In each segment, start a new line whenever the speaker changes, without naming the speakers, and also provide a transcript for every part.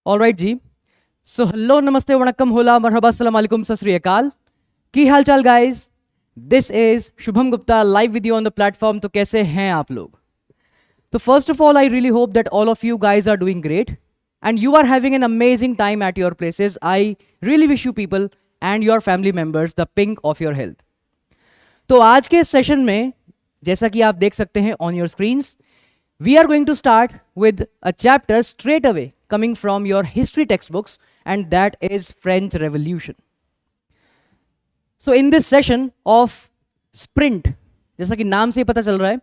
Alright जी। So hello, नमस्ते, वणक्कम, होला, मरहबा, अस्सलाम वालेकुम, सत श्री अकाल। की हाल चाल guys? This is Shubham Gupta live with you on the platform. तो कैसे हैं आप लोग? तो first of all I really hope that all of you guys are doing great and you are having an amazing time at your places. I really wish you people and your family members the pink of your health. तो आज के session में जैसा कि आप देख सकते हैं on your screens, we are going to start with a chapter straight away coming from your history textbooks, and that is French Revolution. So in this session of sprint, जैसा कि नाम से पता चल रहा है,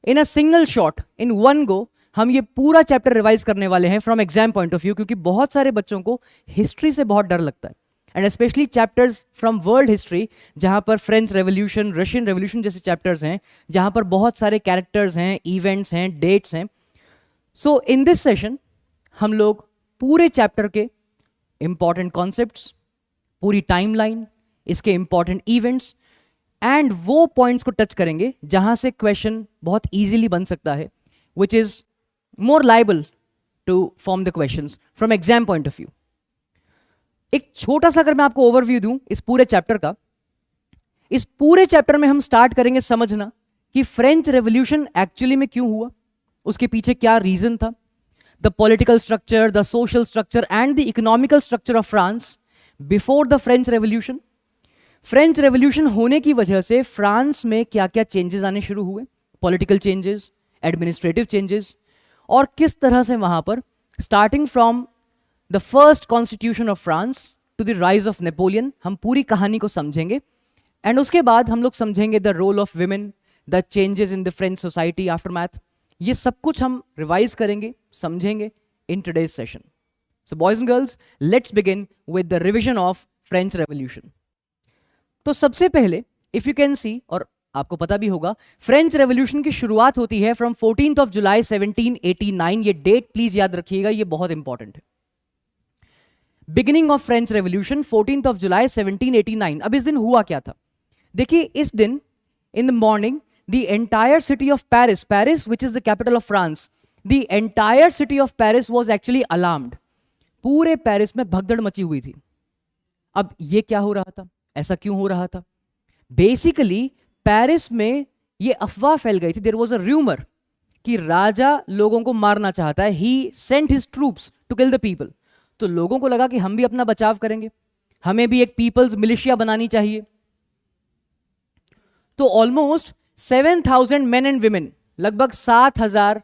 in a single shot, in one go, हम ये पूरा चैप्टर रिवाइज करने वाले हैं from exam point of view, क्योंकि बहुत सारे बच्चों को हिस्ट्री से बहुत डर लगता है and specially chapters from world history, जहां पर फ्रेंच रेवोल्यूशन, रशियन रेवोल्यूशन जैसे चैप्टर्स हैं, जहां पर बहुत सारे कैरेक्टर्स हैं, इवेंट्स हैं, डेट्स हैं। सो इन दिस सेशन हम लोग पूरे चैप्टर के इंपॉर्टेंट कॉन्सेप्ट्स, पूरी टाइमलाइन, इसके इंपॉर्टेंट इवेंट्स एंड वो पॉइंट्स को टच करेंगे जहां से क्वेश्चन बहुत ईजिली बन सकता है, which is more liable to form the questions from exam point of view. एक छोटा सा अगर मैं आपको ओवरव्यू दूं इस पूरे चैप्टर का, इस पूरे चैप्टर में हम स्टार्ट करेंगे समझना कि फ्रेंच रेवोल्यूशन एक्चुअली में क्यों हुआ, उसके पीछे क्या रीजन था, the political structure, the social structure and the economical structure of France before the French revolution. French revolution होने की वजह से फ्रांस में क्या क्या चेंजेस आने शुरू हुए, पॉलिटिकल चेंजेस, एडमिनिस्ट्रेटिव चेंजेस, और किस तरह से वहां पर starting from the first constitution of France to the rise of Napoleon, हम पूरी कहानी को समझेंगे। एंड उसके बाद हम लोग समझेंगे the role of women, the changes in the French society aftermath. ये सब कुछ हम रिवाइज करेंगे, समझेंगे in today's session. So boys and girls, let's begin with the revision of French revolution. तो सबसे पहले इफ यू कैन सी, और आपको पता भी होगा, फ्रेंच रेवोल्यूशन की शुरुआत होती है फ्रॉम 14th ऑफ जुलाई 1789। ये डेट प्लीज याद रखिएगा, ये बहुत इंपॉर्टेंट है। Beginning of French revolution 14th of July 1789। अब इस दिन हुआ क्या था? देखिए, इस दिन in the morning the entire city of Paris, Paris which is the capital of France, the entire city of Paris was actually alarmed. पूरे पेरिस में भगदड़ मची हुई थी। अब ये क्या हो रहा था, ऐसा क्यों हो रहा था? बेसिकली पेरिस में ये अफवाह फैल गई थी, देयर वाज अ र्यूमर कि राजा लोगों को मारना चाहता है, he sent his troops to kill the people. तो लोगों को लगा कि हम भी अपना बचाव करेंगे, हमें भी एक पीपल्स मिलिशिया बनानी चाहिए। तो ऑलमोस्ट 7,000 मेन एंड विमेन, लगभग 7,000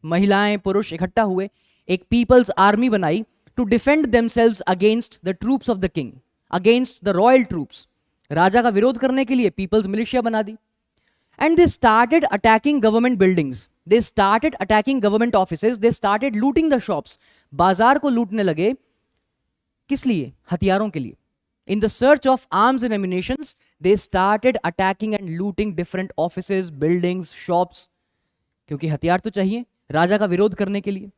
महिलाएं पुरुष इकट्ठा हुए, एक पीपल्स आर्मी बनाई to defend themselves against the troops of the king, against the royal troops. राजा का विरोध करने के लिए पीपल्स मिलिशिया बना दी। And they started attacking government buildings, they started attacking government offices, they started looting the shops. बाजार को लूटने लगे, किस लिए? हथियारों के लिए। In the search of arms and ammunitions they started attacking and looting different offices, buildings, shops, क्योंकि हथियार तो चाहिए राजा का विरोध करने के लिए।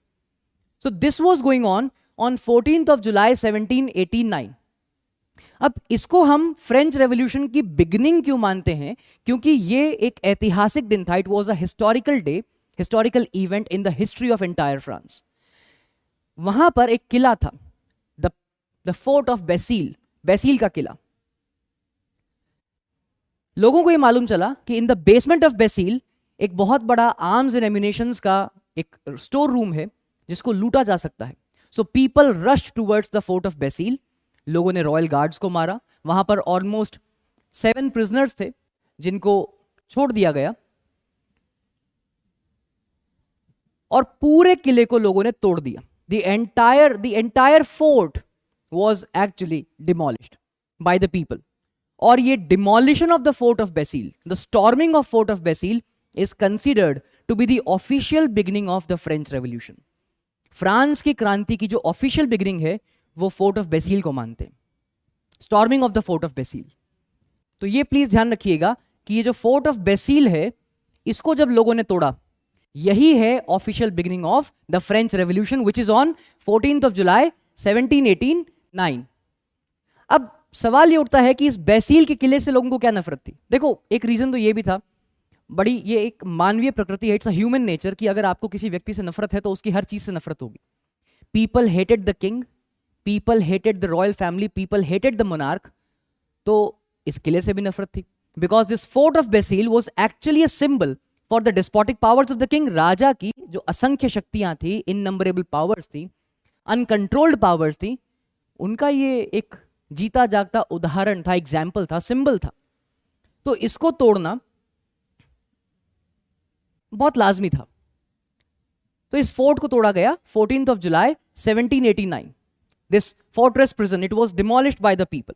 So this was going on 14th of July 1789। अब इसको हम फ्रेंच रेवोल्यूशन की बिगिनिंग क्यों मानते हैं? क्योंकि ये एक ऐतिहासिक दिन था। It was a historical day, historical event in the history of entire France. वहां पर एक किला था, द फोर्ट ऑफ बेसील, बेसील का किला। लोगों को यह मालूम चला कि इन द बेसमेंट ऑफ बेसील एक बहुत बड़ा आर्म्स एंड एम्यूनेशंस का एक स्टोर रूम है जिसको लूटा जा सकता है। So people rushed towards the fort of Bastille. लोगों ने रॉयल गार्ड्स को मारा। वहां पर ऑलमोस्ट 7 प्रिजनर्स थे जिनको छोड़ दिया गया, और पूरे किले को लोगों ने तोड़ दिया। The entire fort was actually demolished by the people. और ये demolition of the fort of Bastille, the storming of fort of Bastille is considered to be the official beginning of the French Revolution. France की क्रांति की जो official beginning है वो fort of बेसील को मानते हैं, storming of the fort of Bastille. तो ये प्लीज ध्यान रखिएगा कि ये जो फोर्ट ऑफ बेसील है, इसको जब लोगों ने तोड़ा, यही है official beginning of the French revolution which is on 14th of July 1789। अब सवाल ये उठता है कि इस बेसील के किले से लोगों को क्या नफरत थी? देखो, एक रीजन तो ये भी था, बड़ी ये एक मानवीय प्रकृति है, इट्स अ ह्यूमन नेचर, कि अगर आपको किसी व्यक्ति से नफरत है तो उसकी हर चीज से नफरत होगी। People hated the king, people hated the royal family, people hated the monarch. तो इस किले से भी नफरत थी, because this fort of Bastille was actually a symbol for the despotic powers of the king. राजा की जो असंख्य शक्तियां थी, इननंबरेबल पावर्स थी, अनकंट्रोल्ड पावर्स थी, उनका ये एक जीता जागता उदाहरण था, एग्जाम्पल था, सिंबल था। तो इसको तोड़ना बहुत लाजमी था। तो इस फोर्ट को तोड़ा गया 14th of July 1789। This fortress prison, it was demolished by the people.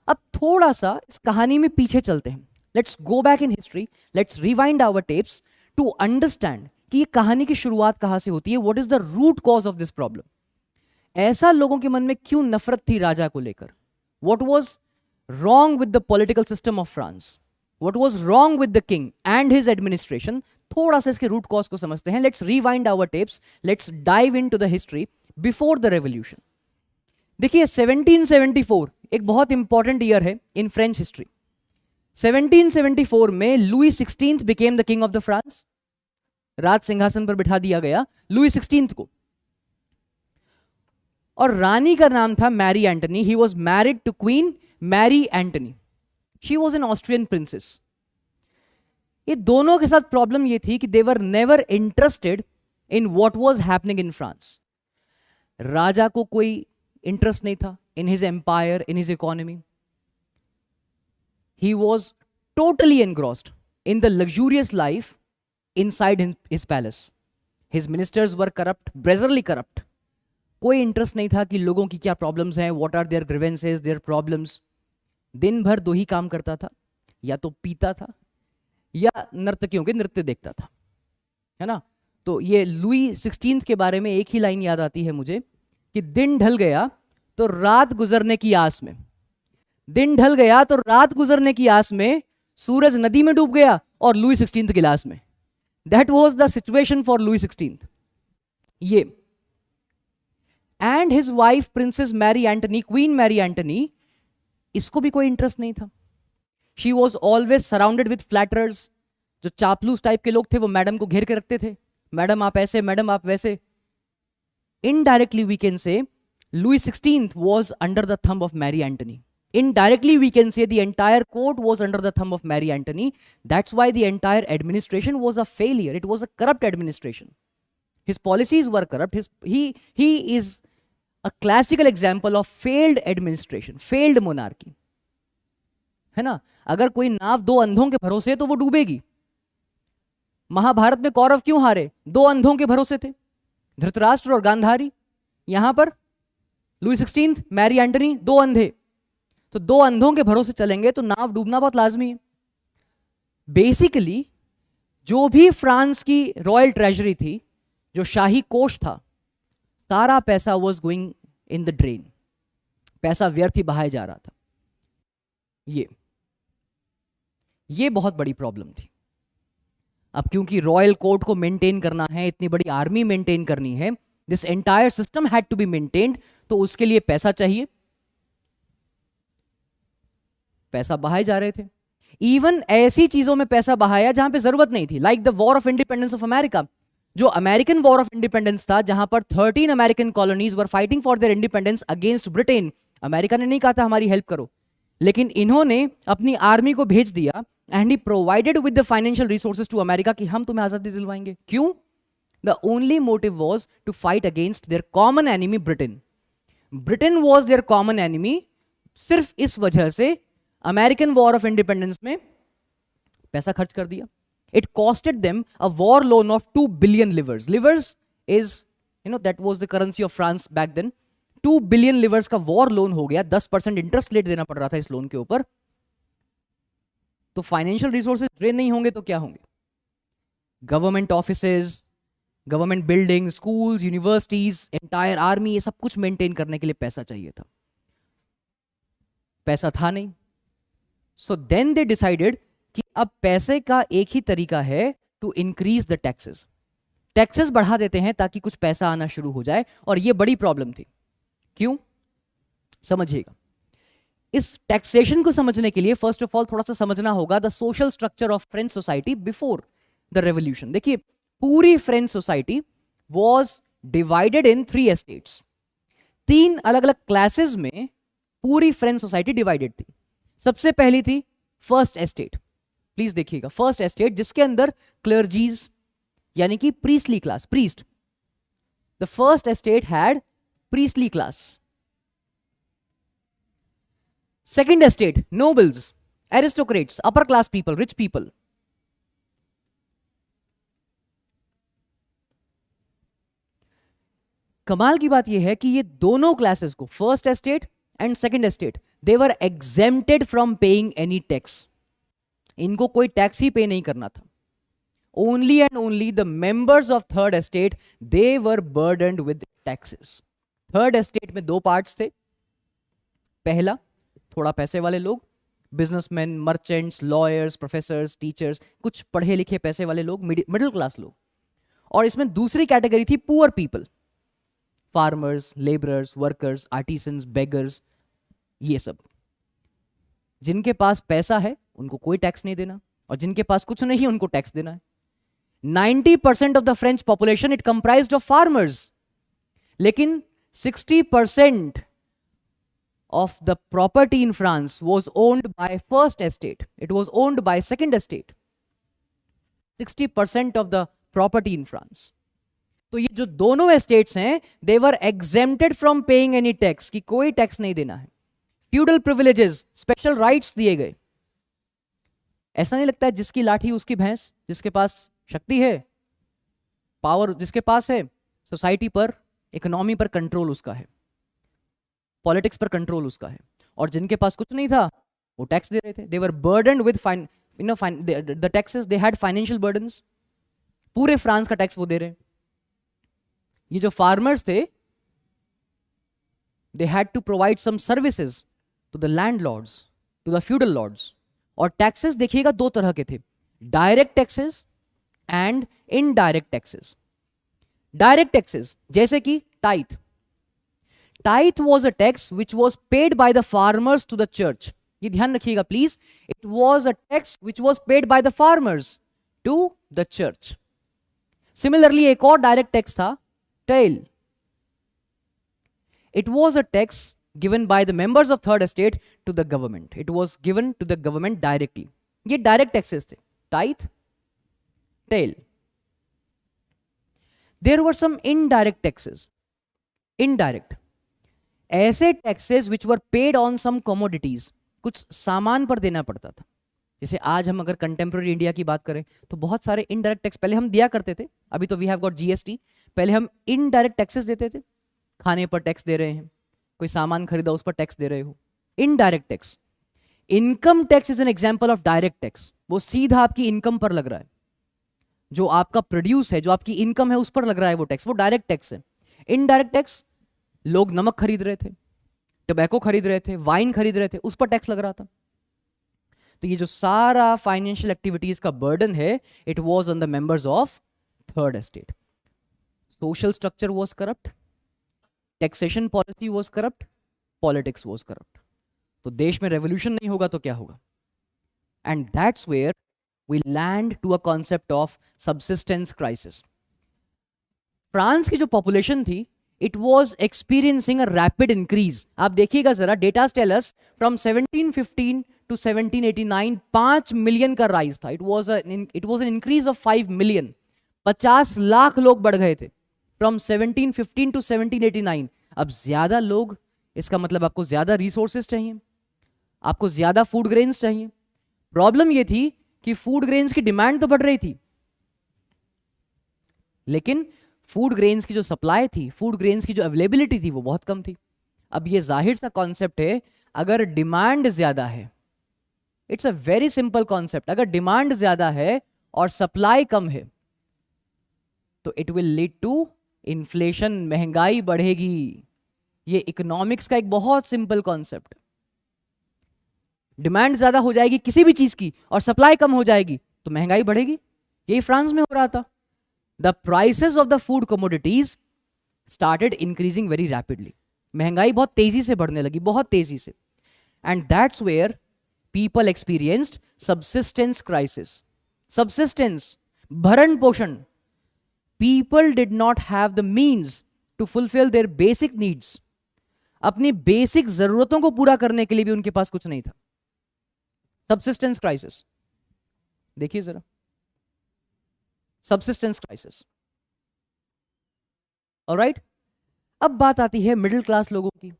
अब थोड़ा सा इस कहानी में पीछे चलते हैं। Let's go back in history, let's rewind our tapes to understand कि ये कहानी की शुरुआत कहां से होती है, what is the root cause of this problem. ऐसा लोगों के मन में क्यों नफरत थी राजा को लेकर, what was wrong with the political system of France, what was wrong with the king and his administration. थोड़ा सा इसके रूट कॉज को समझते हैं। Let's rewind our tapes, let's dive into the history before the revolution. देखिए 1774 एक बहुत important year है इन फ्रेंच हिस्ट्री। 1774 में Louis 16th became the king of the France. राज सिंहासन पर बिठा दिया गया लुई 16th को, और रानी का नाम था Marie Antoinette. He was married to queen Marie Antoinette. She was an Austrian princess. ये दोनों के साथ प्रॉब्लम ये थी कि they were never interested in what was happening in France. राजा को कोई इंटरेस्ट नहीं था in his empire, in his economy. He was totally engrossed in the luxurious life inside his palace. His ministers were corrupt, brazenly corrupt. कोई interest नहीं था कि लोगों की क्या प्रॉब्लम्स हैं, what are their grievances, their problems. दिन भर दो ही काम करता था, या तो पीता था या नर्तकियों के नृत्य देखता था, है ना। तो ये लुई 16th के बारे में एक ही लाइन याद आती है मुझे कि दिन ढल गया तो रात गुजरने की आस में, दिन ढल गया तो रात गुजरने की आस में सूरज नदी में डूब गया और लुई 16th गिलास में। That was the situation for Louis 16th। ये and his wife princess Marie Antoinette, queen Marie Antoinette, इसको भी कोई इंटरेस्ट नहीं था। She was always surrounded with flatterers. जो चापलूस टाइप के लोग थे वो मैडम को घेर के रखते थे, मैडम आप ऐसे, मैडम आप वैसे। Indirectly we can say Louis XVI was under the thumb of Mary Antony. Indirectly, we can say the entire court was under the thumb of Mary Antony. That's why the entire administration was a failure. It was a corrupt administration. His policies were corrupt. He is a classical example of failed administration, failed monarchy. है ना। अगर कोई नाव दो अंधों के भरोसे है तो वो डूबेगी। महाभारत में कौरव क्यों हारे? दो अंधों के भरोसे थे, धृतराष्ट्र और गांधारी। यहां पर लुई 16th, मैरी एंटनी, दो अंधे। तो दो अंधों के भरोसे चलेंगे तो नाव डूबना बहुत लाजमी है। बेसिकली जो भी फ्रांस की रॉयल ट्रेजरी थी, जो शाही कोष था, सारा पैसा was going in the drain. पैसा व्यर्थ ही बहाया जा रहा था। ये बहुत बड़ी प्रॉब्लम थी। अब क्योंकि रॉयल कोर्ट को मेंटेन करना है, इतनी बड़ी आर्मी मेंटेन करनी है, this entire system had to be maintained, तो उसके लिए पैसा चाहिए। पैसा बहाए जा रहे थे। इवन ऐसी चीजों में पैसा बहाया जहां पे जरूरत नहीं थी, like the war of independence of America. जो अमेरिकन वॉर ऑफ इंडिपेंडेंस था, जहां पर 13 American colonies were fighting for their independence against Britain. America ने नहीं कहा था हमारी हेल्प करो, लेकिन इन्होंने अपनी आर्मी को भेज दिया and he provided with the financial resources to America कि हम तुम्हें आजादी दिलवाएंगे। क्यों? The only motive was to fight against their common enemy Britain. Britain was their common enemy. सिर्फ इस वजह से अमेरिकन वॉर ऑफ इंडिपेंडेंस में पैसा खर्च कर दिया। It costed them a war loan of 2 billion livres. Livres is that was the currency of France back then. 2 billion livres का वॉर लोन हो गया। 10% इंटरेस्ट रेट देना पड़ रहा था इस लोन के ऊपर। तो फाइनेंशियल रिसोर्सेज ड्रेन नहीं होंगे तो क्या होंगे? Government offices, government building, schools, universities, entire army, ये सब कुछ मेंटेन करने के लिए पैसा चाहिए था। पैसा था नहीं। सो देन दे डिसाइडेड कि अब पैसे का एक ही तरीका है to increase the taxes. Taxes बढ़ा देते हैं ताकि कुछ पैसा आना शुरू हो जाए, और ये बड़ी प्रॉब्लम थी। क्यों? समझिएगा। इस टैक्सेशन को समझने के लिए फर्स्ट ऑफ ऑल थोड़ा सा समझना होगा the social structure of French society before the revolution. देखिए, पूरी French society was divided in 3 estates. 3 अलग अलग क्लासेस में पूरी फ्रेंच सोसाइटी डिवाइडेड थी। सबसे पहली थी फर्स्ट एस्टेट, प्लीज देखिएगा, फर्स्ट एस्टेट जिसके अंदर क्लर्जीज यानी कि priestly class, priest, the first estate had priestly class. Second estate nobles, aristocrats, upper class people, rich people. कमाल की बात यह है कि ये दोनों क्लासेस को, first estate and second estate, they were exempted from paying any tax. इनको कोई टैक्स ही पे नहीं करना था। Only and only the members of third estate, they were burdened with taxes. Third estate में 2 पार्ट्स थे। पहला, थोड़ा पैसे वाले लोग, businessman, merchants, lawyers, professors, teachers, कुछ पढ़े लिखे पैसे वाले लोग, मिडिल क्लास लोग। और इसमें दूसरी कैटेगरी थी poor people, farmers, labourers, workers, artisans, beggars, ये सब। जिनके पास पैसा है उनको कोई टैक्स नहीं देना, और जिनके पास कुछ नहीं उनको टैक्स देना है। 90% of the French population it comprised of farmers, लेकिन 60% of the property in France was owned by first estate. It was owned by second estate. 60% of the property in France. तो ये जो दोनों एस्टेट्स हैं, they were exempted from paying any tax, कि कोई tax नहीं देना है। फ्यूडल प्रिविलेजेस, स्पेशल राइट्स दिए गए। ऐसा नहीं लगता है जिसकी लाठी उसकी भैंस, जिसके पास शक्ति है, पावर जिसके पास है, सोसाइटी पर, इकोनॉमी पर कंट्रोल उसका है, पॉलिटिक्स पर कंट्रोल उसका है। और जिनके पास कुछ नहीं था वो टैक्स दे रहे थे। They were burdened with the taxes, they had financial burdens. पूरे फ्रांस का टैक्स वो दे रहे हैं। ये जो फार्मर्स थे, they had to provide some services to the landlords, to the feudal lords. और टैक्सेस देखिएगा 2 तरह के थे, direct taxes and indirect taxes. Direct taxes जैसे कि tithe. Tithe was a tax which was paid by the farmers to the church. ये ध्यान रखिएगा please, it was a tax which was paid by the farmers to the church. Similarly, एक और direct tax था, tail. It was a tax given by the members of third estate to the government. It was given to the government directly. ये direct taxes थे, tithe, tail. There were some indirect taxes. Indirect, ऐसे taxes which were paid on some commodities, कुछ सामान पर देना पड़ता था। जैसे आज हम अगर कंटेम्प्रेरी इंडिया की बात करें तो बहुत सारे इनडायरेक्ट टैक्स पहले हम दिया करते थे, अभी तो वी हैव गॉट जीएसटी। पहले हम इनडायरेक्ट टैक्सेस देते थे, खाने पर टैक्स दे रहे हैं, कोई सामान खरीदा उस पर टैक्स दे रहे हो, indirect tax. Income tax is an example of direct tax. वो सीधा आपकी इनकम पर लग रहा है, जो आपका प्रोड्यूस है, जो आपकी इनकम है उस पर लग रहा है वो टैक्स, वो डायरेक्ट टैक्स है। इनडायरेक्ट टैक्स, लोग नमक खरीद रहे थे, टोबैको खरीद रहे थे, वाइन खरीद रहे थे, उस पर टैक्स लग रहा था। तो ये जो सारा फाइनेंशियल एक्टिविटीज का बर्डन है, it was on the members of third estate. Social structure was corrupt, taxation policy was corrupt, politics was corrupt. तो देश में रेवोल्यूशन नहीं होगा तो क्या होगा? And that's where we land to a concept of subsistence crisis. France की जो पॉपुलेशन थी, it was experiencing a rapid increase. आप देखिएगा जरा, data tell us from 1715 to 1789 5 million का राइज था। it was an increase of 5 million. 50 lakh लोग बढ़ गए थे फ्रॉम 1715 to 1789। अब ज्यादा लोग, इसका मतलब आपको ज्यादा रिसोर्सेज चाहिए, आपको ज्यादा फूड ग्रेन्स चाहिए। प्रॉब्लम ये थी कि फूड ग्रेन्स की डिमांड तो बढ़ रही थी, लेकिन फूड ग्रेन्स की जो सप्लाई थी, फूड ग्रेन्स की जो अवेलेबिलिटी थी, वो बहुत कम थी। अब ये जाहिर सा कॉन्सेप्ट है, अगर डिमांड ज्यादा है, it's a very simple concept, अगर डिमांड ज्यादा है और सप्लाई कम है तो it will lead to inflation, महंगाई बढ़ेगी। ये इकोनॉमिक्स का एक बहुत सिंपल कॉन्सेप्ट। डिमांड ज्यादा हो जाएगी किसी भी चीज की और सप्लाई कम हो जाएगी तो महंगाई बढ़ेगी। यही फ्रांस में हो रहा था। The prices of the food commodities started increasing very rapidly. महंगाई बहुत तेजी से बढ़ने लगी, बहुत तेजी से। And that's where people experienced subsistence crisis. Subsistence, भरण पोषण। People did not have the means to fulfil their basic needs. अपनी बेसिक जरूरतों को पूरा करने के लिए भी उनके पास कुछ नहीं था। सबसिस्टेंस क्राइसिस, देखिए जरा, सबसिस्टेंस क्राइसिस। ऑलराइट, अब बात आती है मिडिल क्लास लोगों की,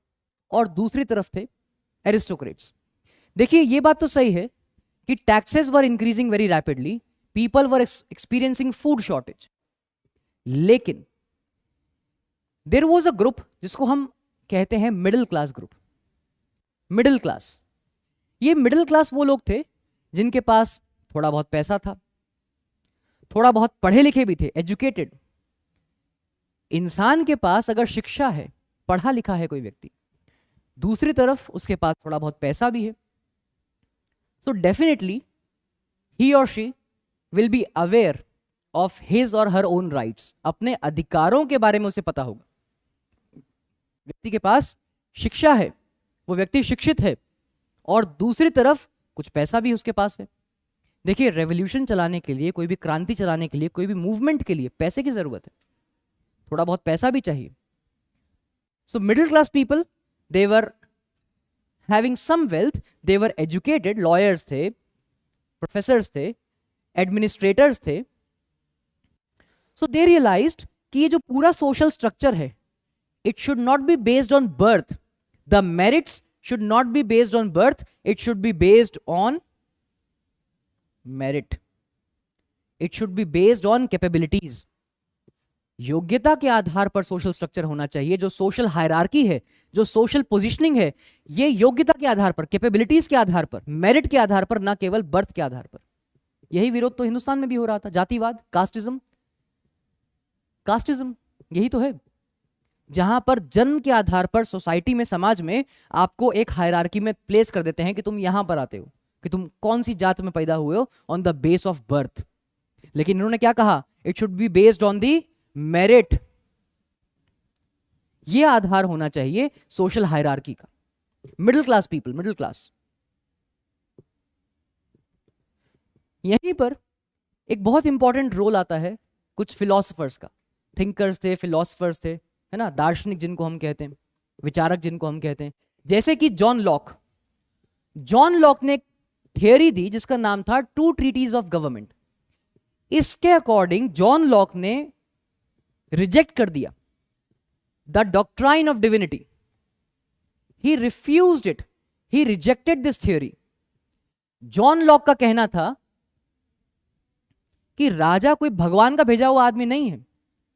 और दूसरी तरफ थे एरिस्टोक्रेट्स। देखिए ये बात तो सही है कि taxes were increasing very rapidly, people were experiencing food shortage, लेकिन देयर वाज अ ग्रुप जिसको हम कहते हैं middle class group. Middle class, ये मिडिल क्लास वो लोग थे जिनके पास थोड़ा बहुत पैसा था, थोड़ा बहुत पढ़े लिखे भी थे, एजुकेटेड। इंसान के पास अगर शिक्षा है, पढ़ा लिखा है कोई व्यक्ति, दूसरी तरफ उसके पास थोड़ा बहुत पैसा भी है, सो डेफिनेटली ही और she will be aware of his और हर ओन राइट्स। अपने अधिकारों के बारे में उसे पता होगा। व्यक्ति के पास शिक्षा है, वो व्यक्ति शिक्षित है, और दूसरी तरफ कुछ पैसा भी उसके पास है। देखिए रेवोल्यूशन चलाने के लिए, कोई भी क्रांति चलाने के लिए, कोई भी मूवमेंट के लिए पैसे की जरूरत है, थोड़ा बहुत पैसा भी चाहिए। So middle class people, they were having some wealth, they were educated, lawyers थे, प्रोफेसर्स थे, एडमिनिस्ट्रेटर्स थे। सो दे रियलाइज्ड कि ये जो पूरा सोशल स्ट्रक्चर है, it should not be based on birth. The merits should not be based on birth. It should be based on merit. It should be based on capabilities. योग्यता के आधार पर social structure होना चाहिए। जो social hierarchy है, जो social positioning है, ये योग्यता के आधार पर, कैपेबिलिटीज के आधार पर, मेरिट के आधार पर, ना केवल बर्थ के आधार पर। यही विरोध तो हिंदुस्तान में भी हो रहा था, जातिवाद, कास्टिज्म। कास्टिज्म यही तो है, जहां पर जन्म के आधार पर सोसाइटी में, समाज में आपको एक हायरार्की में प्लेस कर देते हैं कि तुम यहां पर आते हो, कि तुम कौन सी जात में पैदा हुए हो, on the base of birth. लेकिन इन्होंने क्या कहा? It should be based on the merit. ये आधार होना चाहिए सोशल हायरार्की का। Middle class people, middle class. यहीं पर एक बहुत इंपॉर्टेंट रोल आता है कुछ फिलोसफर्स का। थिंकर्स थे, फिलोसफर्स थे, है ना, दार्शनिक जिनको हम कहते हैं, विचारक जिनको हम कहते हैं, जैसे कि जॉन लॉक। जॉन लॉक ने एक थियरी दी जिसका नाम था टू ट्रीटीज ऑफ गवर्नमेंट। इसके अकॉर्डिंग जॉन लॉक ने रिजेक्ट कर दिया the doctrine of divinity. He refused it, he rejected this theory. John Locke का कहना था कि राजा कोई भगवान का भेजा हुआ आदमी नहीं है।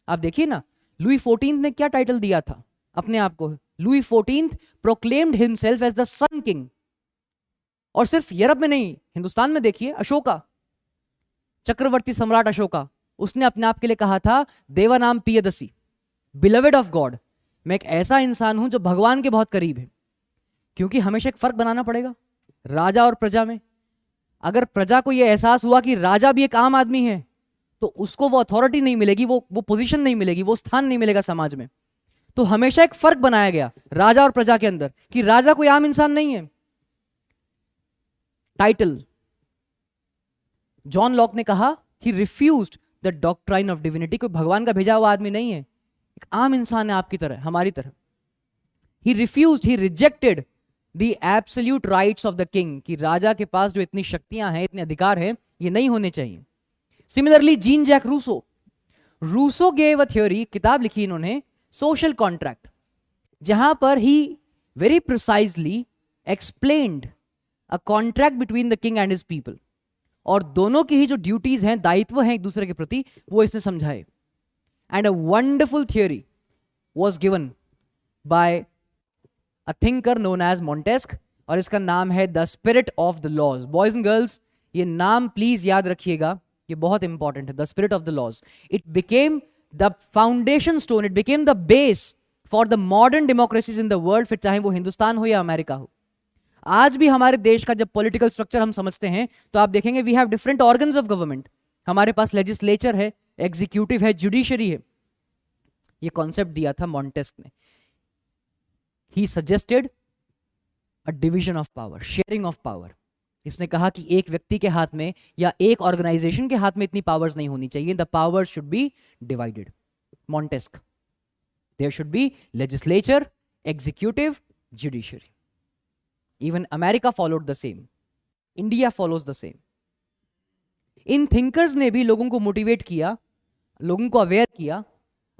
आप देखिए ना, लुई 14 ने क्या टाइटल दिया था अपने आप को? Louis 14 proclaimed himself as the sun king. और सिर्फ यूरोप में नहीं, हिंदुस्तान में देखिए, अशोका, चक्रवर्ती सम्राट अशोका, उसने अपने आप के लिए कहा था देवानाम पियदसी, बिलवेड ऑफ गॉड। मैं एक ऐसा इंसान हूं जो भगवान के बहुत करीब है। क्योंकि हमेशा एक फर्क बनाना पड़ेगा राजा और प्रजा में। अगर प्रजा को यह एहसास हुआ कि राजा भी एक आम आदमी है, तो उसको वो अथॉरिटी नहीं मिलेगी, वो पोजीशन नहीं मिलेगी, वो स्थान नहीं मिलेगा समाज में। तो हमेशा एक फर्क बनाया गया राजा और प्रजा के अंदर कि राजा कोई आम इंसान नहीं है। टाइटल, जॉन लॉक ने कहा, he refused the doctrine of divinity. कोई भगवान का भेजा हुआ आदमी नहीं है, एक आम इंसान है आपकी तरह, हमारी तरह। He refused, he rejected the absolute rights of the king, कि राजा के पास जो इतनी शक्तियां हैं, इतने अधिकार हैं, ये नहीं होने चाहिए। Similarly Jean Jacques Rousseau, Rousseau gave a theory, किताब लिखी इन्होंने, सोशल कॉन्ट्रैक्ट, जहां पर he very precisely explained a contract between the king and his people. और दोनों की ही जो ड्यूटीज हैं, दायित्व हैं एक दूसरे के प्रति, वो इसने समझाए। And a wonderful theory was given by a thinker known as Montesquieu, और इसका नाम है the spirit of the laws. Boys and girls, ये नाम प्लीज याद रखिएगा, ये बहुत इंपॉर्टेंट है, the spirit of the laws. It became the foundation stone, it became the base for the modern democracies in the world, फिर चाहे वो हिंदुस्तान हो या अमेरिका हो। आज भी हमारे देश का जब पॉलिटिकल स्ट्रक्चर हम समझते हैं, तो आप देखेंगे we have different organs of government. हमारे पास लेजिस्लेचर है, एग्जीक्यूटिव है, जुडिशरी है। ये कॉन्सेप्ट दिया था मॉन्टेस्क ने। He suggested a division of power, sharing of power. इसने कहा कि एक व्यक्ति के हाथ में या एक ऑर्गेनाइजेशन के हाथ में इतनी पावर्स नहीं होनी चाहिए. The power should be divided. Montesquieu. There should be legislature, executive, judiciary. Even America followed the same. India follows the same. इन थिंकर्स ने भी लोगों को मोटिवेट किया, लोगों को अवेयर किया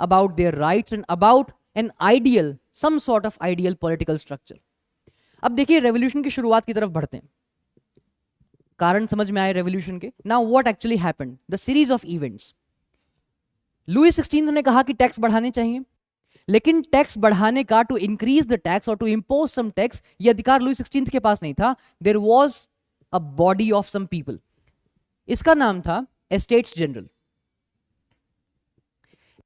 about their rights and about an ideal, some sort of ideal political structure. अब देखिए रेवोल्यूशन की शुरुआत की तरफ बढ़ते हैं. कारण समझ में आए रेवोल्यूशन के. Now what actually happened, the series of events. Louis 16 ने कहा कि टैक्स बढ़ाने चाहिए, लेकिन टैक्स बढ़ाने का, टू इंक्रीज द टैक्स और टू इंपोज सम टैक्स, ये अधिकार लुई 16 के पास नहीं था. There was a body of some people. इसका नाम था estates general.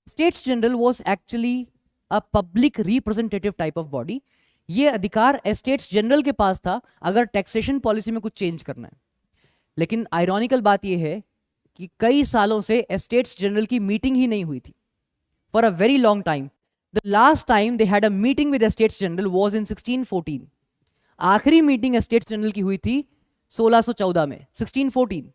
States general was actually a public representative type of body. ये अधिकार एस्टेट्स जनरल के पास था अगर टैक्सेशन पॉलिसी में कुछ चेंज करना है. लेकिन आयरॉनिकल बात यह है कि कई सालों से एस्टेट्स जनरल की मीटिंग ही नहीं हुई थी. For a very long time. The last time they had a meeting with estates general was in 1614. आखिरी मीटिंग एस्टेट्स जनरल की हुई थी 1614 में, 1614.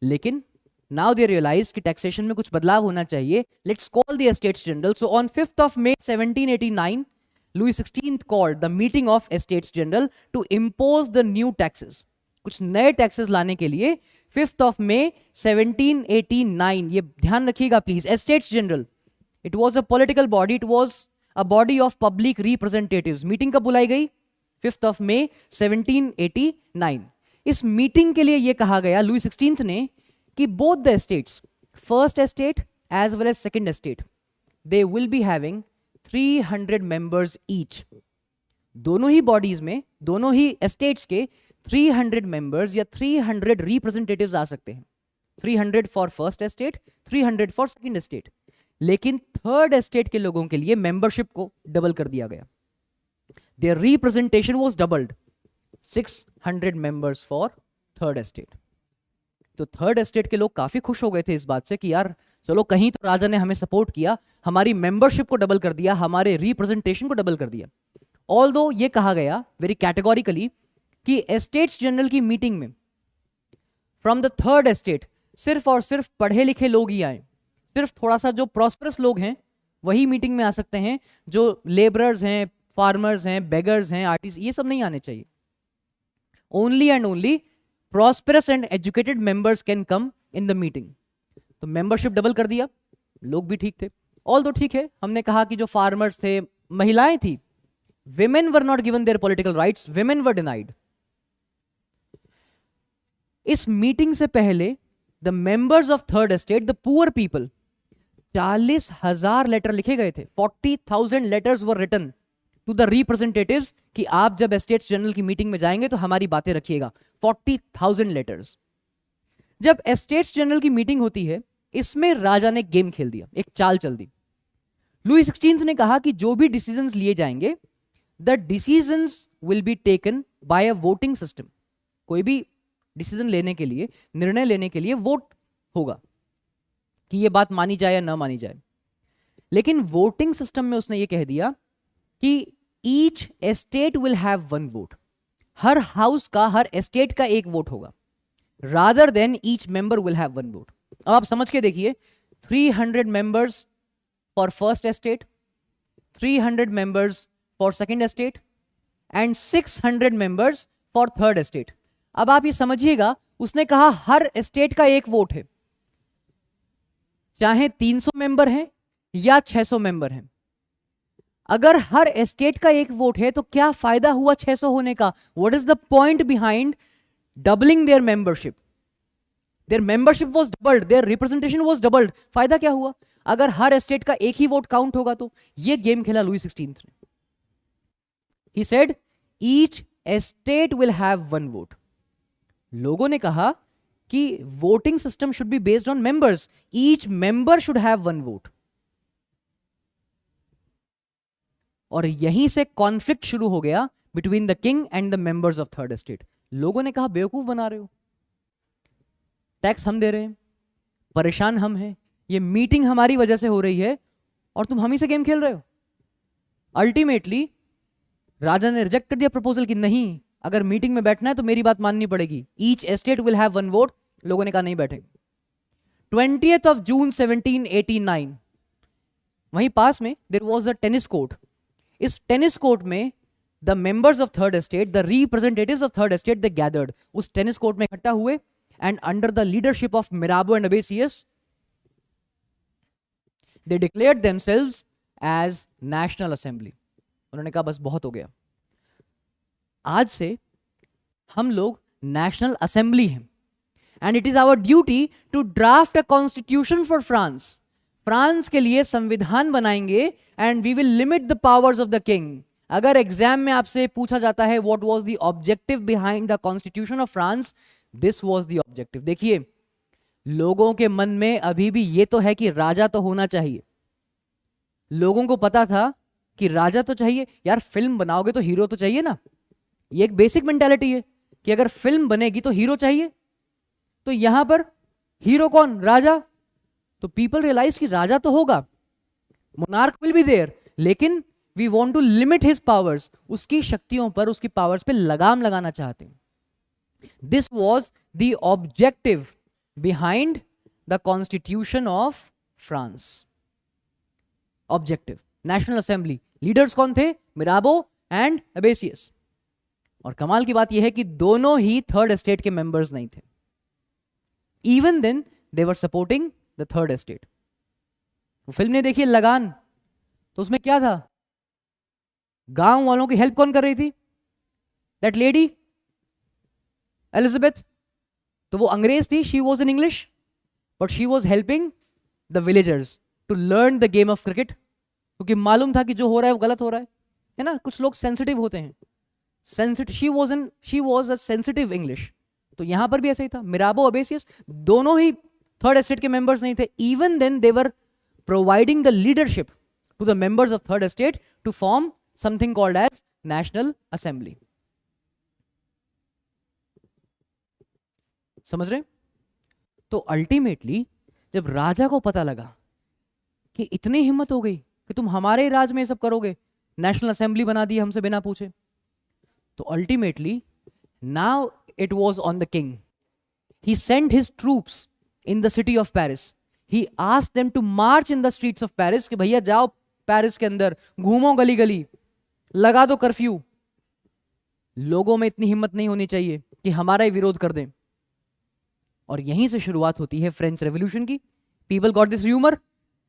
लेकिन नाउ दे रियलाइज कि टैक्सेशन में कुछ बदलाव होना चाहिए. Let's call the estates general. So on 5th of May 1789 Louis XVI called the meeting of Estates General to impose the new taxes. कुछ नए टैक्सेस लाने के लिए 5th of May 1789, ये ध्यान रखिएगा please. Estates general, it was a political body, it was a body of public representatives. Meeting कब बुलाई गई? 5th of May 1789. इस मीटिंग के लिए यह कहा गया लुई 16 ने कि both the estates, first estate as well as second estate, they will be having 300 members each. दोनों ही बॉडीज में, दोनों ही एस्टेट्स के 300 मेंबर्स या 300 रिप्रेजेंटेटिव्स आ सकते हैं. 300 for first estate, 300 for second estate. लेकिन थर्ड एस्टेट के लोगों के लिए मेंबरशिप को डबल कर दिया गया. Their representation was doubled. 600 members for third estate. तो थर्ड एस्टेट के लोग काफी खुश हो गए थे इस बात से कि यार चलो कहीं तो राजा ने हमें सपोर्ट किया, हमारी मेंबरशिप को डबल कर दिया, हमारे रिप्रेजेंटेशन को डबल कर दिया. ऑल्दो ये कहा गया वेरी कैटेगोरिकली कि एस्टेट्स जनरल की मीटिंग में फ्रॉम द थर्ड एस्टेट सिर्फ और सिर्फ पढ़े लिखे लोग ही आए. सिर्फ थोड़ा सा जो प्रॉस्परस लोग हैं वही मीटिंग में आ सकते हैं. जो लेबरर्स हैं, फार्मर्स हैं, बेगर्स हैं, आर्टिस्ट, ये सब नहीं आने चाहिए. Only and only prosperous and educated members can come in the meeting. तो मेंबरशिप डबल कर दिया. लोग भी ठीक थे. ऑल्दो ठीक है, हमने कहा कि जो फार्मर्स थे, महिलाएं थी, women were not given their political rights, women were denied. इस मीटिंग से पहले the members of third estate, the poor people, 40,000 letter लिखे गए थे. 40,000 letters were written to the representatives कि आप जब एस्टेट्स जनरल की मीटिंग में जाएंगे तो हमारी बातें रखिएगा. 40,000 लेटर्स. जब एस्टेट्स जनरल की मीटिंग होती है, इसमें राजा ने गेम खेल दिया, एक चाल चल दी. लुई 16 ने कहा कि जो भी डिसीजंस लिए जाएंगे, the decisions will be taken by a voting system. कोई भी डिसीजन लेने के लिए, निर्णय लेने के लिए वोट होगा कि यह बात मानी जाए या ना मानी जाए. लेकिन वोटिंग सिस्टम में उसने यह कह दिया कि each estate will have one vote. Her house का, हर एस्टेट का एक वोट होगा, rather than each member will have one vote. अब आप समझ के देखिए, 300 members for first estate, 300 members for second estate and 600 members for third estate. अब आप ये समझिएगा, उसने कहा हर एस्टेट का एक वोट है, चाहे 300 मेंबर हैं या 600 मेंबर हैं. अगर हर एस्टेट का एक वोट है तो क्या फायदा हुआ 600 होने का? What is the point behind doubling their membership? Their membership was doubled, their representation was doubled. फायदा क्या हुआ अगर हर एस्टेट का एक ही वोट काउंट होगा? तो ये गेम खेला लुई 16 ने. He said each estate will have one vote. लोगों ने कहा कि voting system should be based on members, each member should have one vote. और यहीं से कॉन्फ्लिक्ट शुरू हो गया between the king and the members of third estate. लोगों ने कहा बेवकूफ बना रहे हो, टैक्स हम दे रहे हैं, परेशान हम हैं, ये मीटिंग हमारी वजह से हो रही है और तुम हम ही से गेम खेल रहे हो. अल्टीमेटली राजा ने रिजेक्ट कर दिया प्रपोजल कि नहीं, अगर मीटिंग में बैठना है तो मेरी बात माननी पड़ेगी, each estate will have one vote. लोगों ने कहा नहीं बैठेंगे। 20th of June 1789 वहीं पास में there was a tennis court. इस टेनिस कोर्ट में the members of third estate, the representatives of third estate, they gathered, उस टेनिस कोर्ट में इकट्ठा हुए and under the leadership of Mirabeau and Abbe Sieyes they declared themselves as national assembly. उन्होंने कहा बस बहुत हो गया, आज से हम लोग नेशनल असेंबली हैं and it is our duty to draft a constitution for France. France के लिए संविधान बनाएंगे and we will limit the powers of the king. अगर एग्जाम में आपसे पूछा जाता है what was the objective behind the constitution of France, this was the objective. देखिए, लोगों के मन में अभी भी ये तो है कि राजा तो होना चाहिए। लोगों को पता था कि राजा तो चाहिए यार, फिल्म बनाओगे तो हीरो तो चाहिए ना। ये एक बेसिक मेंटालिटी है कि अगर फिल्म बनेगी तो हीरो चाहिए। तो यहां पर हीरो कौन? राजा। तो पीपल रियलाइज कि राजा तो होगा, मोनार्क विल बी देयर, लेकिन we want to limit his powers. उसकी शक्तियों पर, उसकी पावर्स पे लगाम लगाना चाहते हैं। This was the objective behind the constitution of France. Objective national assembly. Leaders कौन थे? Mirabeau and Abbe Sieyes. और कमाल की बात यह है कि दोनों ही थर्ड एस्टेट के मेंबर्स नहीं थे। Even then they were supporting the third estate. Film ने देखी लगान, तो उसमें क्या था? गांव वालों की हेल्प कौन कर रही थी? That lady Elizabeth. तो वो अंग्रेज थी, she was in English, but she was helping the villagers to learn the game of cricket, क्योंकि मालूम था कि जो हो रहा है वो गलत हो रहा है ना। कुछ लोग सेंसिटिव होते हैं, she was a sensitive English. तो यहां पर भी ऐसा ही था। मिराबो, अबेसियस दोनों ही थर्ड एस्टेट के मेंबर्स नहीं थे। Even then they were providing the leadership to the members of third estate to form something called as national assembly. समझ रहे? तो अल्टीमेटली जब राजा को पता लगा कि इतनी हिम्मत हो गई कि तुम हमारे राज में सब करोगे, नेशनल असेंबली बना दी हमसे बिना पूछे, तो ultimately now it was on the king. He sent his troops in the city of Paris. He asked them to march in the streets of Paris, कि भैया जाओ पेरिस के अंदर, घूमो गली गली, लगा दो कर्फ्यू। लोगों में इतनी हिम्मत नहीं होनी चाहिए कि हमारा ही विरोध कर दें। और यहीं से शुरुआत होती है फ्रेंच रेवोल्यूशन की। पीपल गॉट दिस र्यूमर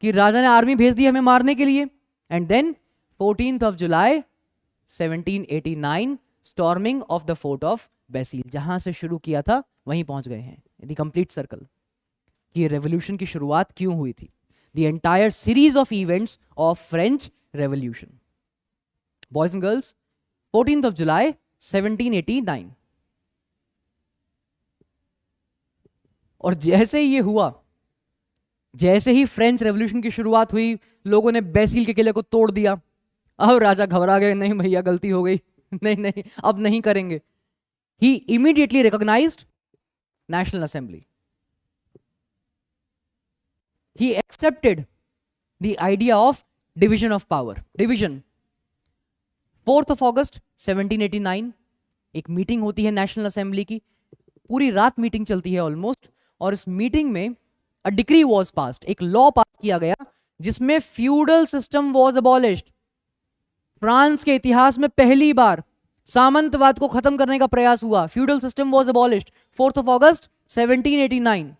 कि राजा ने आर्मी भेज दी हमें मारने के लिए। And then 14th of July 1789 storming of the fort of Bastille. जहां से शुरू किया था वहीं पहुंच गए हैं। द कंप्लीट सर्कल कि ये रेवोल्यूशन की शुरुआत क्यों हुई थी। The entire series of events of French revolution. Boys and girls, 14th of July 1789। और जैसे ये हुआ, जैसे ही फ्रेंच रेवोल्यूशन की शुरुआत हुई, लोगों ने बेसील के किले को तोड़ दिया। अब राजा घबरा गए, नहीं भैया गलती हो गई, नहीं नहीं अब नहीं करेंगे। He immediately recognized national assembly. He accepted the idea of division of power. Division 4th of August 1789 एक मीटिंग होती है नेशनल असेंबली की। पूरी रात मीटिंग चलती है ऑलमोस्ट। और इस मीटिंग में अ डिक्री वॉज पास्ड, एक लॉ पास किया गया जिसमें feudal system was abolished. France के इतिहास में पहली बार सामंतवाद को खत्म करने का प्रयास हुआ। Feudal system was abolished 4th of August 1789।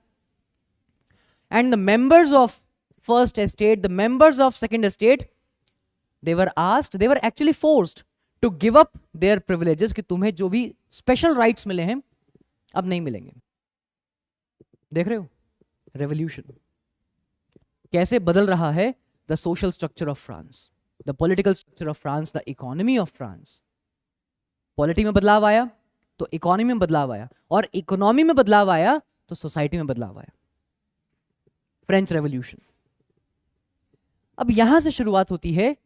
And the members of first estate, the members of second estate, they were asked, they were actually forced to give up their privileges कि तुम्हें जो भी स्पेशल राइट्स मिले हैं अब नहीं मिलेंगे। देख रहे हो रेवोल्यूशन कैसे बदल रहा है। The social structure of France, the political structure of France, the economy of France. Polity में बदलाव आया तो इकोनॉमी में बदलाव आया, और इकोनॉमी में बदलाव आया तो सोसाइटी में बदलाव आया। French revolution. अब यहां से शुरुआत होती है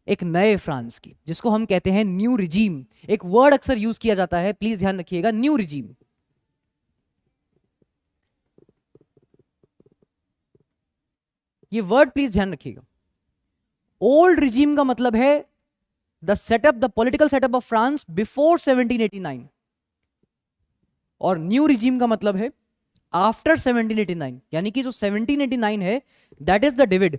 एक नए फ्रांस की, जिसको हम कहते हैं न्यू रिजीम। एक वर्ड अक्सर यूज किया जाता है, प्लीज ध्यान रखिएगा, न्यू रिजीम। ये वर्ड प्लीज ध्यान रखिएगा। ओल्ड रिजीम का मतलब है the setup, the political setup of France before 1789, और न्यू रिजीम का मतलब है आफ्टर 1789, यानी कि जो 1789 है दैट इज द डिविड,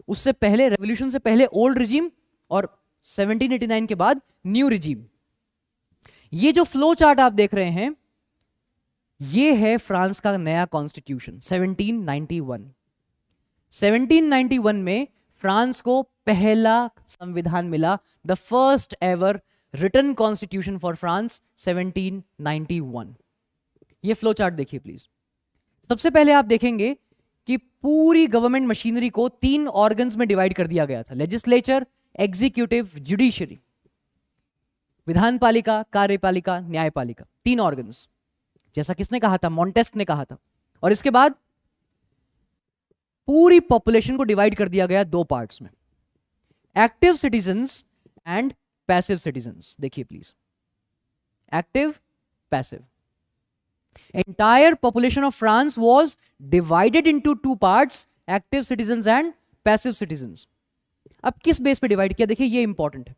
उससे पहले, रेवोल्यूशन से पहले ओल्ड रिजीम, और 1789 के बाद न्यू रिजीम। ये जो फ्लो चार्ट आप देख रहे हैं ये है फ्रांस का नया कॉन्स्टिट्यूशन 1791। 1791 में फ्रांस को पहला संविधान मिला, the first ever written constitution for France 1791। ये फ्लो चार्ट देखिए प्लीज। सबसे पहले आप देखेंगे कि पूरी गवर्नमेंट मशीनरी को 3 ऑर्गन्स में डिवाइड कर दिया गया था, लेजिस्लेचर, एग्जीक्यूटिव, जुडिशरी, विधान पालिका, कार्यपालिका, न्यायपालिका, 3 ऑर्गन्स, जैसा किसने कहा था, मॉन्टेस्क ने कहा था। और इसके बाद पूरी पॉपुलेशन को डिवाइड कर दिया गया 2 पार्ट्स में, active citizens and passive citizens. देखिए please, active, passive. Entire population of France was divided into 2 parts, active citizens and passive citizens. अब किस बेस पे डिवाइड किया, देखिए ये इंपॉर्टेंट है,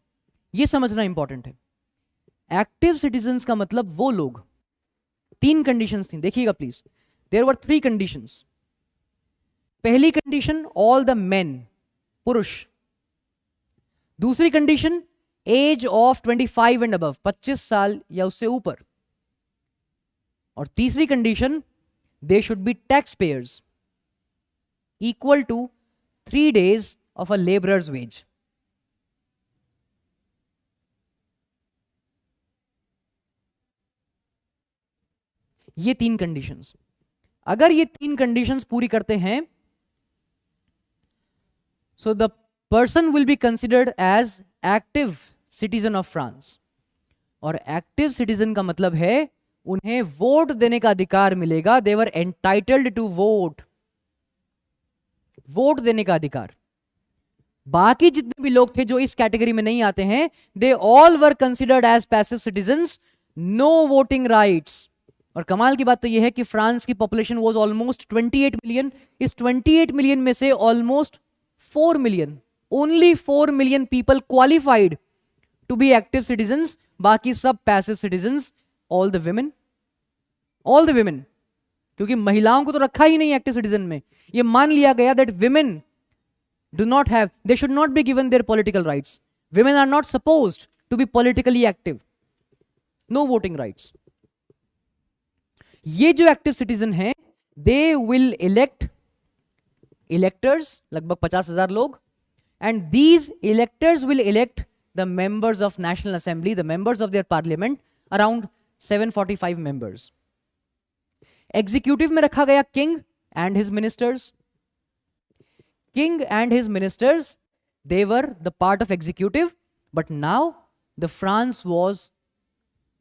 ये समझना इंपॉर्टेंट है। एक्टिव सिटीजन्स का मतलब वो लोग, 3 कंडीशंस थी, देखिएगा प्लीज, देयर वर 3 कंडीशंस। पहली कंडीशन, ऑल द मेन, पुरुष। दूसरी condition, age of 25 and above, 25 साल या उससे ऊपर। और तीसरी condition, they should be tax payers equal to 3 days of a labourer's wage. ये 3 कंडीशंस, अगर ये 3 कंडीशंस पूरी करते हैं so the person will be considered as active citizen of France. और एक्टिव सिटीजन का मतलब है उन्हें वोट देने का अधिकार मिलेगा, they were entitled to vote, vote देने का अधिकार। बाकी जितने भी लोग थे जो इस कैटेगरी में नहीं आते हैं, they all were considered as passive citizens, no voting rights. और कमाल की बात तो यह है कि फ्रांस की पॉपुलेशन वाज ऑलमोस्ट 28 मिलियन। इस 28 मिलियन में से almost 4 million, only 4 million people qualified to be active citizens, बाकी सब passive citizens, all the women, all the women. क्योंकि महिलाओं को तो रखा ही नहीं एक्टिव सिटीजन में, ये मान लिया गया that women do not have, they should not be given their political rights. Women are not supposed to be politically active. No voting rights. ये जो एक्टिव सिटीजन हैं, they will elect electors, लगभग 50,000 लोग, and these electors will elect the members of National Assembly, the members of their parliament, around 745 members. Executive में रखा गया king and his ministers. King and his ministers, they were the part of executive, but now the France was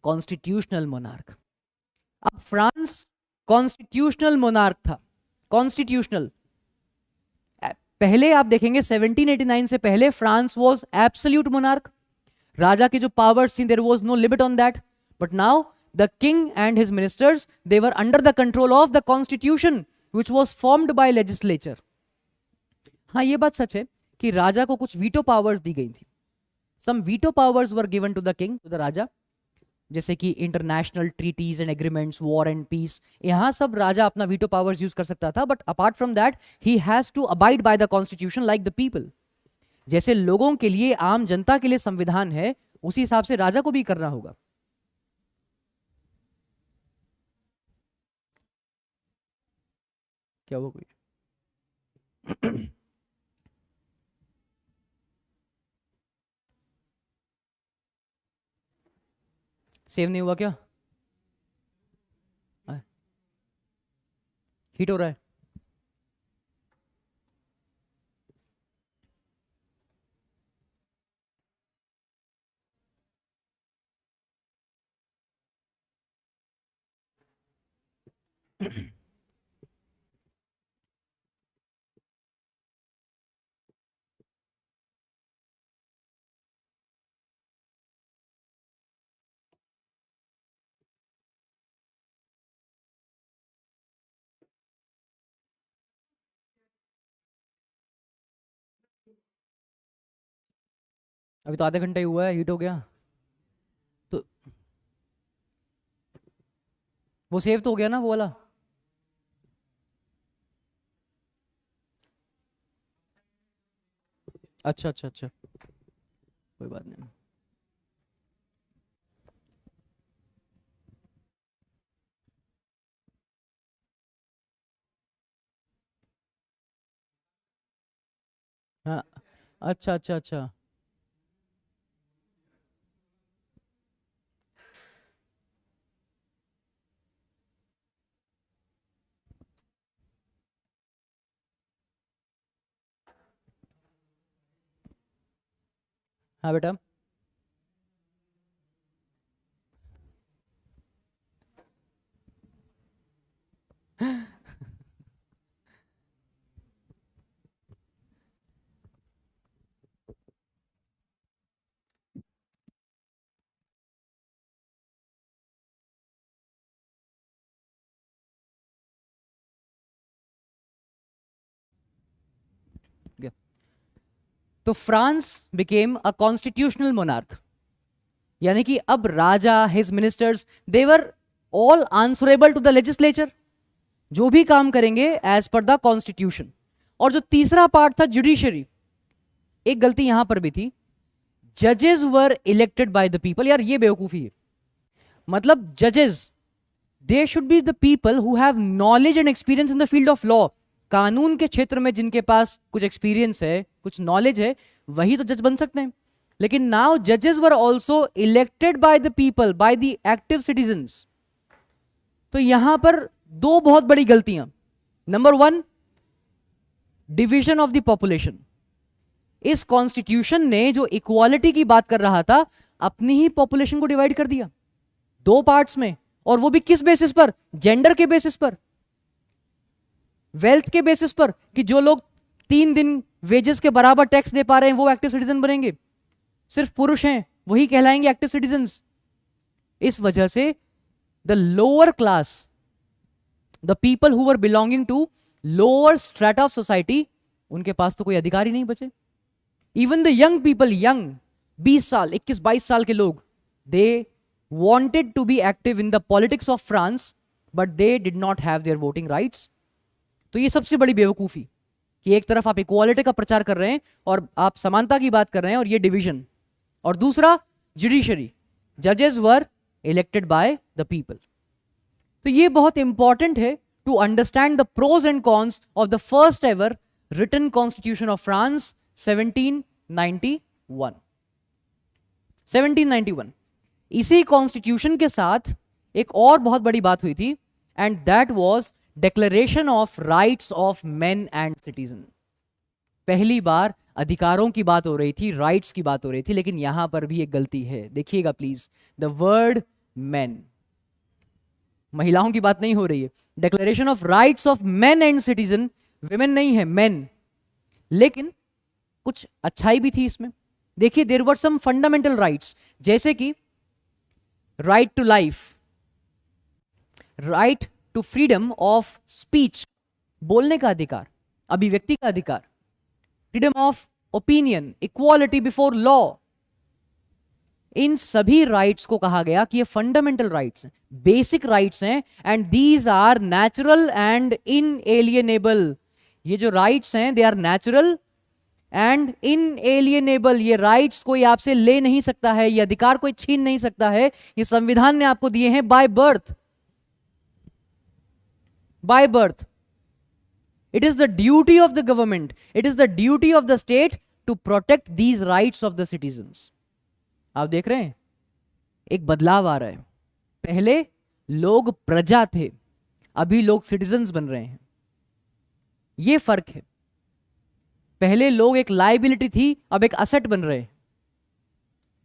constitutional monarch. अब France constitutional monarch था, constitutional. पहले आप देखेंगे 1789 से पहले फ्रांस वाज एब्सोल्यूट मोनार्क, राजा की जो पावर्स थी there was no limit on that, but now the king and his ministers they were under the control of the constitution which was formed by legislature. हाँ, ये बात सच है कि राजा को कुछ वीटो पावर्स दी गई थी, some veto powers were given to the king, to the राजा, जैसे कि international treaties and agreements, war and peace, यहां सब राजा अपना वीटो पावर्स यूज कर सकता था, but apart from that he has to abide by the constitution like the people. जैसे लोगों के लिए, आम जनता के लिए संविधान है, उसी हिसाब से राजा को भी करना होगा। क्या हुआ कोई सेव नहीं हुआ क्या? हीट हो रहा है? अभी तो आधे घंटे ही हुआ है, हीट हो गया तो। वो सेव तो हो गया ना वो वाला? अच्छा अच्छा अच्छा, कोई बात नहीं। हाँ, अच्छा अच्छा अच्छा। हाँ बेटा। गया। तो France became a constitutional monarch, यानी कि अब राजा, his ministers, they were all answerable to the legislature, जो भी काम करेंगे एज पर द कॉन्स्टिट्यूशन। और जो तीसरा पार्ट था जुडिशरी, एक गलती यहां पर भी थी, जजेस were elected by the people. यार ये बेवकूफी है, मतलब जजेस, दे should be the people who have knowledge and experience in the field of law. कानून के क्षेत्र में जिनके पास कुछ एक्सपीरियंस है, कुछ नॉलेज है, वही तो जज बन सकते हैं। लेकिन नाउ जजेस were also elected by the people, by the active citizens. तो यहां पर दो बहुत बड़ी गलतियां। Number one, division of the population. इस कॉन्स्टिट्यूशन ने जो इक्वालिटी की बात कर रहा था, अपनी ही पॉपुलेशन को डिवाइड कर दिया दो पार्ट्स में। और वो भी किस बेसिस पर? जेंडर के बेसिस पर, वेल्थ के बेसिस पर, कि जो लोग 3 दिन वेजेस के बराबर टैक्स दे पा रहे हैं वो एक्टिव सिटीजन बनेंगे, सिर्फ पुरुष हैं वही कहलाएंगे एक्टिव सिटीजन्स। इस वजह से the lower class, the people who were belonging to lower strata of society, उनके पास तो कोई अधिकार ही नहीं बचे। Even the young people, young 20 साल, 21-22 साल के लोग, दे wanted to be active in the politics of France, but they did not have their voting rights. तो ये सबसे बड़ी बेवकूफी कि एक तरफ आप इक्वालिटी का प्रचार कर रहे हैं और आप समानता की बात कर रहे हैं, और ये डिवीजन। और दूसरा, जुडिशरी, जजेस were elected by the people. तो ये बहुत इंपॉर्टेंट है to understand the pros and cons of the first ever written constitution of France 1791। 1791, इसी कॉन्स्टिट्यूशन के साथ एक और बहुत बड़ी बात हुई थी, and that was declaration of rights of main and citizen. पहली बार अधिकारों की बात हो रही थी, राइट्स की बात हो रही थी, लेकिन यहां पर भी एक गलती है, देखिएगा प्लीज। द वर्ड मेन, महिलाओं की बात नहीं हो रही है। Declaration of rights of main and citizen, women नहीं है, मेन। लेकिन कुछ अच्छाई भी थी इसमें। देखिए, there were some fundamental rights, जैसे कि right to life, right to freedom of speech, बोलने का अधिकार, अभिव्यक्ति का अधिकार, freedom of opinion, equality before law. इन सभी राइट्स को कहा गया कि ये फंडामेंटल राइट्स हैं, बेसिक राइट्स हैं, and these are natural and inalienable. ये जो राइट्स हैं, they are natural and inalienable. ये राइट्स कोई आपसे ले नहीं सकता है, ये अधिकार कोई छीन नहीं सकता है। ये संविधान ने आपको दिए हैं by birth, by birth. It is the duty of the government, it is the duty of the state to protect these rights of the citizens. आप देख रहे हैं एक बदलाव आ रहा है। पहले लोग प्रजा थे, अभी लोग सिटीजन्स बन रहे हैं, ये फर्क है। पहले लोग एक लायबिलिटी थी, अब एक असेट बन रहे हैं।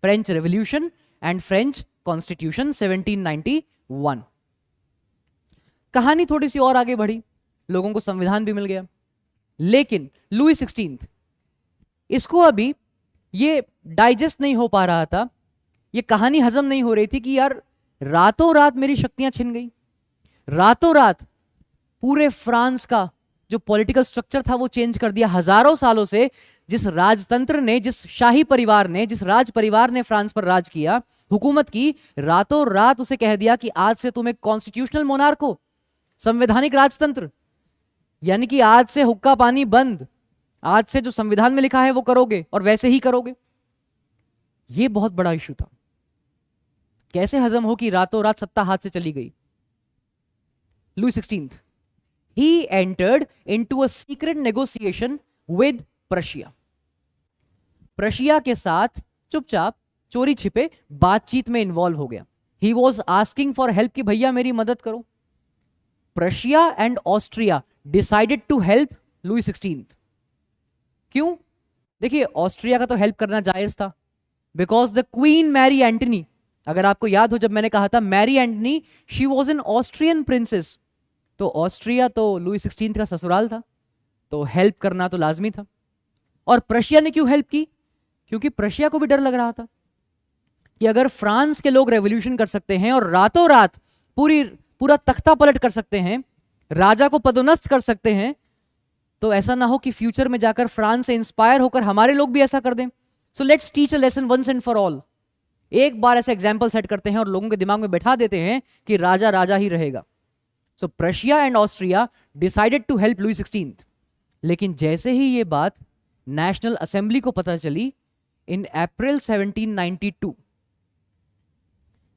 French revolution and French constitution 1791। कहानी थोड़ी सी और आगे बढ़ी, लोगों को संविधान भी मिल गया, लेकिन लुई 16 इसको अभी ये डाइजेस्ट नहीं हो पा रहा था, ये कहानी हजम नहीं हो रही थी कि यार रातों रात मेरी शक्तियां छिन गई, रातों रात पूरे फ्रांस का जो पॉलिटिकल स्ट्रक्चर था वो चेंज कर दिया। हजारों सालों से जिस राजतंत्र ने, जिस शाही परिवार ने, जिस राज परिवार ने फ्रांस पर राज किया, हुकूमत की, रातों रात उसे कह दिया कि आज से तुम एक कॉन्स्टिट्यूशनल मोनार्क हो, संवैधानिक राजतंत्र, यानी कि आज से हुक्का पानी बंद, आज से जो संविधान में लिखा है वो करोगे और वैसे ही करोगे। ये बहुत बड़ा इशू था। कैसे हजम हो कि रातों रात सत्ता हाथ से चली गई। Louis 16th, he entered into a secret negotiation with Prussia. Prussia के साथ चुपचाप चोरी छिपे बातचीत में इन्वॉल्व हो गया। He was asking for help कि भैया मेरी मदद करो। Prussia and Austria decided to help Louis 16th। क्यों? देखिए, ऑस्ट्रिया का तो हेल्प करना जायज था, because the queen Marie Antoinette, अगर आपको याद हो जब मैंने कहा था Marie Antoinette, she was an Austrian princess, तो ऑस्ट्रिया तो लुई 16th का ससुराल था, तो हेल्प करना तो लाजमी था। और प्रशिया ने क्यों हेल्प की? क्योंकि प्रशिया को भी डर लग रहा था कि अगर फ्रांस के लोग रेवोल्यूशन कर सकते हैं और रातों रात पूरा तख्ता पलट कर सकते हैं, राजा को पदोन्नत कर सकते हैं, तो ऐसा ना हो कि फ्यूचर में जाकर फ्रांस से इंस्पायर होकर हमारे लोग भी ऐसा कर दें। So let's teach a lesson once and for all. एक बार ऐसे एग्जाम्पल सेट करते हैं और लोगों के दिमाग में बैठा देते हैं कि राजा राजा ही रहेगा। So Prussia and Austria decided to help Louis 16th। लेकिन जैसे ही ये बात नेशनल असेंबली को पता चली, in April 1792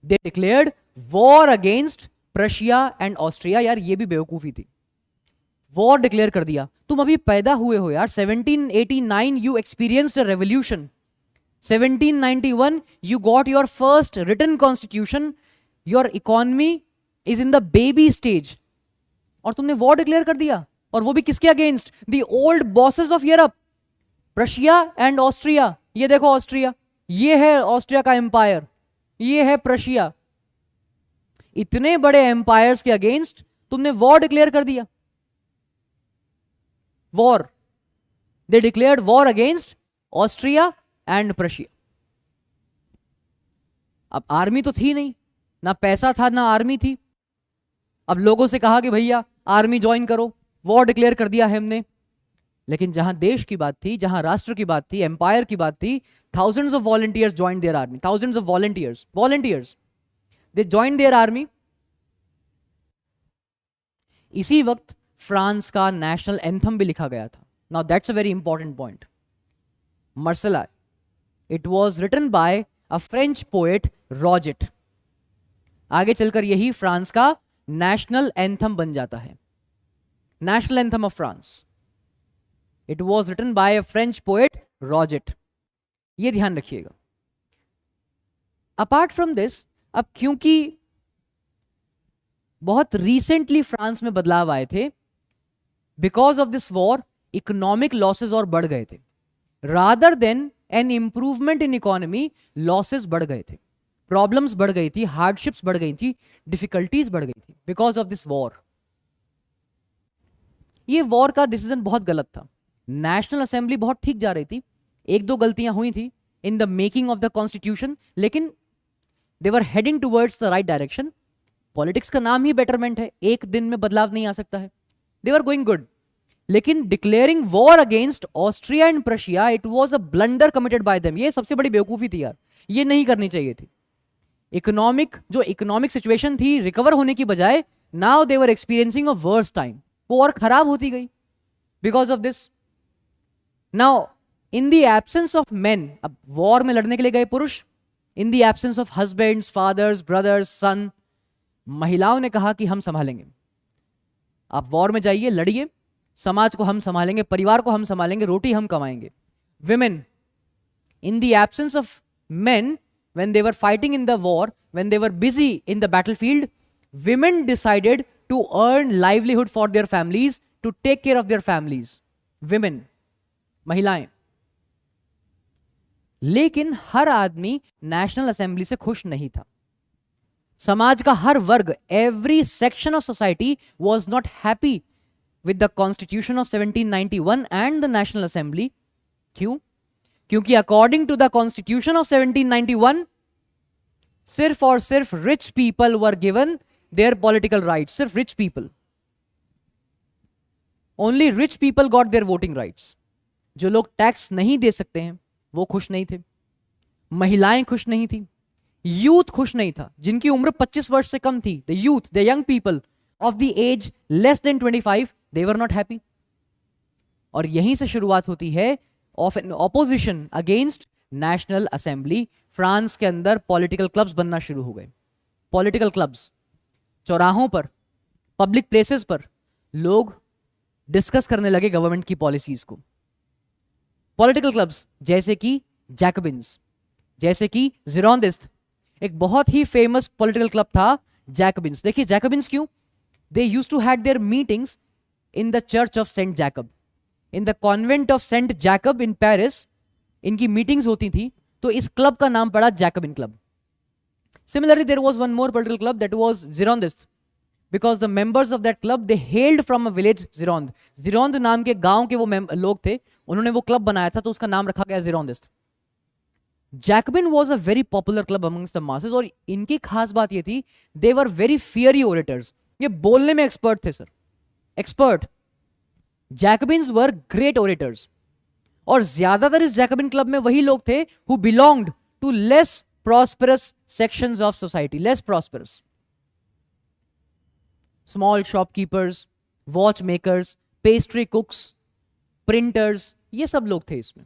they declared war against Prussia and Austria. यार ये भी बेवकूफी थी, वॉर डिक्लेयर कर दिया। तुम अभी पैदा हुए हो यार, 1789 you experienced a revolution, 1791 you got your first written constitution, your economy is in the baby stage, और तुमने वॉर डिक्लेयर कर दिया, और वो भी किसके against? The old bosses of Europe, Prussia and Austria. ये देखो ऑस्ट्रिया, ये है ऑस्ट्रिया का एम्पायर, ये है प्रशिया। इतने बड़े एम्पायर्स के अगेंस्ट तुमने वॉर डिक्लेयर कर दिया। War, they declared war against Austria and Prussia. अब आर्मी तो थी नहीं, ना पैसा था ना आर्मी थी। अब लोगों से कहा कि भैया आर्मी ज्वाइन करो, वॉर डिक्लेयर कर दिया है हमने। लेकिन जहां देश की बात थी, जहां राष्ट्र की बात थी, एम्पायर की बात थी, thousands of volunteers joined there army, thousands of volunteers they joined there army. इसी वक्त फ्रांस का नेशनल एंथम भी लिखा गया था। Now that's a very important point. Marseillaise, it was written by a French poet Rouget. आगे चलकर यही फ्रांस का नेशनल एंथम बन जाता है, national anthem of France. It was written by a French poet Rouget, ये ध्यान रखिएगा। अपार्ट फ्रॉम दिस, अब क्योंकि बहुत रिसेंटली फ्रांस में बदलाव आए थे, because of this war economic losses और बढ़ गए थे। Rather than an improvement in economy, losses बढ़ गए थे, प्रॉब्लम्स बढ़ गई थी, हार्डशिप्स बढ़ गई थी, डिफिकल्टीज बढ़ गई थी बिकॉज ऑफ दिस वॉर। ये वॉर का डिसीजन बहुत गलत था। नेशनल असेंबली बहुत ठीक जा रही थी, एक दो गलतियां हुई थी in the making of the constitution, लेकिन they were heading towards the right direction. Politics का नाम ही बेटरमेंट है, एक दिन में बदलाव नहीं आ सकता है। दे वर गोइंग गुड। लेकिन declaring war against Austria and Prussia, it was a blunder committed by them. ये सबसे बड़ी बेवकूफी थी यार, ये नहीं करनी चाहिए थी। इकोनॉमिक सिचुएशन थी रिकवर होने की बजाय, now they were experiencing a worse time, वो और खराब होती गई because of this. Now in the absence of men, अब वॉर में लड़ने के लिए गए पुरुष, in the absence of husbands, fathers, brothers, son, महिलाओं ने कहा कि हम संभालेंगे, आप वॉर में जाइए, लड़िए, समाज को हम संभालेंगे, परिवार को हम संभालेंगे, रोटी हम कमाएंगे। Women, in the absence of main, when they were fighting in the war, when they were busy in the battlefield, women decided to earn livelihood for their families, to take care of their families. Women, महिलाएं। लेकिन हर आदमी national assembly से खुश नहीं था। समाज का हर वर्ग, every section of society was not happy with the Constitution of 1791 and the National Assembly. क्यों? क्योंकि according to the constitution of 1791 सिर्फ और सिर्फ rich people were given their political rights, सिर्फ rich people. Only rich people got their voting rights. जो लोग tax नहीं दे सकते हैं वो खुश नहीं थे, महिलाएं खुश नहीं थी, यूथ खुश नहीं था। जिनकी उम्र 25 वर्ष से कम थी, the youth, the young people of the age less than 25, they were not happy. और यहीं से शुरुआत होती है of an opposition against national assembly. France के अंदर पॉलिटिकल क्लब्स बनना शुरू हो गए। पॉलिटिकल क्लब्स, चौराहों पर, पब्लिक प्लेसेस पर लोग डिस्कस करने लगे गवर्नमेंट की पॉलिसीज को। पॉलिटिकल क्लब्स जैसे कि जैकबिन्स, जैसे कि जिरोंदिस्ट। एक बहुत ही फेमस पॉलिटिकल क्लब था जैकबिन्स। देखिए जैकबिन्स क्यों? They used to had their meetings in the church of Saint Jacob, in the convent of Saint Jacob in Paris. इनकी मीटिंग्स होती थी, तो इस क्लब का नाम पड़ा Jacobin club. Similarly there was one more political club that was Girondist, because the members of that club they hailed from a village Gironde. Gironde नाम के गांव के वो लोग थे, उन्होंने वो क्लब बनाया था, तो उसका नाम रखा गया जिरोंदिस्ट। Jacobin was a very popular club amongst the masses, और इनकी खास बात ये थी, they were very fiery orators. ये बोलने में एक्सपर्ट थे sir, expert. Jacobins were great orators, और ज्यादातर इस जैकबिन क्लब में वही लोग थे who belonged to less prosperous sections of society, less prosperous. Small shopkeepers, watch makers, pastry cooks, printers, ये सब लोग थे इसमें।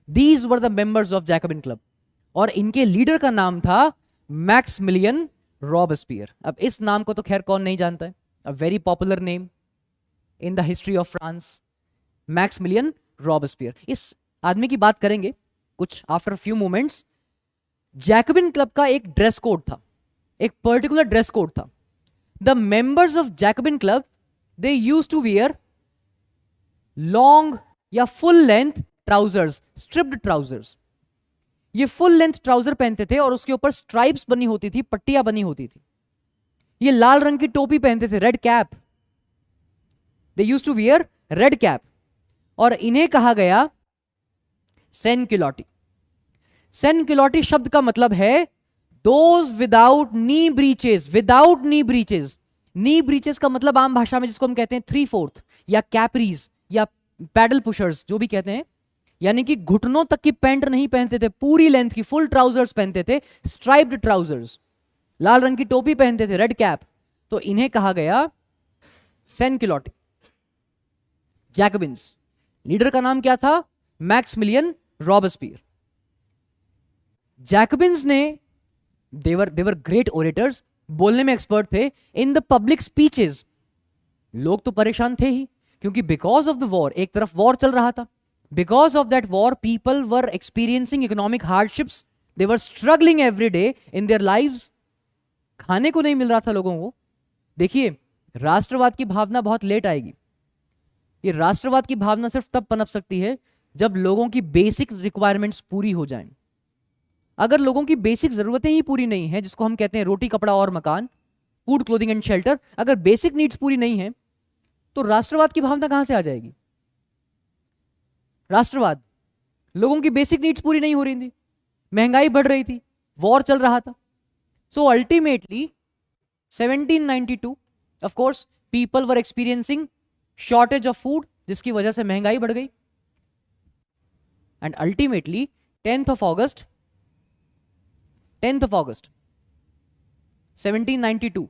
These were the members of Jacobin club, और इनके लीडर का नाम था मैक्समिलियन रॉबेस्पियर। अब इस नाम को तो खैर कौन नहीं जानता है, a very popular name in the history of France, Maximilien Robespierre. इस आदमी की बात करेंगे कुछ after few moments. Jacobin club का एक ड्रेस कोड था, एक पर्टिकुलर ड्रेस कोड था। The members of Jacobin club they used to wear long या full length trousers, striped trousers. ये फुल लेंथ ट्राउजर पहनते थे और उसके ऊपर स्ट्राइप्स बनी होती थी, पट्टियां बनी होती थी। ये लाल रंग की टोपी पहनते थे, red cap. They used to wear red cap, और इन्हें कहा गया सैनकिलॉटी। सैनकिलॉटी शब्द का मतलब है those without knee breaches, without knee breaches. Knee breaches का मतलब आम भाषा में जिसको हम कहते हैं 3/4 या कैपरीज या पैडल पुशर्स, जो भी कहते हैं, यानी कि घुटनों तक की पैंट नहीं पहनते थे, पूरी लेंथ की फुल ट्राउजर्स पहनते थे, स्ट्राइप्ड ट्राउजर्स, लाल रंग की टोपी पहनते थे, रेड कैप। तो इन्हें कहा गया सैनकिलॉटी। जैकबिन्स, लीडर का नाम क्या था? Maximilian Robespierre. जैकबिन्स ने देवर ग्रेट ओरेटर्स, बोलने में एक्सपर्ट थे। इन द पब्लिक स्पीचेस लोग तो परेशान थे ही, क्योंकि बिकॉज ऑफ द वॉर, एक तरफ वॉर चल रहा था, because of that war people were experiencing economic hardships, they were struggling every day in their lives. खाने को नहीं मिल रहा था लोगों को। देखिए राष्ट्रवाद की भावना बहुत लेट आएगी। ये राष्ट्रवाद की भावना सिर्फ तब पनप सकती है जब लोगों की बेसिक रिक्वायरमेंट्स पूरी हो जाएं। अगर लोगों की बेसिक जरूरतें ही पूरी नहीं है, जिसको हम कहते हैं रोटी कपड़ा और मकान, फूड क्लोथिंग एंड शेल्टर, अगर बेसिक नीड्स पूरी नहीं है तो राष्ट्रवाद की भावना कहां से आ जाएगी? राष्ट्रवाद, लोगों की बेसिक नीड्स पूरी नहीं हो रही थी, महंगाई बढ़ रही थी, वॉर चल रहा था। So ultimately 1792 of course people were experiencing shortage of food, जिसकी वजह से महंगाई बढ़ गई। And ultimately 10th of August 1792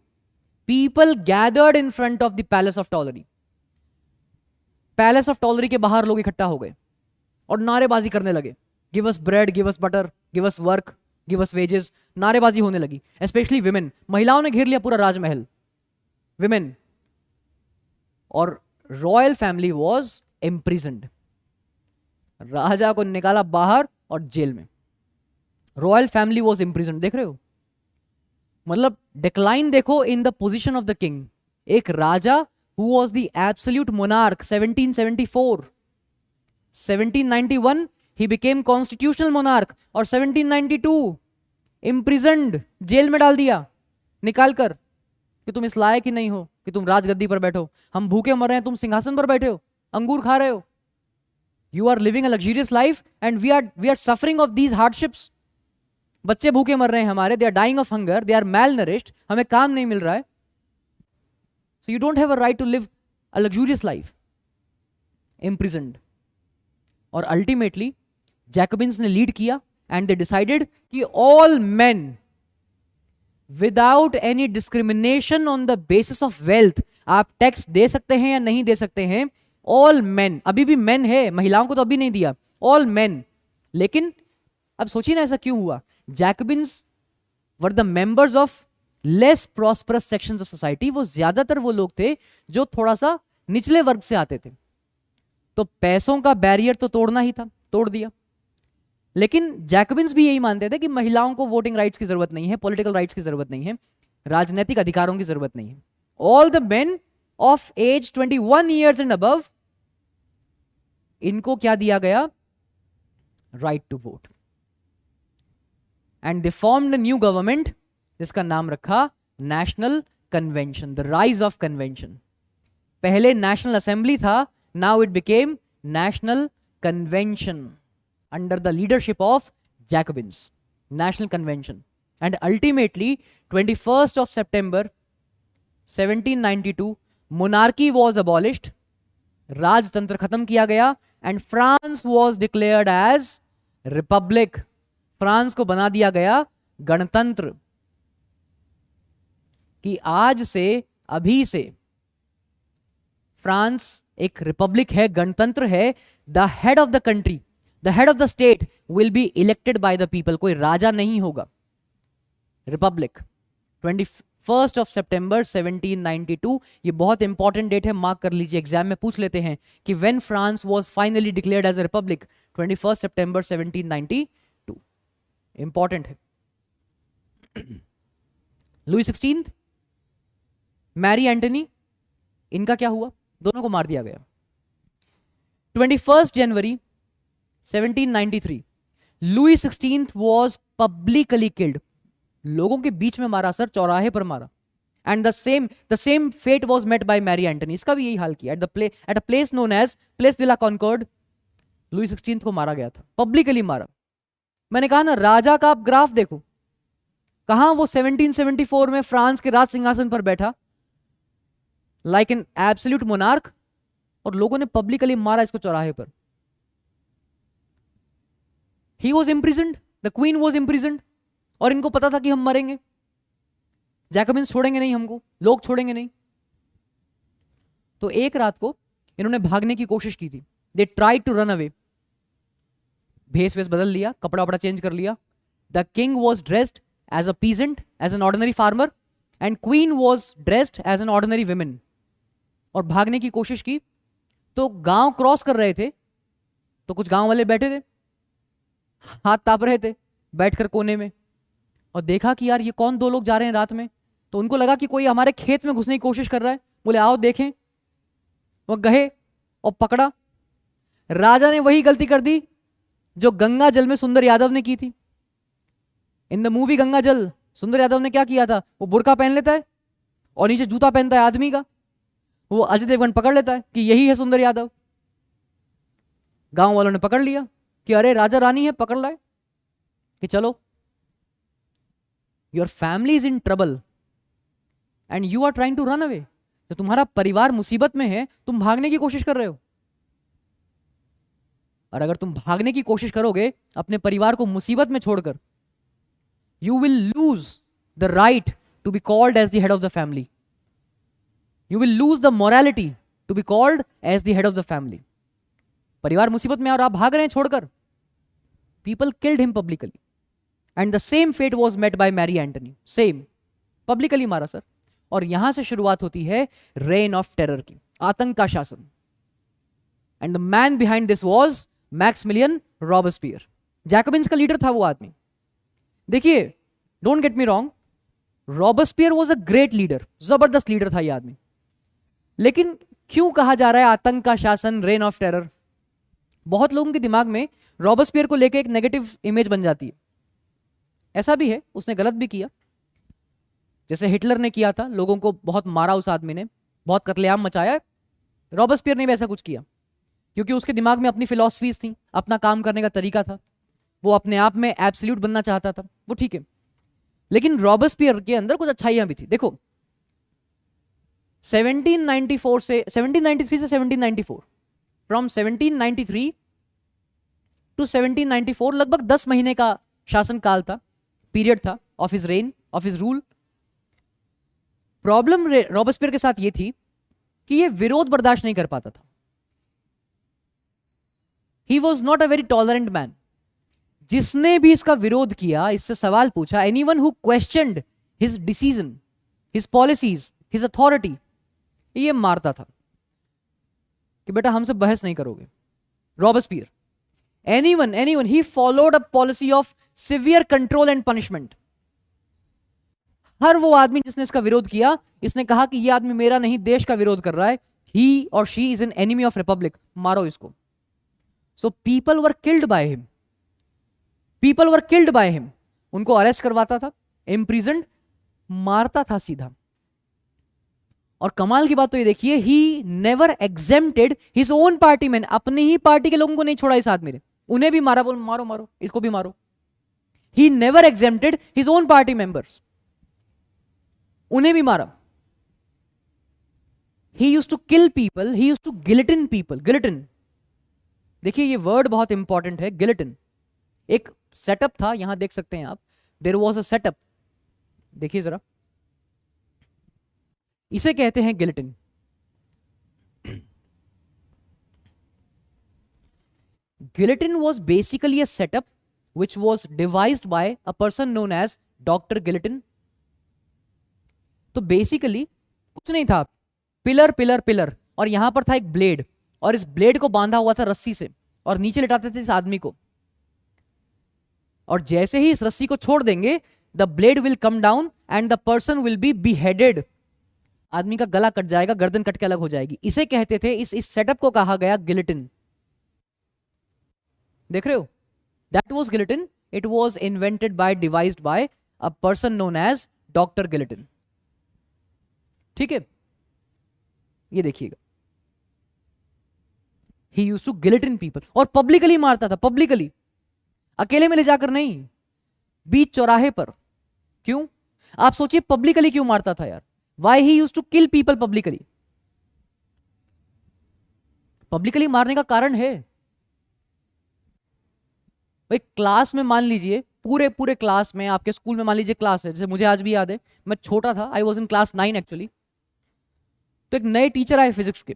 people gathered in front of the Palace of Tuileries. Palace of Tuileries के बाहर लोग इकट्ठा हो गए और नारेबाजी करने लगे। Give us bread, give us butter, give us work, give us wages. नारेबाजी होने लगी, स्पेशली विमेन, महिलाओं ने घेर लिया पूरा राजमहल, विमेन। और रॉयल फैमिली वॉज इम्प्रिजन्ड, राजा को निकाला बाहर और जेल में। रॉयल फैमिली वॉज इम्प्रिजन्ड, देख रहे हो? मतलब डिक्लाइन देखो in the position of the king. एक राजा who was the absolute monarch 1774, 1791 he became constitutional monarch, और 1792 इम्प्रिजन्ड, जेल में डाल दिया निकाल कर कि तुम इस लायक ही नहीं हो कि तुम राजगद्दी पर बैठो, हम भूखे मर रहे हैं, तुम सिंहासन पर बैठे हो, अंगूर खा रहे हो, you are living a luxurious life and we are suffering of these hardships. बच्चे भूखे मर रहे हैं हमारे, they are dying of hunger, they are malnourished, हमें काम नहीं मिल रहा है। So you don't have a right to live a luxurious life, imprisoned. और अल्टीमेटली जैकबिन्स ने लीड किया एंड दे डिसाइडेड कि all men without any discrimination on the basis of wealth, आप टैक्स दे सकते हैं या नहीं दे सकते हैं, ऑल मेन, अभी भी मेन है, महिलाओं को तो अभी नहीं दिया, ऑल मेन। लेकिन अब सोचिए ना ऐसा क्यों हुआ? Jacobins were the members of less prosperous sections of society, वो ज्यादातर वो लोग थे जो थोड़ा सा निचले वर्ग से आते थे, तो पैसों का बैरियर तो तोड़ना ही था, तोड़ दिया। लेकिन जैकबिन्स भी यही मानते थे कि महिलाओं को वोटिंग राइट्स की जरूरत नहीं है, पॉलिटिकल राइट्स की जरूरत नहीं है, राजनीतिक अधिकारों की जरूरत नहीं है। All the men of age 21 years and above, इनको क्या दिया गया? Right to vote. And they formed new government जिसका नाम रखा national convention, the rise of convention. पहले नेशनल असेंबली था, now it became national convention under the leadership of Jacobins, National Convention. And ultimately 21st of September 1792 monarchy was abolished, राजतंत्र खत्म किया गया, and France was declared as republic, France को बना दिया गया गणतंत्र। कि आज से, अभी से फ्रांस एक रिपब्लिक है, गणतंत्र है। The head of the country, the head of the state will be elected by the people, कोई राजा नहीं होगा। रिपब्लिक 21st of September 1792, ये बहुत इंपॉर्टेंट डेट है, मार्क कर लीजिए, एग्जाम में पूछ लेते हैं कि when France was finally declared as a republic, 21 सितंबर 1792, इंपॉर्टेंट है। लुई 16, मैरी एंटनी, इनका क्या हुआ? दोनों को मार दिया गया। 21 जनवरी 1793 लुई 16 was publicly killed, लोगों के बीच में मारा सर, चौराहे पर मारा। And the same fate was met by Marie Antoinette, इसका भी यही हाल किया। At a place known as place de la Concorde, Louis 16 को मारा गया था, पब्लिकली मारा। मैंने कहा ना, राजा का आप ग्राफ देखो, कहां वो 1774 में फ्रांस के राज सिंहासन पर बैठा लाइक एन एब्सोल्यूट मोनार्क, और लोगों ने पब्लिकली मारा इसको चौराहे पर। He was imprisoned, the queen was imprisoned, और इनको पता था कि हम मरेंगे, जैकबिन्स छोड़ेंगे नहीं हमको, लोग छोड़ेंगे नहीं। तो एक रात को इन्होंने भागने की कोशिश की थी। They tried to run away, भेष वेश बदल लिया, कपड़ा वपड़ा चेंज कर लिया। The king was dressed as a peasant, as an ordinary farmer, and queen was dressed as an ordinary woman, और भागने की कोशिश की। तो गांव क्रॉस कर रहे थे, तो कुछ गांव वाले बैठे थे, हाथ ताप रहे थे बैठकर कोने में, और देखा कि यार ये कौन दो लोग जा रहे हैं रात में। तो उनको लगा कि कोई हमारे खेत में घुसने की कोशिश कर रहा है, बोले आओ देखें। वो गए और पकड़ा। राजा ने वही गलती कर दी जो गंगा जल में सुंदर यादव ने की थी। इन द मूवी गंगा जल, सुंदर यादव ने क्या किया था? वो बुर्का पहन लेता है और नीचे जूता पहनता है आदमी का, वो अजय देवगन पकड़ लेता है कि यही है सुंदर यादव। गांव वालों ने पकड़ लिया कि अरे राजा रानी है, पकड़ लाए कि चलो, your family is in trouble and you are trying to run away. तो तुम्हारा परिवार मुसीबत में है, तुम भागने की कोशिश कर रहे हो। और अगर तुम भागने की कोशिश करोगे अपने परिवार को मुसीबत में छोड़कर, you will lose the right to be called as the head of the family, you will lose the morality to be called as the head of the family. परिवार मुसीबत में और आप भाग रहे हैं छोड़कर। People killed him publicly and the same fate was met by Marie Antoinette, same publicly मारा सर। और यहां से शुरुआत होती है रेन ऑफ टेरर की, आतंक का शासन। And the man behind this was Maximilien Robespierre. जैकबिन्स का लीडर था वो आदमी। देखिए, don't get me wrong, Robespierre was a great leader, जबरदस्त लीडर था ये आदमी। लेकिन क्यों कहा जा रहा है आतंक का शासन, रेन ऑफ टेरर? बहुत लोगों के दिमाग में रॉबस्पियर को लेकर एक नेगेटिव इमेज बन जाती है। ऐसा भी है, उसने गलत भी किया, जैसे हिटलर ने किया था, लोगों को बहुत मारा उस आदमी ने, बहुत कत्लेआम मचाया। रॉबस्पियर ने भी ऐसा कुछ किया क्योंकि उसके दिमाग में अपनी फिलॉसफीज थी, अपना काम करने का तरीका था, वो अपने आप में एब्सोल्यूट बनना चाहता था, वो ठीक है। लेकिन रॉबस्पियर के अंदर कुछ अच्छाइयां भी थी। देखो, 1793 से 1794, फ्रॉम 1793 टू 1794, लगभग 10 महीने का शासनकाल था, पीरियड था of his rain, of his rule. Problem Robespierre के साथ ये थी कि ये विरोध बर्दाश्त नहीं कर पाता था। He was not a very tolerant man. जिसने भी इसका विरोध किया, इससे सवाल पूछा, anyone who questioned his decision, his policies, his authority, ये मारता था कि बेटा हमसे बहस नहीं करोगे। Robespierre, anyone he followed a policy of severe control and punishment. हर वो आदमी जिसने इसका विरोध किया, इसने कहा कि ये आदमी मेरा नहीं, देश का विरोध कर रहा है, ही और she is an enemy of Republic, मारो इसको। So people were killed by him, people were killed by him. उनको अरेस्ट करवाता था, इम्प्रिजन्ड, मारता था सीधा। और कमाल की बात तो ये देखिए, ही never exempted his own party man, अपनी ही पार्टी के लोगों को नहीं छोड़ा इस आदमी ने, उन्हें भी मारा, बोल मारो मारो इसको भी मारो। He never exempted his own party members, उन्हें भी मारा। He used to kill people, he used to guillotine people. Guillotine, देखिए ये वर्ड बहुत इंपॉर्टेंट है, गिलिटिन। एक सेटअप था, यहां देख सकते हैं आप, देयर वाज अ सेटअप, देखिए जरा, इसे कहते हैं गिलिटिन। गिलिटिन was basically a setup which was devised by a person known as doctor guillotine. तो बेसिकली कुछ नहीं था, पिलर पिलर पिलर, और यहां पर था एक ब्लेड, और इस ब्लेड को बांधा हुआ था रस्सी से, और नीचे लिटाते थे इस आदमी को, और जैसे ही इस रस्सी को छोड़ देंगे, the blade will come down and the person will B beheaded। आदमी का गला कट जाएगा, गर्दन कट के अलग हो जाएगी। इसे कहते थे, इस सेटअप को कहा गया गिलिटिन। देख रहे हो, that was guillotine. It was invented by, devised by a person known as doctor guillotine. ठीक है, ये देखिएगा, he used to guillotine people, और पब्लिकली मारता था, पब्लिकली, अकेले में ले जाकर नहीं, बीच चौराहे पर। क्यों? आप सोचिए पब्लिकली क्यों मारता था यार। Why he used to kill people publicly? Publicly मारने का कारण है, भाई क्लास में मान लीजिए, पूरे पूरे क्लास में, आपके स्कूल में मान लीजिए क्लास है, जैसे मुझे आज भी याद है, मैं छोटा था, I was in class 9 actually. तो एक नए टीचर आए फिजिक्स के,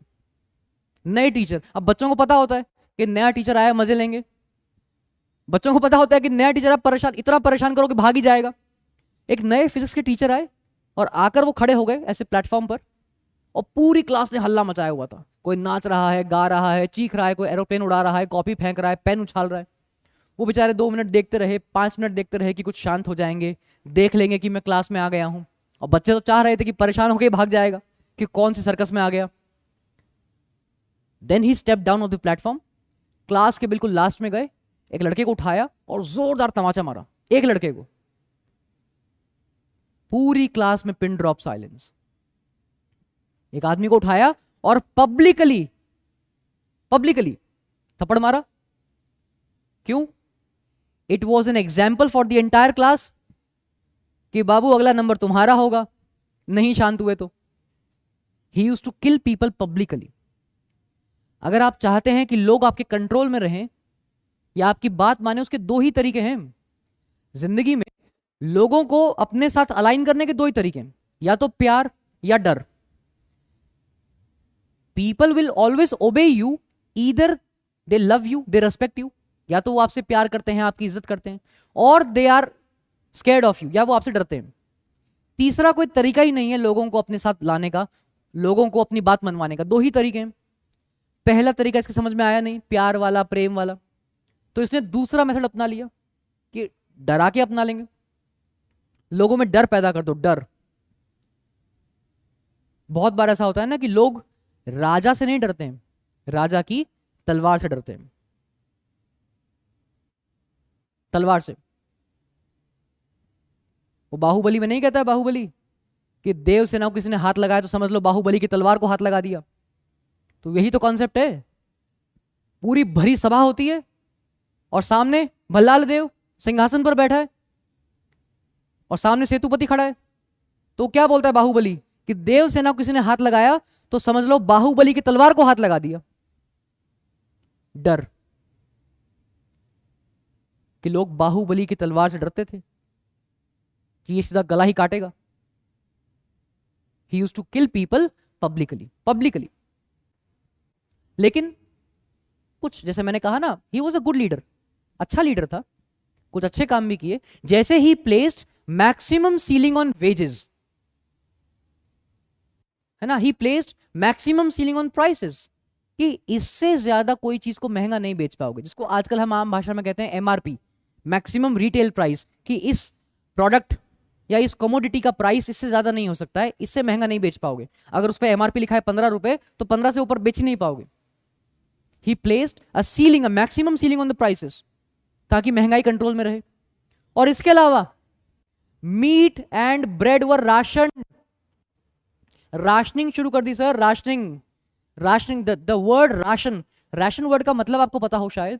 नए टीचर। अब बच्चों को पता होता है कि नया टीचर आया, मजे लेंगे। बच्चों को पता होता है कि नया टीचर आप परेशान, इतना परेशान करो कि भाग ही जाएगा। एक नए फिजिक्स के टीचर आए और आकर वो खड़े हो गए ऐसे प्लेटफॉर्म पर, और पूरी क्लास ने हल्ला मचाया हुआ था। कोई नाच रहा है, गा रहा है, चीख रहा है, कोई एरोप्लेन उड़ा रहा है, कॉपी फेंक रहा है, पेन उछाल रहा है। वो बेचारे 2 मिनट देखते रहे, 5 मिनट देखते रहे कि कुछ शांत हो जाएंगे, देख लेंगे कि मैं क्लास में आ गया हूं। और बच्चे तो चाह रहे थे कि परेशान होकर भाग जाएगा कि कौन सी सर्कस में आ गया। Then he step down of the platform, class के बिल्कुल लास्ट में गए, एक लड़के को उठाया और जोरदार तमाचा मारा, एक लड़के को। पूरी क्लास में पिन ड्रॉप साइलेंस। एक आदमी को उठाया और पब्लिकली थप्पड़ मारा। क्यों? It was an example for the entire class कि बाबू अगला नंबर तुम्हारा होगा, नहीं शांत हुए तो। He used to kill people publicly. अगर आप चाहते हैं कि लोग आपके कंट्रोल में रहें या आपकी बात माने, उसके 2 ही तरीके हैं जिंदगी में। लोगों को अपने साथ अलाइन करने के 2 ही तरीके हैं, या तो प्यार या डर। People will always obey you, either they love you, they respect you, या तो वो आपसे प्यार करते हैं, आपकी इज्जत करते हैं, और they are scared of you, या वो आपसे डरते हैं। तीसरा कोई तरीका ही नहीं है लोगों को अपने साथ लाने का, लोगों को अपनी बात मनवाने का। 2 ही तरीके हैं। पहला तरीका इसके समझ में आया नहीं, प्यार वाला, प्रेम वाला, तो इसने दूसरा मेथड अपना लिया कि डरा के अपना लेंगे। लोगों में डर पैदा कर दो, डर। बहुत बार ऐसा होता है ना कि लोग राजा से नहीं डरते हैं, राजा की तलवार से डरते हैं, तलवार से। वो बाहुबली में नहीं कहता है, बाहुबली, कि देव सेना को किसी ने हाथ लगाया तो समझ लो बाहुबली की तलवार को हाथ लगा दिया। तो यही तो कॉन्सेप्ट है। पूरी भरी सभा होती है और सामने भल्लाल देव सिंहासन पर बैठा है और सामने सेतुपति खड़ा है। तो क्या बोलता है बाहुबली कि देवसेना को किसी ने हाथ लगाया तो समझ लो बाहुबली की तलवार को हाथ लगा दिया। डर कि लोग बाहुबली की तलवार से डरते थे कि ये सीधा गला ही काटेगा। He used to kill people publicly. लेकिन कुछ, जैसे मैंने कहा ना, he was a good leader, अच्छा लीडर था, कुछ अच्छे काम भी किए। जैसे he placed maximum ceiling on wages, है ना, he placed maximum ceiling on prices, कि इससे ज्यादा कोई चीज को महंगा नहीं बेच पाओगे, जिसको आजकल हम आम भाषा में कहते हैं एमआरपी, मैक्सिमम रिटेल प्राइस, कि इस प्रोडक्ट या इस कमोडिटी का प्राइस इससे ज्यादा नहीं हो सकता है, इससे महंगा नहीं बेच पाओगे। अगर उस पर एमआरपी लिखा है 15 रुपए तो 15 से ऊपर बेच नहीं पाओगे। He placed a ceiling, a maximum ceiling on the prices, ताकि महंगाई कंट्रोल में रहे। और इसके अलावा meat and bread were ration, rationing शुरू कर दी sir. Rationing the word ration, ration word का मतलब आपको पता हो शायद,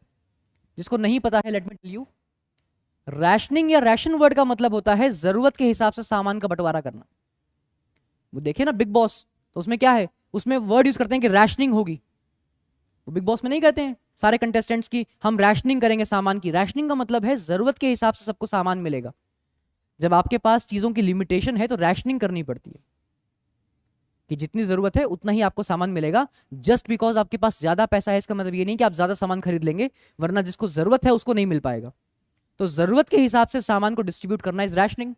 जिसको नहीं पता है let me tell you. Rationing या राशन वर्ड का मतलब होता है जरूरत के हिसाब से सामान का बंटवारा करना। वो देखिए ना बिग बॉस, तो उसमें क्या है, उसमें वर्ड यूज करते हैं कि राशनिंग होगी। वो बिग बॉस में नहीं कहते हैं सारे कंटेस्टेंट्स की हम राशनिंग करेंगे सामान की। राशनिंग का मतलब है जरूरत के हिसाब से सबको सामान मिलेगा। जब आपके पास चीजों की लिमिटेशन है तो राशनिंग करनी पड़ती है कि जितनी जरूरत है उतना ही आपको सामान मिलेगा। जस्ट बिकॉज आपके पास ज्यादा पैसा है इसका मतलब ये नहीं कि आप ज्यादा सामान खरीद लेंगे, वरना जिसको जरूरत है उसको नहीं मिल पाएगा। तो जरूरत के हिसाब से सामान को डिस्ट्रीब्यूट करना इज रैशनिंग।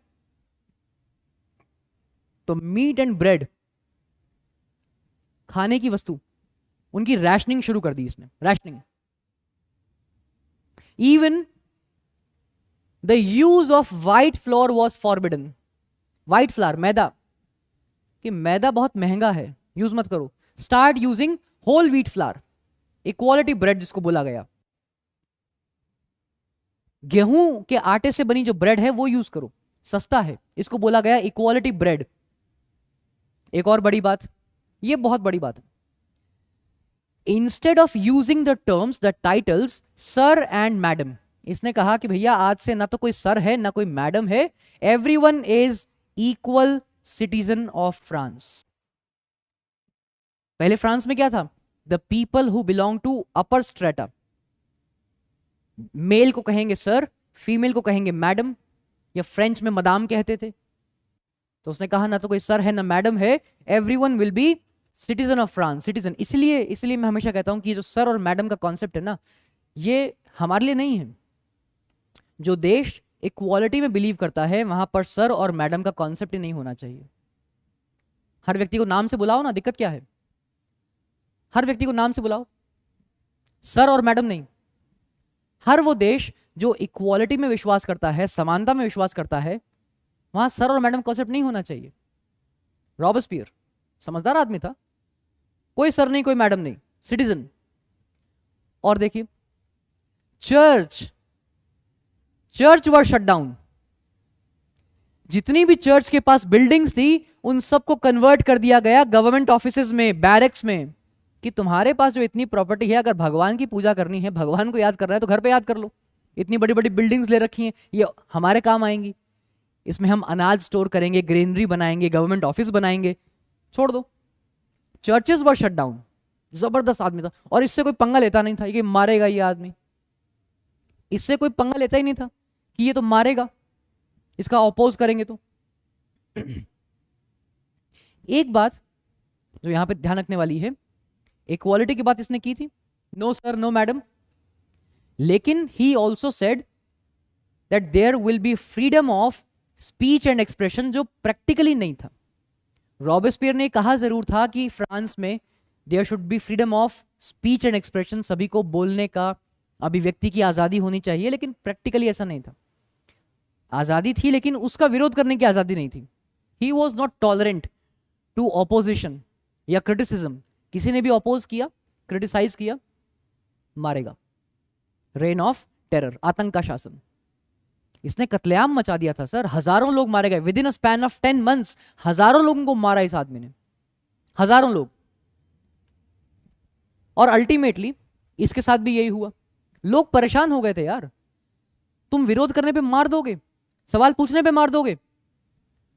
तो मीट एंड ब्रेड, खाने की वस्तु, उनकी रैशनिंग शुरू कर दी इसने, rationing. Even the use of white flour was forbidden. White flour, मैदा, कि मैदा बहुत महंगा है, यूज मत करो। Start using whole wheat flour, equality bread जिसको बोला गया। गेहूं के आटे से बनी जो ब्रेड है वो यूज करो, सस्ता है, इसको बोला गया इक्वालिटी ब्रेड। एक और बड़ी बात, ये बहुत बड़ी बात है, instead of using the terms the titles sir and madam, इसने कहा कि भैया आज से ना तो कोई सर है ना कोई मैडम है, everyone is equal citizen of France. पहले फ्रांस में क्या था, the people who belong to upper strata, male को कहेंगे सर, फीमेल को कहेंगे मैडम, या फ्रेंच में मदाम कहते थे। तो उसने कहा ना तो कोई सर है ना मैडम है, everyone will be citizen of France, citizen. इसलिए मैं हमेशा कहता हूं कि जो सर और मैडम का कॉन्सेप्ट है ना, ये हमारे लिए नहीं है। जो देश इक्वालिटी में बिलीव करता है वहां पर सर और मैडम का कॉन्सेप्ट ही नहीं होना चाहिए। हर व्यक्ति को नाम से बुलाओ ना, दिक्कत क्या है, हर व्यक्ति को नाम से बुलाओ, सर और मैडम नहीं। हर वो देश जो इक्वालिटी में विश्वास करता है, समानता में विश्वास करता है, वहां सर और मैडम कॉन्सेप्ट नहीं होना चाहिए। रॉबस्पियर समझदार आदमी था, कोई सर नहीं कोई मैडम नहीं, सिटीजन। और देखिए चर्च वर शट डाउन, जितनी भी चर्च के पास बिल्डिंग्स थी उन सबको कन्वर्ट कर दिया गया गवर्नमेंट ऑफिसेज में, बैरक्स में, कि तुम्हारे पास जो इतनी प्रॉपर्टी है, अगर भगवान की पूजा करनी है, भगवान को याद करना है तो घर पे याद कर लो। इतनी बड़ी बड़ी बिल्डिंग्स ले रखी हैं, ये हमारे काम आएंगी, इसमें हम अनाज स्टोर करेंगे, ग्रेनरी बनाएंगे, गवर्नमेंट ऑफिस बनाएंगे, छोड़ दो। चर्चेस वर शट डाउन। जबरदस्त आदमी था और इससे कोई पंगा लेता नहीं था कि मारेगा ये आदमी, इससे कोई पंगा लेता ही नहीं था कि ये तो मारेगा, इसका अपोज करेंगे तो। एक बात जो यहां पे ध्यान रखने वाली है, इक्वालिटी की बात इसने की थी, नो सर नो मैडम, लेकिन he also said that there will be freedom of speech and expression, जो प्रैक्टिकली नहीं था। रॉबेस्पियर ने कहा जरूर था कि फ्रांस में there should be freedom of speech and expression, सभी को बोलने का, अभिव्यक्ति की आजादी होनी चाहिए, लेकिन प्रैक्टिकली ऐसा नहीं था। आजादी थी लेकिन उसका विरोध करने की आजादी नहीं थी। He was not tolerant to opposition या क्रिटिसिज्म, किसी ने भी अपोज किया, क्रिटिसाइज किया, मारेगा। रेन ऑफ टेरर, आतंक का शासन। इसने कत्लेआम मचा दिया था सर, हजारों लोग मारे गए with in a span of 10 months, हजारों लोगों को मारा इस आदमी ने, हजारों लोग। और अल्टीमेटली इसके साथ भी यही हुआ, लोग परेशान हो गए थे यार, तुम विरोध करने पे मार दोगे, सवाल पूछने पे मार दोगे।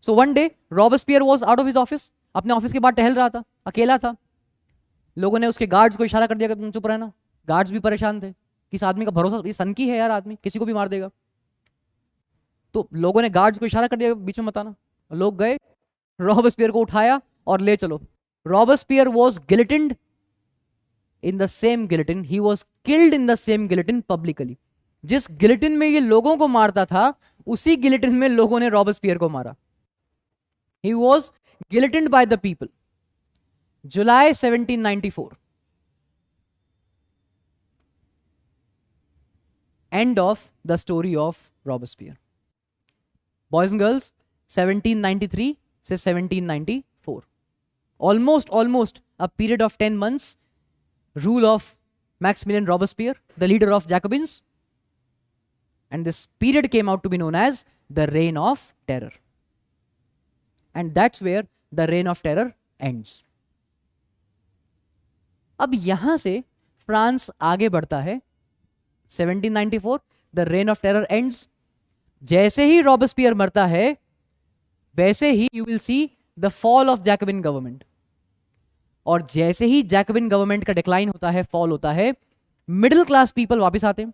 So one day Robespierre was out of his office, अपने ऑफिस के बाहर टहल रहा था, अकेला था। लोगों ने उसके गार्ड्स को इशारा कर दिया कि तुम चुप रहना। गार्ड्स भी परेशान थे, किस आदमी का भरोसा, ये सनकी है यार, आदमी किसी को भी मार देगा। तो लोगों ने गार्ड्स को इशारा कर दिया बीच में मत आना। लोग गए, रॉबस्पियर को उठाया और ले चलो। Robespierre was guillotined in the same guillotine, he was killed in the same guillotine publicly. जिस गिलिटिन में ये लोगों को मारता था, उसी गिलिटिन में लोगों ने रॉबस्पियर को मारा। He was guillotined by the people, July 1794। End of the story of Robespierre. Boys and girls, 1793 से 1794, almost a period of 10 months rule of Maximilian Robespierre, the leader of Jacobins, and this period came out to be known as the Reign of Terror, and that's where the Reign of Terror ends. अब यहां से France आगे बढ़ता है। 1794 the Reign of Terror ends. जैसे ही Robespierre मरता है, वैसे ही you will see the fall of Jacobin government. और जैसे ही जैकबिन गवर्नमेंट का डिक्लाइन होता है, फॉल होता है, मिडिल क्लास पीपल वापस आते हैं।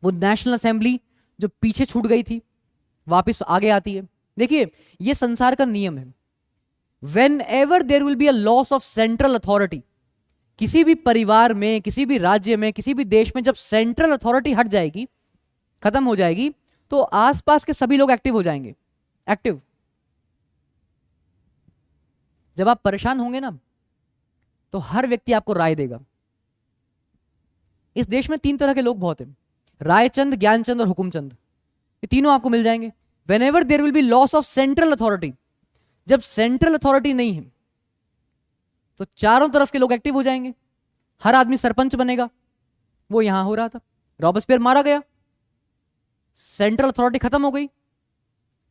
वो नेशनल असेंबली जो पीछे छूट गई थी, वापस आगे आती है। देखिए, ये संसार का नियम है। When ever there will be a loss of central authority, किसी भी परिवार में, किसी भी राज्य में, किसी भी देश में, जब सेंट्रल अथॉरिटी हट जाएगी, खत्म हो जाएगी, तो आसपास के सभी लोग एक्टिव हो जाएंगे। एक्टिव। जब आप परेशान होंगे ना, तो हर व्यक्ति आपको राय देगा। इस देश में 3 तरह के लोग बहुत हैं, रायचंद, ज्ञानचंद और हुकुमचंद। ये तीनों आपको मिल जाएंगे। When ever there will be loss of central authority, जब सेंट्रल अथॉरिटी नहीं है, तो चारों तरफ के लोग एक्टिव हो जाएंगे। हर आदमी सरपंच बनेगा। वो यहां हो रहा था। रॉबस्पियर मारा गया, सेंट्रल अथॉरिटी खत्म हो गई,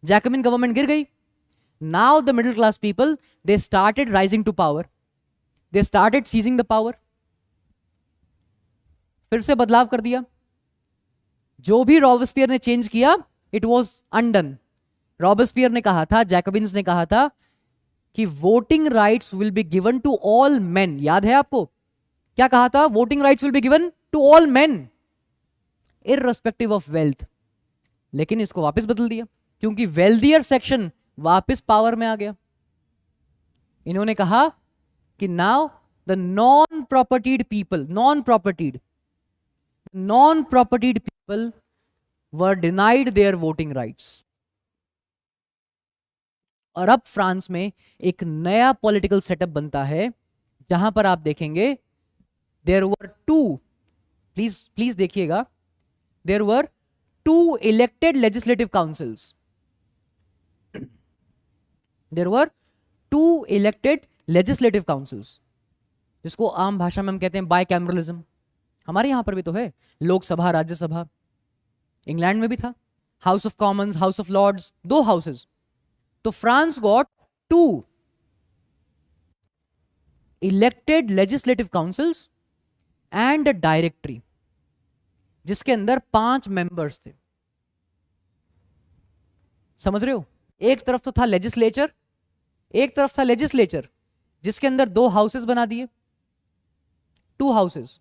जैकबिन गवर्नमेंट गिर गई। Now the middle class people, they started rising to power, they started seizing the power. फिर से बदलाव कर दिया। जो भी रॉबस्पियर ने चेंज किया, इट वॉज अनडन। रॉबस्पियर ने कहा था, जैकबिन्स ने कहा था कि voting rights will be given to all men. याद है आपको क्या कहा था? Voting rights will be given to all men irrespective of wealth. लेकिन इसको वापस बदल दिया, क्योंकि वेल्दियर सेक्शन वापस पावर में आ गया। इन्होंने कहा कि now the non propertied people were denied their voting rights. और अब फ्रांस में एक नया पॉलिटिकल सेटअप बनता है, जहां पर आप देखेंगे देयर वर टू, प्लीज देखिएगा, there were 2 elected legislative councils. There were 2 elected legislative councils, जिसको आम भाषा में हम कहते हैं बाइकैमरलिज्म। हमारे यहां पर भी तो है, लोकसभा, राज्यसभा। इंग्लैंड में भी था, House of Commons, House of Lords, 2 houses. तो France got 2 elected legislative councils and a directory, जिसके अंदर 5 मेंबर्स थे। समझ रहे हो? एक तरफ तो था लेजिस्लेचर, जिसके अंदर 2 हाउसेस बना दिए, 2 हाउसेस।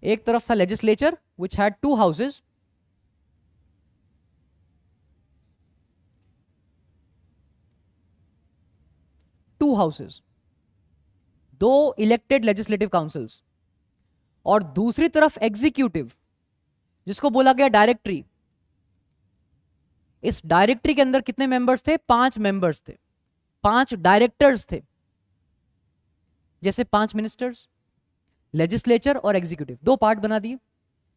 एक तरफ था लेजिस्लेचर विच हैड 2 हाउसेस, दो इलेक्टेड लेजिस्लेटिव काउंसिल्स, और दूसरी तरफ एग्जीक्यूटिव, जिसको बोला गया डायरेक्टरी। इस डायरेक्टरी के अंदर कितने मेंबर्स थे? 5 मेंबर्स थे, 5 डायरेक्टर्स थे। जैसे 5 मिनिस्टर्स, लेजिस्लेचर और एग्जीक्यूटिव, 2 पार्ट बना दिए,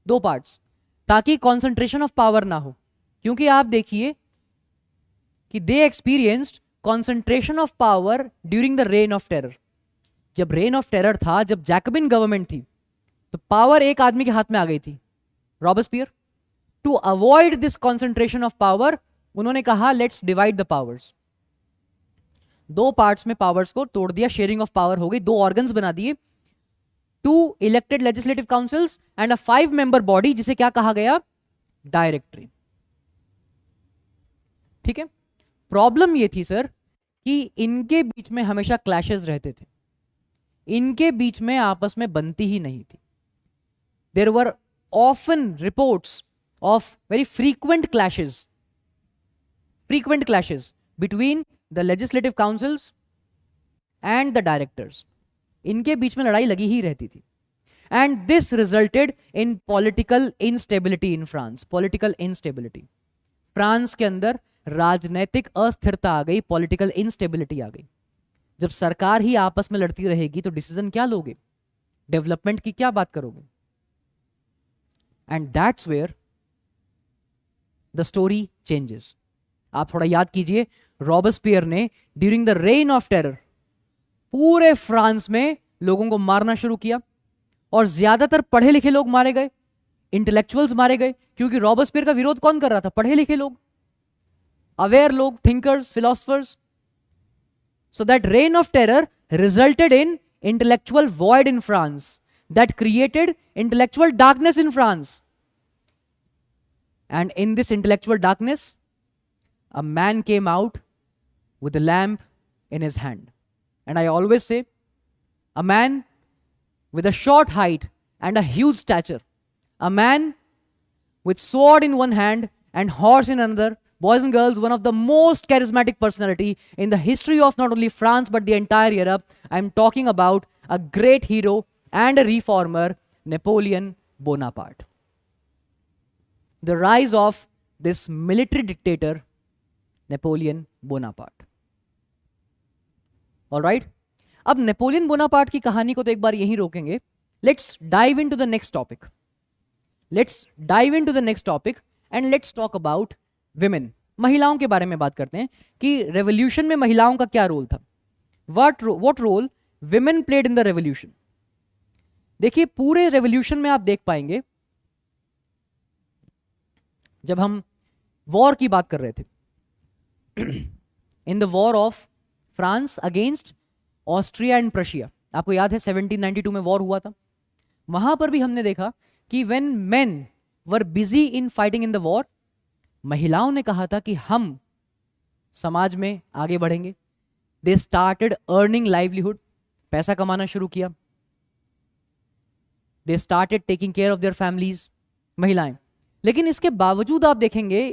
2 पार्ट्स, ताकि कॉन्सेंट्रेशन ऑफ पावर ना हो। क्योंकि आप देखिए कि they experienced concentration of power during the reign of terror. जब रेन ऑफ टेरर था, जब जैकबिन गवर्नमेंट थी, तो पावर एक आदमी के हाथ में आ गई थी, Robespierre. To avoid this concentration of power, उन्होंने कहा let's divide the powers. 2 parts में पावर्स को तोड़ दिया, शेयरिंग ऑफ पावर हो गई, 2 ऑर्गन्स बना दिए, 2 elected legislative councils and a 5 member body, जिसे क्या कहा गया? डायरेक्टरी। ठीक है। प्रॉब्लम ये थी सर कि इनके बीच में हमेशा क्लैशेस रहते थे, इनके बीच में आपस में बनती ही नहीं थी. There were often reports of very frequent clashes between the legislative councils and the directors. इनके बीच में लड़ाई लगी ही रहती थी. And this resulted in political instability in France. Political instability. France के अंदर राजनीतिक अस्थिरता आ गई, पॉलिटिकल इंस्टेबिलिटी आ गई. जब सरकार ही आपस में लड़ती रहेगी तो डिसीजन क्या लोगे, डेवलपमेंट की क्या बात करोगे? And that's where the story changes. आप थोड़ा याद कीजिए, रॉबस्पियर ने during the reign of terror पूरे फ्रांस में लोगों को मारना शुरू किया, और ज्यादातर पढ़े लिखे लोग मारे गए, इंटेलेक्चुअल्स मारे गए. क्योंकि रॉबस्पियर का विरोध कौन कर रहा था? पढ़े लिखे लोग, अवेयर लोग, thinkers, philosophers. So that rain of terror resulted in intellectual void in France, that created intellectual darkness in France. And in this intellectual darkness, a man came out with a lamp in his hand. And I always say, a man with a short height and a huge stature, a man with sword in one hand and horse in another. Boys and girls, one of the most charismatic personality in the history of not only France but the entire Europe. I'm talking about a great hero and a reformer, Napoleon Bonaparte. The rise of this military dictator, Napoleon Bonaparte. All right? अब Napoleon Bonaparte की कहानी को तो एक बार यहीं रोकेंगे. Let's dive into the next topic. Let's dive into the next topic and let's talk about women. महिलाओं के बारे में बात करते हैं कि रेवोल्यूशन में महिलाओं का क्या रोल था. What role women played in the revolution. देखिए, पूरे रेवोल्यूशन में आप देख पाएंगे, जब हम वॉर की बात कर रहे थे, in the war of France against Austria and Prussia, आपको याद है 1792 में वॉर हुआ था. वहां पर भी हमने देखा कि when main were busy in fighting in the war, महिलाओं ने कहा था कि हम समाज में आगे बढ़ेंगे. दे स्टार्टेड अर्निंग लाइवलीहुड, पैसा कमाना शुरू किया. They started taking care of their families, महिलाएं. लेकिन इसके बावजूद आप देखेंगे,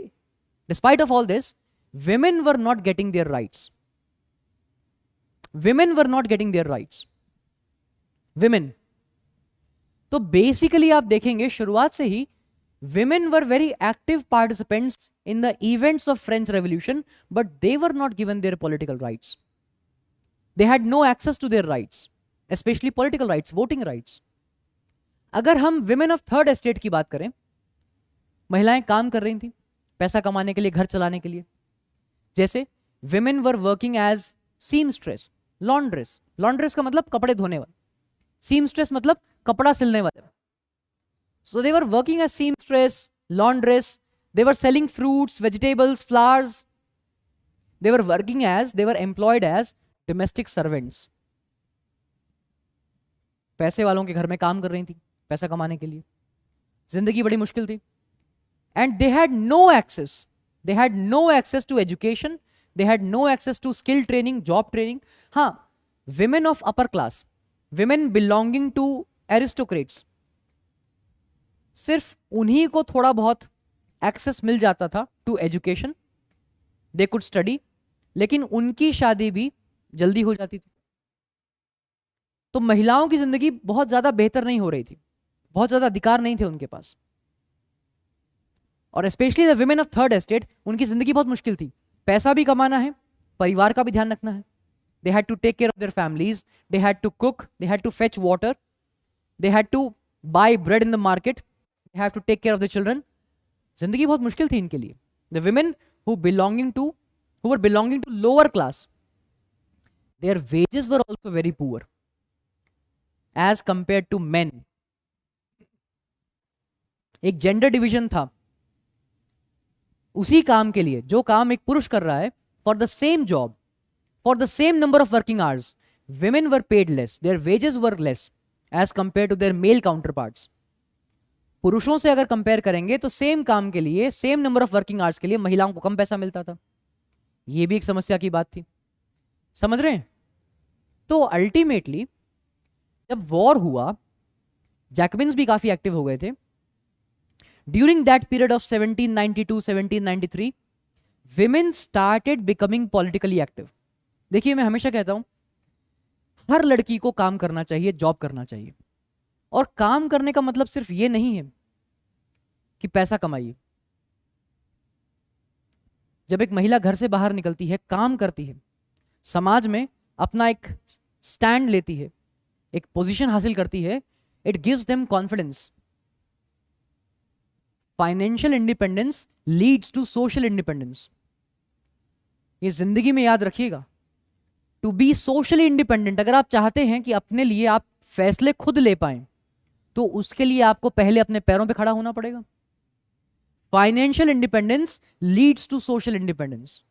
despite of all this, women were not getting their rights. Women were not getting their rights. Women. तो बेसिकली आप देखेंगे शुरुआत से ही women were very active participants in the events of French Revolution, but they were not given their political rights. They had no access to their rights, especially political rights, voting rights. अगर हम women of third estate की बात करें, महिलाएं काम कर रही थी पैसा कमाने के लिए, घर चलाने के लिए. जैसे women were working as seamstress, laundress. Laundress का मतलब कपड़े धोने वाले, सीमस्ट्रेस मतलब कपड़ा सिलने वाले. So they were working as seamstress, laundress. They were selling fruits, vegetables, flowers. They were working as, they were employed as domestic servants. पैसे वालों के घर में काम कर रही थी पैसा कमाने के लिए. जिंदगी बड़ी मुश्किल थी. And they had no access. They had no access to education. They had no access to skill training, job training. हाँ, women of upper class, women belonging to aristocrats, सिर्फ उन्हीं को थोड़ा बहुत एक्सेस मिल जाता था to education. They could study, लेकिन उनकी शादी भी जल्दी हो जाती थी. तो महिलाओं की जिंदगी बहुत ज्यादा बेहतर नहीं हो रही थी, बहुत ज्यादा अधिकार नहीं थे उनके पास. और specially the women of third estate, उनकी जिंदगी बहुत मुश्किल थी. पैसा भी कमाना है, परिवार का भी ध्यान रखना है. They had to take care of their families, they had to cook, they had to fetch water, they had to buy bread in the market, they have to take care of the children. जिंदगी बहुत मुश्किल थी इनके लिए. The women who were belonging to lower class, their wages were also very poor as compare to men. एक gender division था. उसी काम के लिए जो काम एक पुरुष कर रहा है, for the same job, for the same number of working hours, women were paid less, their wages were less as compared to their male counterparts. पुरुषों से अगर कंपेयर करेंगे तो सेम काम के लिए, same number of working hours के लिए महिलाओं को कम पैसा मिलता था. यह भी एक समस्या की बात थी. समझ रहे हैं? तो अल्टीमेटली जब वॉर हुआ, जैकबिन्स भी काफी एक्टिव हो गए थे। During that period of 1792 1793 women started becoming politically active. देखिए, मैं हमेशा कहता हूं हर लड़की को काम करना चाहिए, जॉब करना चाहिए। और काम करने का मतलब सिर्फ ये नहीं है कि पैसा कमाइए। जब एक महिला घर से बाहर निकलती है, काम करती है, समाज में अपना एक स्टैंड लेती है, एक पोजीशन हासिल करती है, it gives them confidence. Financial independence leads to social independence. ये जिंदगी में याद रखिएगा। टू बी सोशली इंडिपेंडेंट, अगर आप चाहते हैं कि अपने लिए आप फैसले खुद ले पाएं, तो उसके लिए आपको पहले अपने पैरों पे खड़ा होना पड़ेगा। Financial independence leads to social independence.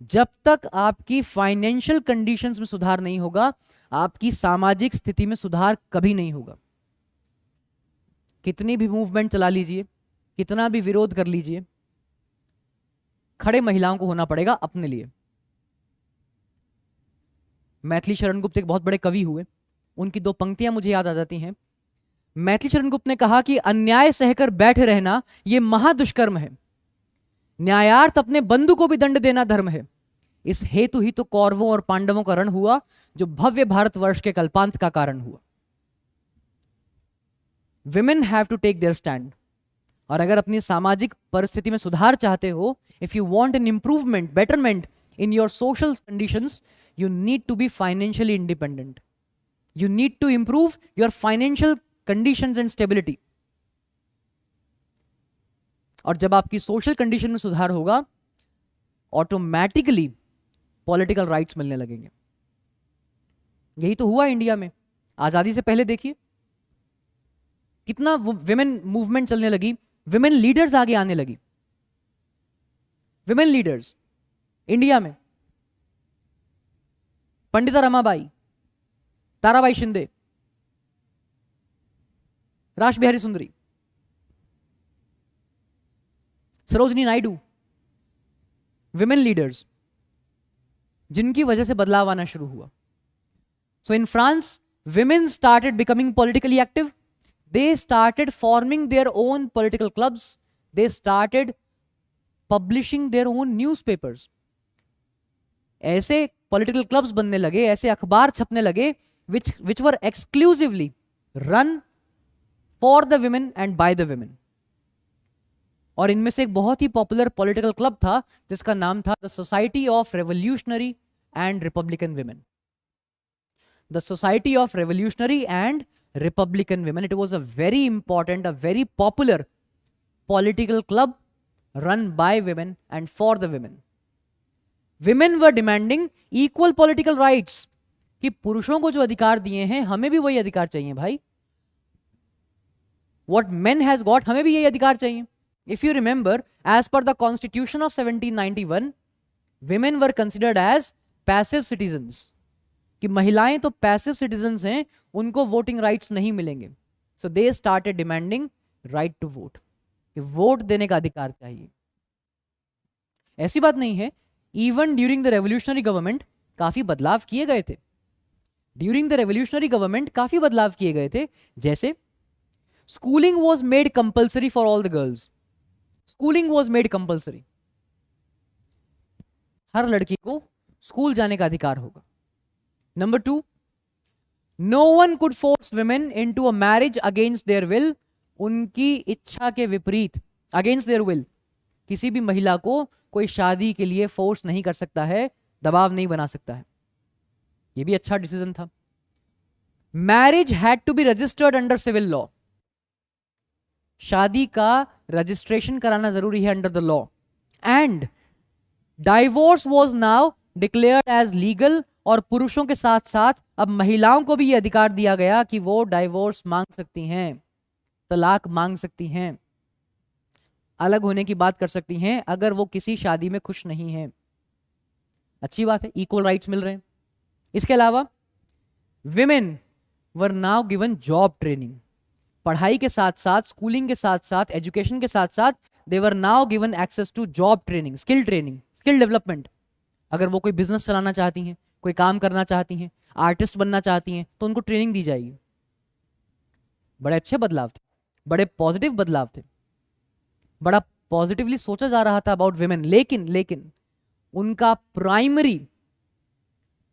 जब तक आपकी फाइनेंशियल कंडीशंस में सुधार नहीं होगा, आपकी सामाजिक स्थिति में सुधार कभी नहीं होगा। कितनी भी मूवमेंट चला लीजिए, कितना भी विरोध कर लीजिए, खड़े महिलाओं को होना पड़ेगा अपने लिए। मैथिली शरण गुप्त एक बहुत बड़े कवि हुए, उनकी दो पंक्तियां मुझे याद आ जाती हैं। मैथिली शरण गुप्त ने कहा कि अन्याय सहकर बैठे रहना यह महादुष्कर्म है, न्यायार्थ अपने बंधु को भी दंड देना धर्म है। इस हेतु ही तो कौरवों और पांडवों का रण हुआ, जो भव्य भारतवर्ष के कल्पांत का कारण हुआ। Women have to take their stand. और अगर अपनी सामाजिक परिस्थिति में सुधार चाहते हो, if you want an improvement, betterment in your social conditions, you need to be financially independent. You need to improve your financial conditions and stability. और जब आपकी सोशल कंडीशन में सुधार होगा, ऑटोमेटिकली पॉलिटिकल राइट्स मिलने लगेंगे। यही तो हुआ इंडिया में। आजादी से पहले देखिए कितना विमेन मूवमेंट चलने लगी, विमेन लीडर्स आगे आने लगी। विमेन लीडर्स इंडिया में पंडिता रमाबाई, ताराबाई शिंदे, रास बिहारी सुंदरी, सरोजनी नायडू, विमेन लीडर्स जिनकी वजह से बदलाव आना शुरू हुआ। So in France women started becoming politically active, they started forming their own political clubs, they started publishing their own newspapers. ऐसे पॉलिटिकल क्लब्स बनने लगे, ऐसे अखबार छपने लगे which were exclusively run for the women and by the women। और इनमें से एक बहुत ही पॉपुलर पॉलिटिकल क्लब था जिसका नाम था the society of revolutionary and Republican women. The society of revolutionary and Republican women, it was a very important, a very popular political club run by women and for the women. Women were demanding equal political rights, कि पुरुषों को जो अधिकार दिए हैं हमें भी वही अधिकार चाहिए भाई। व्हाट मेन हैज गॉट, हमें भी यही अधिकार चाहिए। If you remember, as per the constitution of 1791 women were considered as passive citizens, कि महिलाएं तो पैसिव सिटीजन्स हैं, उनको वोटिंग राइट्स नहीं मिलेंगे। So they started demanding right to vote, कि वोट देने का अधिकार चाहिए। ऐसी बात नहीं है, even during the revolutionary government काफी बदलाव किए गए थे। ड्यूरिंग द रेवोल्यूशनरी गवर्नमेंट काफी बदलाव किए गए थे। जैसे schooling was made compulsory for all the girls. Schooling was made compulsory, हर लड़की को स्कूल जाने का अधिकार होगा। Number 2, no one could force women into a marriage against their will। उनकी इच्छा के विपरीत, अगेंस्ट देयर विल, किसी भी महिला को कोई शादी के लिए फोर्स नहीं कर सकता है, दबाव नहीं बना सकता है। यह भी अच्छा डिसीजन था। Marriage had to be registered under civil law. शादी का रजिस्ट्रेशन कराना जरूरी है under the law. And divorce was now declared as legal. और पुरुषों के साथ साथ अब महिलाओं को भी यह अधिकार दिया गया कि वो डाइवोर्स मांग सकती हैं, तलाक मांग सकती हैं, अलग होने की बात कर सकती हैं अगर वो किसी शादी में खुश नहीं है। अच्छी बात है, इक्वल राइट्स मिल रहे हैं। इसके अलावा women were now given job training. पढ़ाई के साथ साथ, स्कूलिंग के साथ साथ, एजुकेशन के साथ साथ they were now given access to job training, skill development. अगर वो कोई बिजनेस चलाना चाहती हैं, कोई काम करना चाहती हैं, आर्टिस्ट बनना चाहती हैं, तो उनको ट्रेनिंग दी जाएगी। बड़े अच्छे बदलाव थे, बड़े पॉजिटिव बदलाव थे, बड़ा पॉजिटिवली सोचा जा रहा था अबाउट विमेन। लेकिन उनका प्राइमरी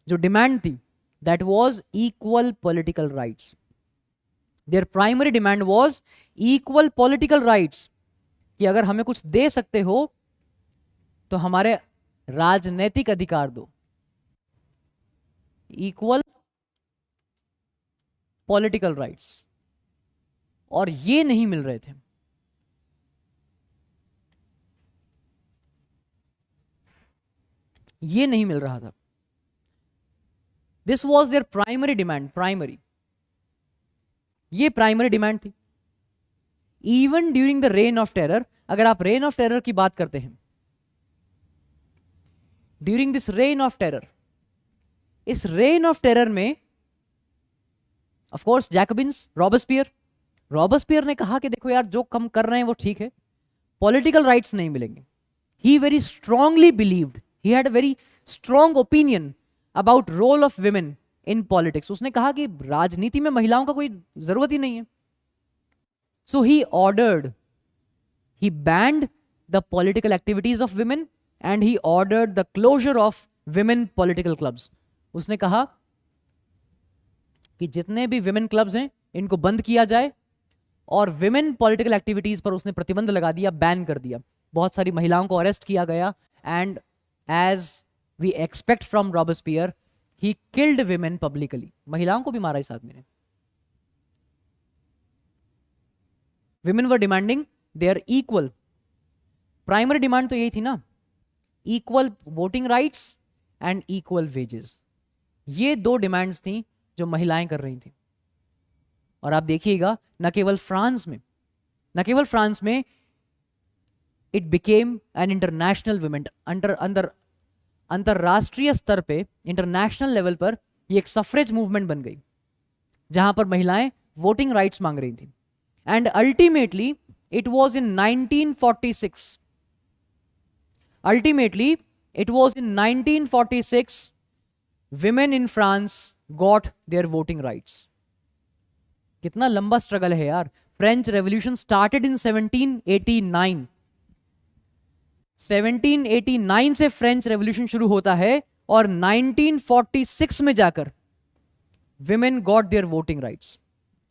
जो डिमांड थी, that was equal political rights. There primary demand was equal political rights, कि अगर हमें कुछ दे सकते हो तो हमारे राजनीतिक अधिकार दो। इक्वल पॉलिटिकल राइट्स, और ये नहीं मिल रहे थे। ये नहीं मिल रहा था। This was there primary demand, primary, ये प्राइमरी डिमांड थी। Even during the reign of terror, अगर आप रेन ऑफ टेरर की बात करते हैं, during this rain of terror, इस रेन ऑफ टेरर में ऑफ कोर्स जैकबिन्स, रॉबस्पियर ने कहा कि देखो यार, जो कम कर रहे हैं वो ठीक है, पॉलिटिकल राइट्स नहीं मिलेंगे। He very strongly believed, he had a very strong opinion about role of women in politics. उसने कहा कि राजनीति में महिलाओं का कोई जरूरत ही नहीं है। So he ordered, he banned the political activities of women and he ordered the closure of women political clubs. उसने कहा कि जितने भी women clubs हैं इनको बंद किया जाए, और women political activities पर उसने प्रतिबंध लगा दिया, बैन कर दिया। बहुत सारी महिलाओं को अरेस्ट किया गया, and as we expect from Robespierre, he killed women publicly. महिलाओं को भी मारा इस आदमी ने। Women were demanding their equal, primary demand तो यही थी ना, equal voting rights and equal wages. ये दो डिमांड्स थी जो महिलाएं कर रही थी। और आप देखिएगा, न केवल फ्रांस में it became an international movement. अंतरराष्ट्रीय स्तर पे, इंटरनेशनल लेवल पर ये एक सफरेज मूवमेंट बन गई, जहां पर महिलाएं वोटिंग राइट्स मांग रही थी। And ultimately it was in 1946. Ultimately, it was in 1946 women in France got their voting rights. कितना लंबा स्ट्रगल है यार। French revolution started in 1789। 1789 से फ्रेंच रेवोल्यूशन शुरू होता है, और 1946 में जाकर women got their voting rights.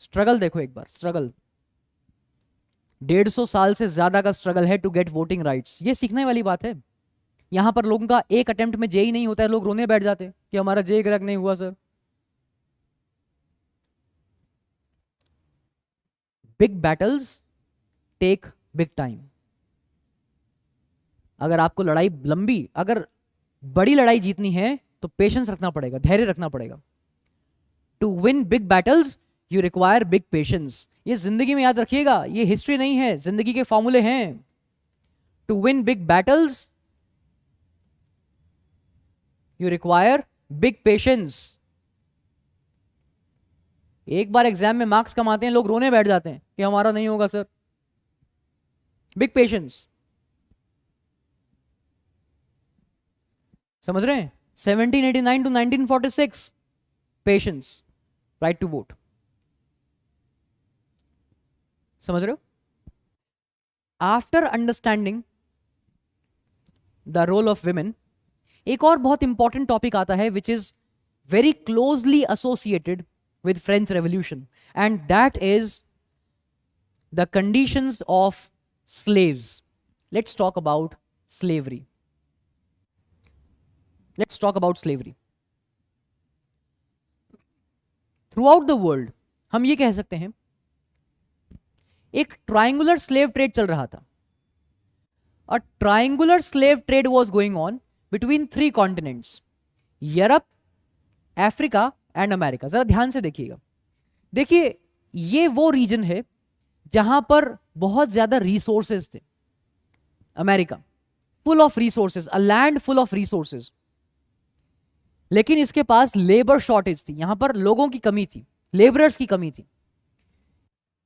Struggle देखो एक बार, स्ट्रगल 150 साल से ज्यादा का स्ट्रगल है टू गेट वोटिंग राइट्स। ये सीखने वाली बात है। यहां पर लोगों का एक अटेम्प्ट में जेई नहीं होता है, लोग रोने बैठ जाते हैं कि हमारा जेई क्रैक नहीं हुआ sir. Big battles take big time. अगर आपको लड़ाई लंबी, अगर बड़ी लड़ाई जीतनी है तो पेशेंस रखना पड़ेगा, धैर्य रखना पड़ेगा। To win big battles you require big patience. ये जिंदगी में याद रखिएगा, ये हिस्ट्री नहीं है, जिंदगी के फॉर्मूले हैं। To win big battles you require big patience. एक बार एग्जाम में मार्क्स कम आते हैं, लोग रोने बैठ जाते हैं कि हमारा नहीं होगा सर। बिग पेशेंस, समझ रहे हैं? 1789 to 1946, patience, right to vote. समझ रहे हो? After understanding the role of women, एक और बहुत इंपॉर्टेंट टॉपिक आता है which is very closely associated with French Revolution, and that is the conditions of slaves. Let's talk about slavery. Let's talk about slavery. Throughout the world, हम ये कह सकते हैं, एक ट्रायंगुलर स्लेव ट्रेड चल रहा था। A triangular slave trade was going on between 3 continents, Europe, Africa and America. जरा ध्यान से देखिएगा। देखिए, ये वो रीजन है जहां पर बहुत ज्यादा रिसोर्सेज थे। America full of resources, a land full of resources, लेकिन इसके पास लेबर शॉर्टेज थी, यहां पर लोगों की कमी थी, लेबरर्स की कमी थी।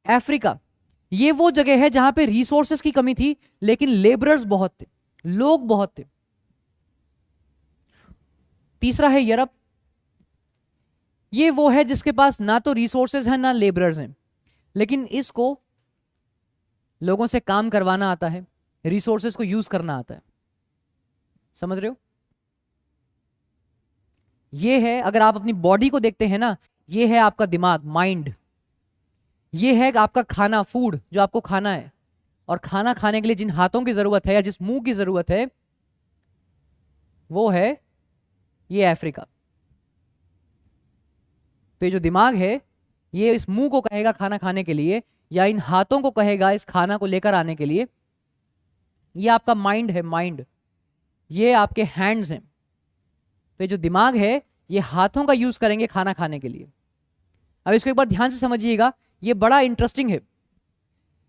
अफ्रीका ये वो जगह है जहां पे रिसोर्सेज की कमी थी लेकिन लेबरर्स बहुत थे, लोग बहुत थे। तीसरा है यूरोप, ये वो है जिसके पास ना तो रिसोर्सेज हैं ना लेबरर्स हैं, लेकिन इसको लोगों से काम करवाना आता है, रिसोर्सेज को यूज करना आता है। समझ रहे हो? ये है, अगर आप अपनी बॉडी को देखते हैं ना, ये है आपका दिमाग, माइंड। ये है आपका खाना, फूड जो आपको खाना है, और खाना खाने के लिए जिन हाथों की जरूरत है या जिस मुंह की जरूरत है, वो है ये अफ्रीका। तो ये जो दिमाग है, ये इस मुंह को कहेगा खाना खाने के लिए, या इन हाथों को कहेगा इस खाना को लेकर आने के लिए। ये आपका माइंड है, माइंड। ये आपके हैंड्स हैं। तो ये जो दिमाग है, ये हाथों का यूज करेंगे खाना खाने के लिए। अब इसको एक बार ध्यान से समझिएगा, ये बड़ा इंटरेस्टिंग है।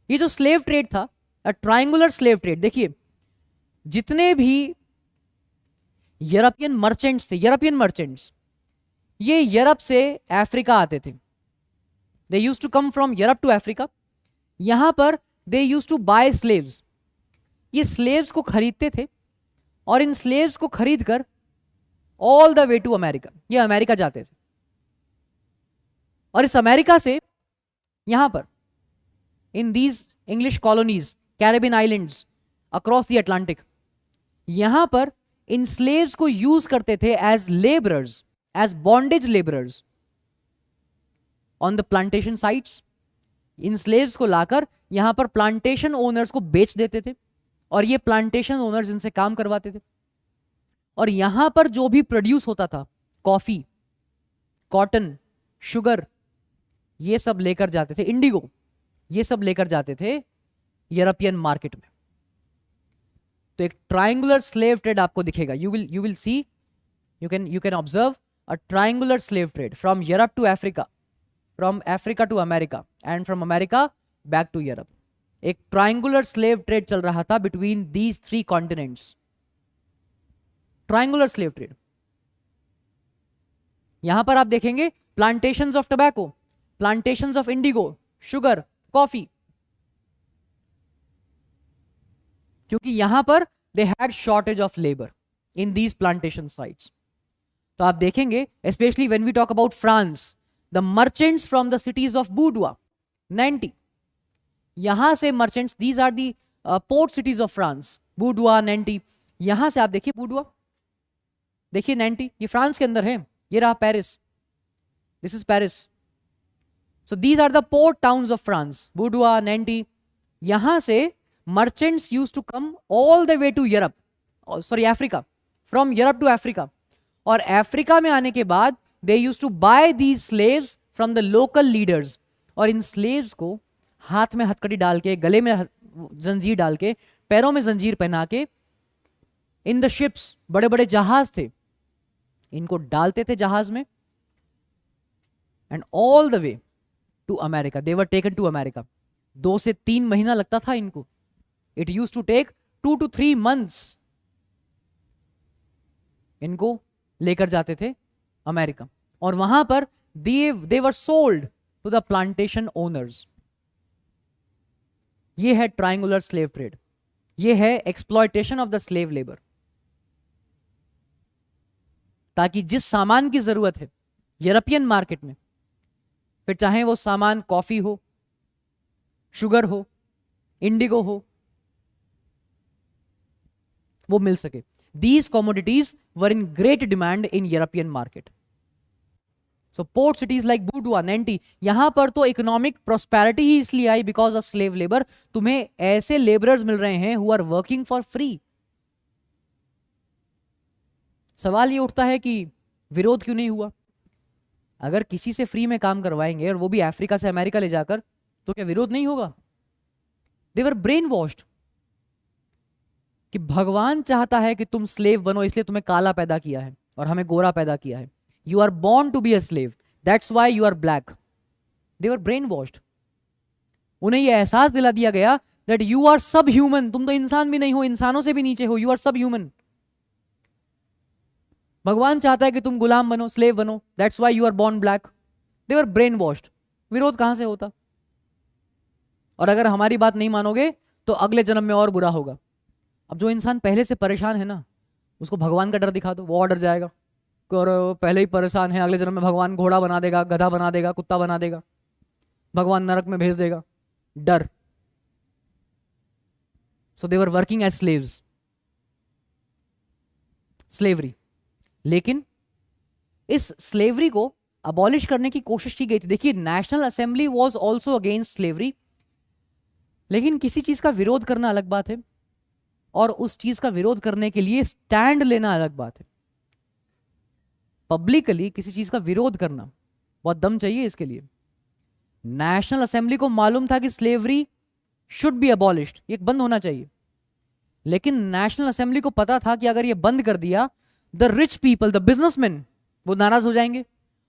ये जो स्लेव ट्रेड था, ट्रायंगुलर स्लेव ट्रेड, देखिए जितने भी यूरोपियन मर्चेंट्स थे, यूरोपियन मर्चेंट्स, ये यूरोप से अफ्रीका आते थे। They use to come from Europe to Africa. यहां पर they use to buy slaves. ये स्लेव्स को खरीदते थे, और इन स्लेव्स को खरीद कर all the way to America, ये अमेरिका जाते थे। और इस अमेरिका से यहां पर in these English colonies, Caribbean islands, across the Atlantic, यहां पर इन स्लेव्स को यूज करते थे as labourers, as bondage labourers on the plantation sites. इन स्लेव्स को लाकर यहां पर प्लांटेशन ओनर्स को बेच देते थे, और ये प्लांटेशन ओनर्स इनसे काम करवाते थे। और यहां पर जो भी प्रोड्यूस होता था, कॉफी, कॉटन, शुगर, ये सब लेकर जाते थे, इंडिगो, ये सब लेकर जाते थे यूरोपियन मार्केट में। तो एक ट्रायंगुलर स्लेव ट्रेड आपको दिखेगा। You will see, you can observe a triangular slave trade from Europe to Africa, from Africa to America, and from America back to Europe. एक ट्रायंगुलर स्लेव ट्रेड चल रहा था between these three continents. Triangular slave trade. यहां पर आप देखेंगे plantations of tobacco, plantations of indigo, sugar, coffee, क्योंकि यहां पर they had shortage of labour in these plantation sites. तो आप देखेंगे, specially when we talk about France, the merchants from the cities of बूडुआ, नैंटी, यहां से merchants, these are the port cities of France, बूडुआ, नैंटी। यहां से आप देखिए बूडुआ, देखिए नैंटी, ये फ्रांस के अंदर है। ये रहा Paris, this is Paris. So these are the port towns of France, बूडुआ, नैंटी। यहां से merchants use to come all the way to Europe, sorry Africa, from Europe to Africa. और अफ्रीका में आने के बाद they use to buy these slaves from the local leaders. और इन स्लेव्स को हाथ में हथकड़ी डाल के, गले में जंजीर डाल के, पैरों में जंजीर पहना के, इन द शिप्स, बड़े बड़े जहाज थे, इनको डालते थे जहाज में, and all the way to America they were taken to America. 2 से 3 महीना लगता था इनको। It use to take 2 to 3 months। इनको लेकर जाते थे अमेरिका, और वहां पर they were sold to the plantation owners. ये है ट्रायंगुलर स्लेव ट्रेड, ये है exploitation of the slave labour. ताकि जिस सामान की जरूरत है यूरोपियन मार्केट में, फिर चाहे वो सामान कॉफी हो, शुगर हो, इंडिगो हो, वो मिल सके। These commodities were in great demand in European market. So port cities like बूडुआ, नैंटी, यहां पर तो इकोनॉमिक प्रोस्पेरिटी ही इसलिए आई बिकॉज ऑफ स्लेव लेबर। तुम्हें ऐसे लेबरर्स मिल रहे हैं who are working for free. सवाल ये उठता है कि विरोध क्यों नहीं हुआ? अगर किसी से फ्री में काम करवाएंगे और वो भी अफ्रीका से अमेरिका ले जाकर, तो क्या विरोध नहीं होगा? दे वर ब्रेन वॉश्ड कि भगवान चाहता है कि तुम स्लेव बनो, इसलिए तुम्हें काला पैदा किया है और हमें गोरा पैदा किया है। You are born to be a slave, that's why you are black. They were brainwashed. उन्हें यह एहसास दिला दिया गया that you are subhuman, human तो इंसान भी नहीं हो, इंसानों से भी नीचे हो, यू आर सब ह्यूमन। भगवान चाहता है कि तुम गुलाम बनो, स्लेव बनो, that's why you are born black. They were brainwashed. विरोध कहां से होता? और अगर हमारी बात नहीं मानोगे तो अगले जन्म में और बुरा होगा। अब जो इंसान पहले से परेशान है ना, उसको भगवान का डर दिखा दो, वो और डर जाएगा। और पहले ही परेशान है, अगले जन्म में भगवान घोड़ा बना देगा, गधा बना देगा, कुत्ता बना देगा, भगवान नरक में भेज देगा, डर। So they were working as slaves, slavery. लेकिन इस स्लेवरी को अबॉलिश करने की कोशिश की गई थी। देखिए, national assembly was also against slavery, लेकिन किसी चीज का विरोध करना अलग बात है और उस चीज का विरोध करने के लिए स्टैंड लेना अलग बात है। पब्लिकली किसी चीज का विरोध करना, बहुत दम चाहिए इसके लिए। नेशनल असेंबली को मालूम था कि स्लेवरी शुड बी अबॉलिश्ड, ये बंद होना चाहिए, लेकिन नेशनल असेंबली को पता था कि अगर ये बंद कर दिया, the rich people, the businessman, वो नाराज हो जाएंगे,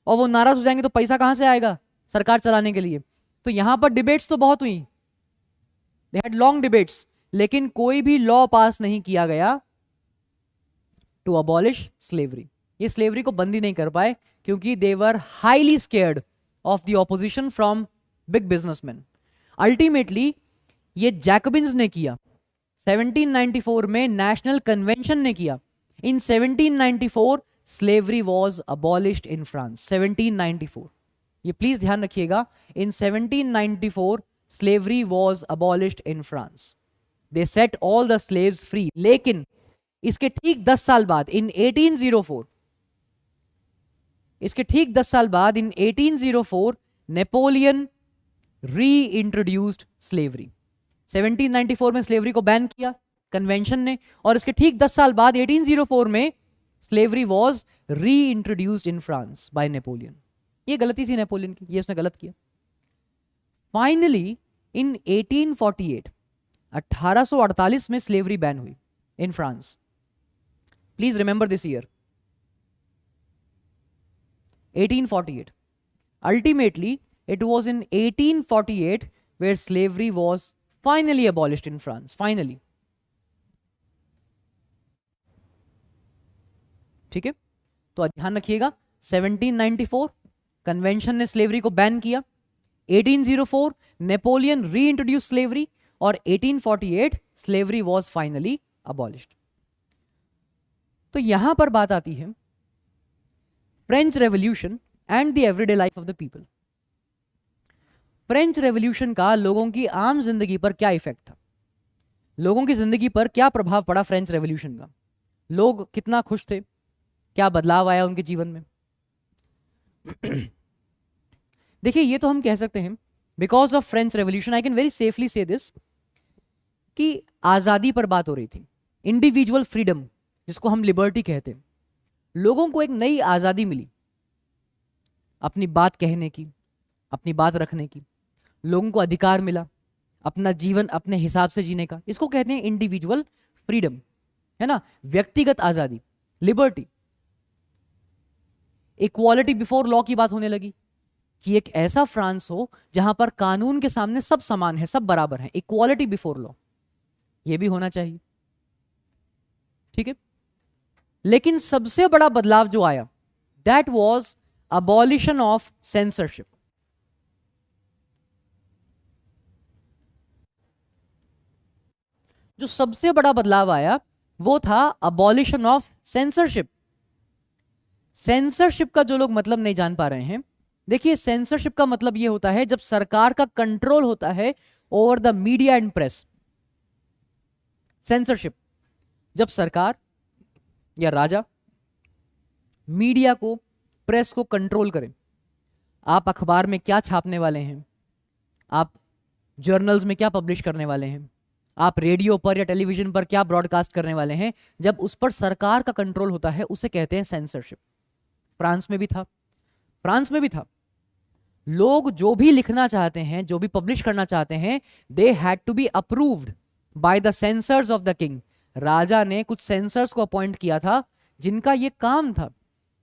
और वो नाराज हो जाएंगे तो पैसा कहां से आएगा सरकार चलाने के लिए। तो यहां पर डिबेट्स तो बहुत हुई, दे हैड लॉन्ग डिबेट्स, लेकिन कोई भी लॉ पास नहीं किया गया टू अबॉलिश स्लेवरी। ये स्लेवरी को बंद ही नहीं कर पाए क्योंकि they were highly scared of the opposition from big businessman. Ultimately ये जैकबिन्स ने किया, 1794 में नेशनल कन्वेंशन ने किया। इन 1794 slavery was abolished in France. 1794, ये प्लीज ध्यान रखिएगा, इन 1794 slavery was abolished in France. They set all the slaves free. लेकिन इसके ठीक 10 साल बाद, इन 1804, इसके ठीक 10 साल बाद, इन 1804 नेपोलियन री इंट्रोड्यूस्ड स्लेवरी। 1794 में स्लेवरी को बैन किया कन्वेंशन ने, और इसके ठीक 10 साल बाद 1804 में स्लेवरी वॉज री introduced in France bye Napoleon. ये गलती थी नेपोलियन की, ये उसने गलत किया। फाइनली इन 1848, 1848 में स्लेवरी बैन हुई in France. Please remember this year, 1848। Ultimately, it was in 1848 where slavery was finally abolished in France. Finally. ठीक है, तो ध्यान रखिएगा, 1794 कन्वेंशन ने स्लेवरी को बैन किया, 1804 नेपोलियन री इंट्रोड्यूस स्लेवरी, और 1848 स्लेवरी वॉज फाइनली अबॉलिश्ड। तो यहां पर बात आती है French revolution and the everyday life of the people. French revolution का लोगों की आम जिंदगी पर क्या इफेक्ट था, लोगों की जिंदगी पर क्या प्रभाव पड़ा फ्रेंच रेवोल्यूशन का, लोग कितना खुश थे, क्या बदलाव आया उनके जीवन में। देखिए, ये तो हम कह सकते हैं because of French revolution I can very safely से दिस कि आजादी पर बात हो रही थी, इंडिविजुअल फ्रीडम जिसको हम लिबर्टी कहते हैं। लोगों को एक नई आजादी मिली अपनी बात कहने की, अपनी बात रखने की, लोगों को अधिकार मिला अपना जीवन अपने हिसाब से जीने का। इसको कहते हैं इंडिविजुअल फ्रीडम, है ना, व्यक्तिगत आजादी, लिबर्टी। इक्वालिटी बिफोर लॉ की बात होने लगी कि एक ऐसा फ्रांस हो जहां पर कानून के सामने सब समान है, सब बराबर है, इक्वालिटी बिफोर लॉ, यह भी होना चाहिए। ठीक है, लेकिन सबसे बड़ा बदलाव जो आया that was abolition of censorship. जो सबसे बड़ा बदलाव आया वो था अबॉलिशन ऑफ सेंसरशिप। सेंसरशिप का जो लोग मतलब नहीं जान पा रहे हैं, देखिए सेंसरशिप का मतलब यह होता है जब सरकार का कंट्रोल होता है over the media and press. Censorship, जब सरकार या राजा मीडिया को, प्रेस को कंट्रोल करें। आप अखबार में क्या छापने वाले हैं, आप जर्नल्स में क्या पब्लिश करने वाले हैं, आप रेडियो पर या टेलीविजन पर क्या ब्रॉडकास्ट करने वाले हैं, जब उस पर सरकार का कंट्रोल होता है उसे कहते हैं सेंसरशिप। फ्रांस में भी था, फ्रांस में भी था। लोग जो भी लिखना चाहते हैं, जो भी पब्लिश करना चाहते हैं, they had to be approved by the censors of the king. राजा ने कुछ सेंसर्स को अपॉइंट किया था जिनका यह काम था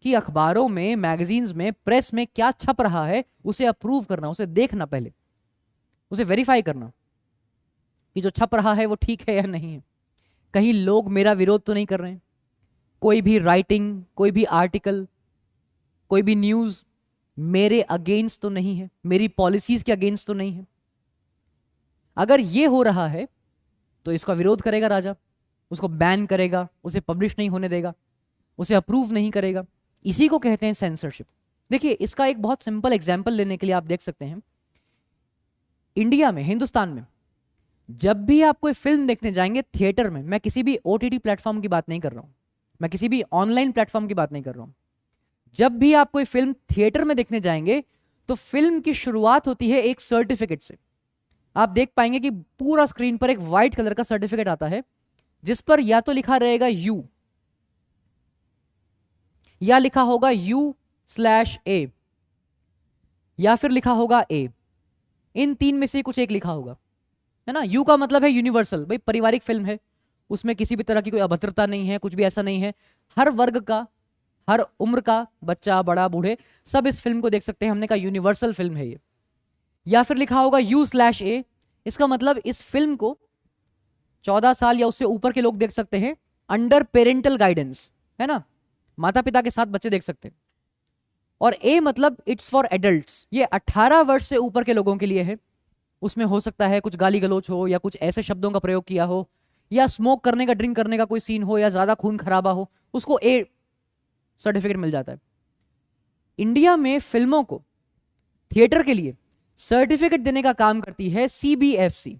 कि अखबारों में, मैगजीन्स में, प्रेस में क्या छप रहा है उसे अप्रूव करना, उसे देखना, पहले उसे वेरीफाई करना कि जो छप रहा है वो ठीक है या नहीं है, कहीं लोग मेरा विरोध तो नहीं कर रहे हैं, कोई भी राइटिंग, कोई भी आर्टिकल, कोई भी न्यूज मेरे अगेंस्ट तो नहीं है, मेरी पॉलिसीज के अगेंस्ट तो नहीं है। अगर ये हो रहा है तो इसका विरोध करेगा राजा, उसको बैन करेगा, उसे पब्लिश नहीं होने देगा, उसे अप्रूव नहीं करेगा। इसी को कहते हैं सेंसरशिप। देखिए, इसका एक बहुत सिंपल एग्जाम्पल लेने के लिए आप देख सकते हैं, इंडिया में, हिंदुस्तान में, जब भी आप कोई फिल्म देखने जाएंगे थिएटर में, मैं किसी भी ओटीटी प्लेटफॉर्म की बात नहीं कर रहा हूं, मैं किसी भी ऑनलाइन प्लेटफॉर्म की बात नहीं कर रहा हूं, जब भी आप कोई फिल्म थिएटर में देखने जाएंगे तो फिल्म की शुरुआत होती है एक सर्टिफिकेट से। आप देख पाएंगे कि पूरा स्क्रीन पर एक व्हाइट कलर का सर्टिफिकेट आता है, जिस पर या तो लिखा रहेगा यू, या लिखा होगा U/A, या फिर लिखा होगा A। इन तीन में से कुछ एक लिखा होगा, है ना। यू का मतलब है यूनिवर्सल, भाई पारिवारिक फिल्म है, उसमें किसी भी तरह की कोई अभद्रता नहीं है, कुछ भी ऐसा नहीं है, हर वर्ग का, हर उम्र का बच्चा, बड़ा, बूढ़े, सब इस फिल्म को देख सकते हैं, हमने कहा यूनिवर्सल फिल्म है ये। या फिर लिखा होगा U/A, इसका मतलब इस फिल्म को 14 साल या उससे ऊपर के लोग देख सकते हैं, अंडर पेरेंटल गाइडेंस, है ना, माता पिता के साथ बच्चे देख सकते हैं। और A मतलब इट्स फॉर एडल्ट्स, ये 18 वर्ष से ऊपर के लोगों के लिए है। उसमें हो सकता है कुछ गाली गलौज हो, या कुछ ऐसे शब्दों का प्रयोग किया हो, या स्मोक करने का, ड्रिंक करने का कोई सीन हो, या ज्यादा खून खराबा हो, उसको A सर्टिफिकेट मिल जाता है। इंडिया में फिल्मों को थिएटर के लिए सर्टिफिकेट देने का काम करती है CBFC।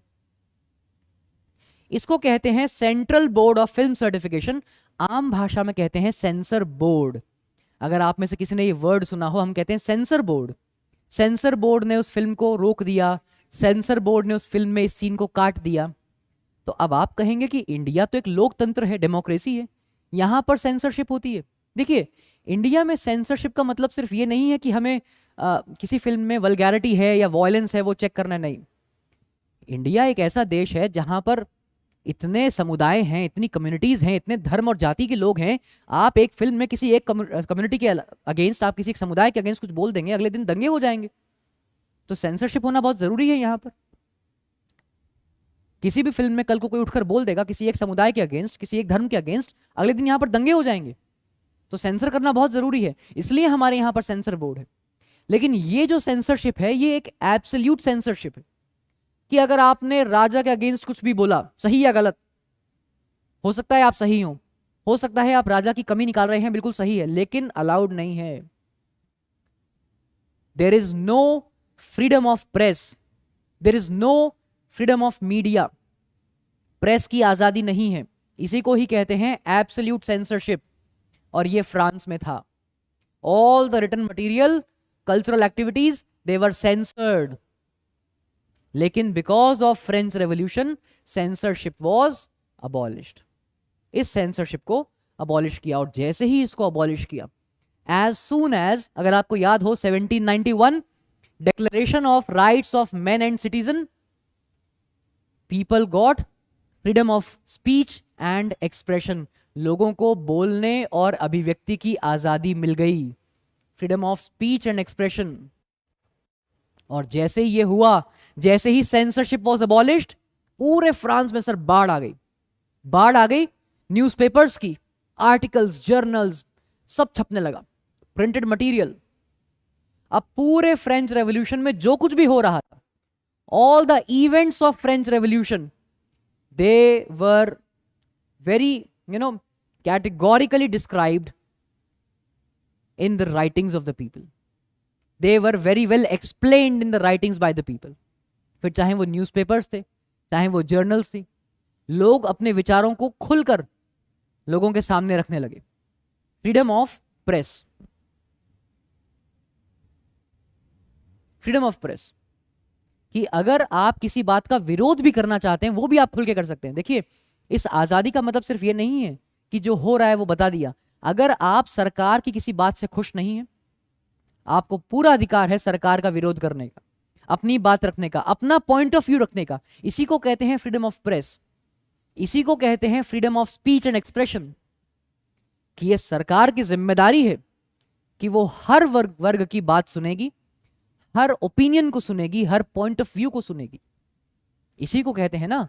इसको कहते हैं central board of film certification, आम भाषा में कहते हैं सेंसर बोर्ड। अगर आप में से किसी ने ये वर्ड सुना हो, हम कहते हैं सेंसर बोर्ड। सेंसर बोर्ड ने उस फिल्म को रोक दिया, सेंसर बोर्ड ने उस फिल्म में इस सीन को काट दिया। तो अब आप कहेंगे कि इंडिया तो एक लोकतंत्र है, डेमोक्रेसी है, यहां पर सेंसरशिप होती है। देखिए, इंडिया में सेंसरशिप का मतलब सिर्फ ये नहीं है कि हमें किसी फिल्म में वल्गैरिटी है या वॉयलेंस है वो चेक करना, नहीं। इंडिया एक ऐसा देश है जहां पर इतने समुदाय हैं, इतनी कम्युनिटीज हैं, इतने धर्म और जाति के लोग हैं। आप एक फिल्म में किसी एक कम्युनिटी के अगेंस्ट, आप किसी एक समुदाय के अगेंस्ट कुछ बोल देंगे, अगले दिन दंगे हो जाएंगे। तो सेंसरशिप होना बहुत जरूरी है यहां पर। किसी भी फिल्म में कल को कोई उठकर बोल देगा किसी एक समुदाय के अगेंस्ट, किसी एक धर्म के अगेंस्ट, अगले दिन यहां पर दंगे हो जाएंगे। तो सेंसर करना बहुत जरूरी है, इसलिए हमारे यहां पर सेंसर बोर्ड है। लेकिन ये जो सेंसरशिप है, ये एक एब्सोल्यूट सेंसरशिप है कि अगर आपने राजा के अगेंस्ट कुछ भी बोला, सही या गलत, हो सकता है आप सही हो सकता है आप राजा की कमी निकाल रहे हैं, बिल्कुल सही है, लेकिन अलाउड नहीं है। There is no freedom of press, there is no freedom of media, press की आजादी नहीं है। इसी को ही कहते हैं एब्सोल्यूट सेंसरशिप, और ये फ्रांस में था। All the written material, cultural activities, they were censored. लेकिन because of French revolution censorship was abolished. इस सेंसरशिप को अबॉलिश किया, और जैसे ही इसको अबॉलिश किया, एज सून एज, अगर आपको याद हो, 1791 declaration of rights of man and citizen, people got freedom of speech and expression. लोगों को बोलने और अभिव्यक्ति की आजादी मिल गई, freedom of speech and expression. और जैसे ही ये हुआ, जैसे ही सेंसरशिप वॉज अबॉलिश्ड, पूरे फ्रांस में सर बाढ़ आ गई, बाढ़ आ गई। न्यूज़पेपर्स की आर्टिकल्स, जर्नल्स, सब छपने लगा, प्रिंटेड मटेरियल। अब पूरे फ्रेंच रेवोल्यूशन में जो कुछ भी हो रहा था, all the events of French revolution, they were very categorically described in the writings of the people. They were very well explained in the writings by the people. फिर चाहे वो न्यूज़पेपर्स थे, चाहे वो जर्नल्स थी, लोग अपने विचारों को खुलकर लोगों के सामने रखने लगे। Freedom of press, freedom of press, कि अगर आप किसी बात का विरोध भी करना चाहते हैं, वो भी आप खुल के कर सकते हैं। देखिए, इस आजादी का मतलब सिर्फ ये नहीं है कि जो हो रहा है वो बता दिया। अगर आप सरकार की किसी बात से खुश नहीं है, आपको पूरा अधिकार है सरकार का विरोध करने का, अपनी बात रखने का, अपना पॉइंट ऑफ व्यू रखने का। इसी को कहते हैं फ्रीडम ऑफ प्रेस, इसी को कहते हैं freedom of speech and expression, कि ये सरकार की जिम्मेदारी है कि वो हर वर्ग की बात सुनेगी, हर ओपिनियन को सुनेगी, हर पॉइंट ऑफ व्यू को सुनेगी। इसी को कहते हैं ना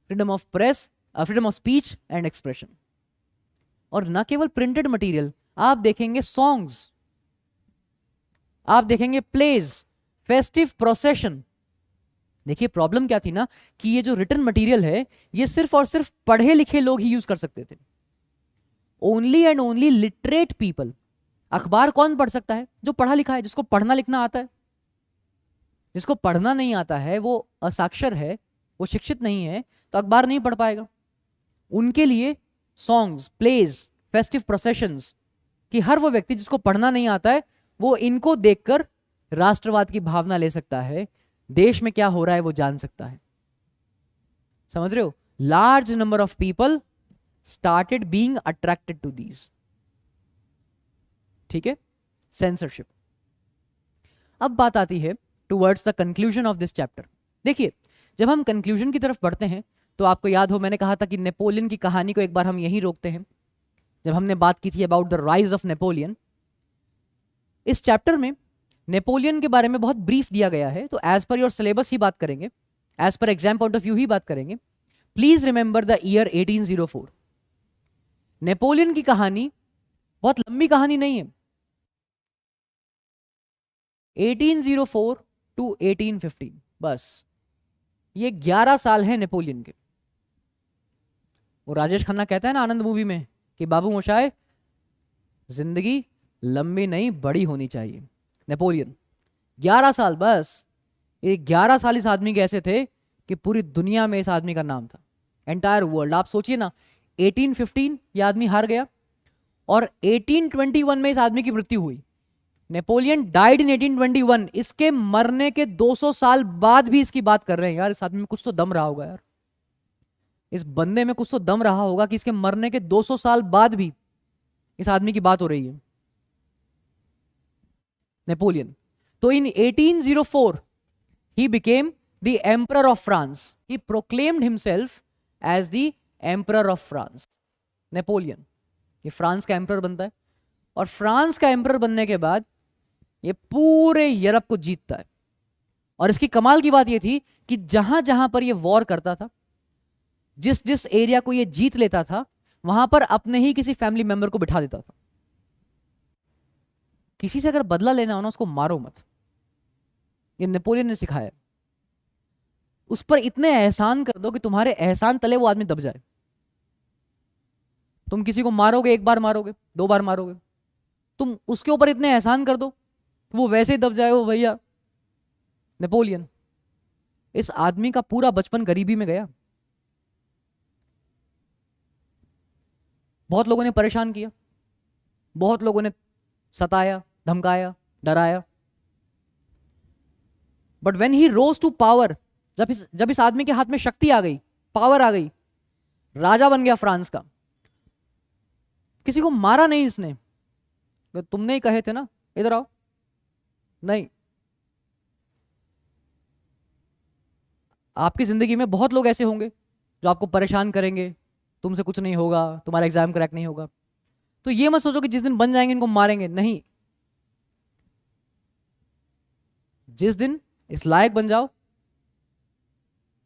freedom of press, freedom of speech and expression. और ना केवल प्रिंटेड मटेरियल, आप देखेंगे सॉन्ग्स, आप देखेंगे प्लेज, फेस्टिव प्रोसेशन। देखिए, प्रॉब्लम क्या थी ना, कि ये जो रिटन मटेरियल है, ये सिर्फ और सिर्फ पढ़े लिखे लोग ही यूज कर सकते थे। Only and only literate people, अखबार कौन पढ़ सकता है? जो पढ़ा लिखा है, जिसको पढ़ना लिखना आता है। जिसको पढ़ना नहीं आता है, वो असाक्षर है, वो शिक्षित नहीं है, तो अखबार नहीं पढ़ पाएगा। उनके लिए सॉन्ग्स, प्लेज, फेस्टिव प्रोसेशंस कि हर वो व्यक्ति जिसको पढ़ना नहीं आता है वो इनको देखकर राष्ट्रवाद की भावना ले सकता है, देश में क्या हो रहा है वो जान सकता है। समझ रहे हो? Large number of people started being attracted to these. ठीक है, सेंसरशिप। अब बात आती है towards the conclusion of this chapter. देखिए, जब हम कंक्लूजन की तरफ बढ़ते हैं तो आपको याद हो मैंने कहा था कि नेपोलियन की कहानी को एक बार हम यहीं रोकते हैं, जब हमने बात की थी about the rise of Napoleon. इस चैप्टर में नेपोलियन के बारे में बहुत ब्रीफ दिया गया है, तो एज पर योर सिलेबस ही बात करेंगे, एज पर एग्जाम पॉइंट ऑफ व्यू ही बात करेंगे। Please remember the year 1804। Napoleon की कहानी बहुत लंबी कहानी नहीं है। 1804 टू 1815, बस ये 11 साल है नेपोलियन के। वो राजेश खन्ना कहता है ना आनंद मूवी में कि बाबू मोशाय, जिंदगी लंबी नहीं बड़ी होनी चाहिए। नेपोलियन 11 साल, बस ये 11 साल इस आदमी के ऐसे थे कि पूरी दुनिया में इस आदमी का नाम था, एंटायर वर्ल्ड। आप सोचिए ना, 1815 ये आदमी हार गया और 1821 में इस आदमी की मृत्यु हुई। Napoleon died in 1821। इसके मरने के 200 साल बाद भी इसकी बात कर रहे हैं। यार इस आदमी में कुछ तो दम रहा होगा, यार इस बंदे में कुछ तो दम रहा होगा कि इसके मरने के 200 साल बाद भी इस आदमी की बात हो रही है। नेपोलियन तो इन 1804 he became the emperor of France. He proclaimed himself as the emperor of France. Napoleon ये फ्रांस का एम्परर बनता है और फ्रांस का एम्परर बनने के बाद ये पूरे यूरोप को जीतता है। और इसकी कमाल की बात ये थी कि जहां जहां पर ये वॉर करता था, जिस जिस एरिया को ये जीत लेता था, वहां पर अपने ही किसी फैमिली मेंबर को बिठा देता था। किसी से अगर बदला लेना हो ना, उसको मारो मत, ये नेपोलियन ने सिखाया। उस पर इतने एहसान कर दो कि तुम्हारे एहसान तले वो आदमी दब जाए। तुम किसी को मारोगे, एक बार मारोगे, 2 बार मारोगे, तुम उसके ऊपर इतने एहसान कर दो कि वो वैसे ही दब जाए। वो भैया नेपोलियन, इस आदमी का पूरा बचपन गरीबी में गया। बहुत लोगों ने परेशान किया, बहुत लोगों ने सताया, धमकाया, डराया, but when he rose to power, जब इस आदमी के हाथ में शक्ति आ गई, पावर आ गई, राजा बन गया फ्रांस का। किसी को मारा नहीं इसने। तो तुमने ही कहे थे ना इधर आओ, नहीं। आपकी जिंदगी में बहुत लोग ऐसे होंगे जो आपको परेशान करेंगे, तुमसे कुछ नहीं होगा, तुम्हारा एग्जाम क्रैक नहीं होगा। तो ये मत सोचो कि जिस दिन बन जाएंगे इनको मारेंगे, नहीं। जिस दिन इस लायक बन जाओ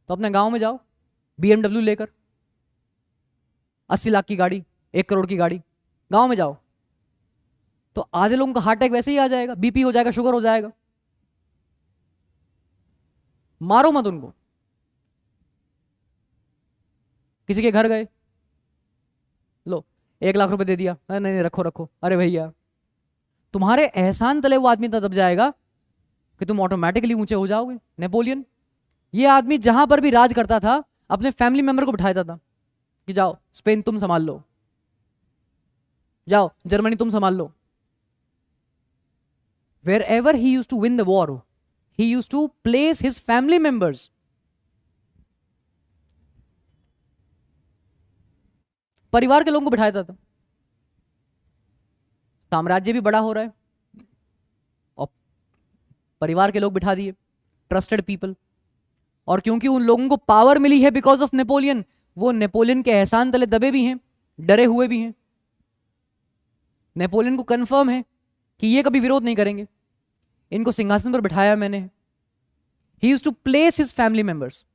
तो अपने गांव में जाओ, BMW लेकर, 80 लाख की गाड़ी, 1 करोड़ की गाड़ी, गांव में जाओ तो आधे लोगों का हार्ट अटैक वैसे ही आ जाएगा, BP हो जाएगा, शुगर हो जाएगा। मारो मत उनको। किसी के घर गए, लो 1 लाख रुपए दे दिया, नहीं नहीं रखो रखो, अरे भैया तुम्हारे एहसान तले वो आदमी दब जाएगा कि तुम ऑटोमेटिकली ऊंचे हो जाओगे। नेपोलियन, ये आदमी जहां पर भी राज करता था अपने फैमिली मेंबर को बिठाता था कि जाओ स्पेन तुम संभाल लो, जाओ जर्मनी तुम संभाल लो। Wherever he used to win the war, he used to place his family members. परिवार के लोगों को बिठाया था। साम्राज्य भी बड़ा हो रहा है और परिवार के लोग बिठा दिए, ट्रस्टेड पीपल। और क्योंकि उन लोगों को पावर मिली है बिकॉज ऑफ नेपोलियन, वो नेपोलियन के एहसान तले दबे भी हैं, डरे हुए भी हैं। नेपोलियन को कंफर्म है कि ये कभी विरोध नहीं करेंगे, इनको सिंहासन पर बिठाया मैंने। He used to place his family members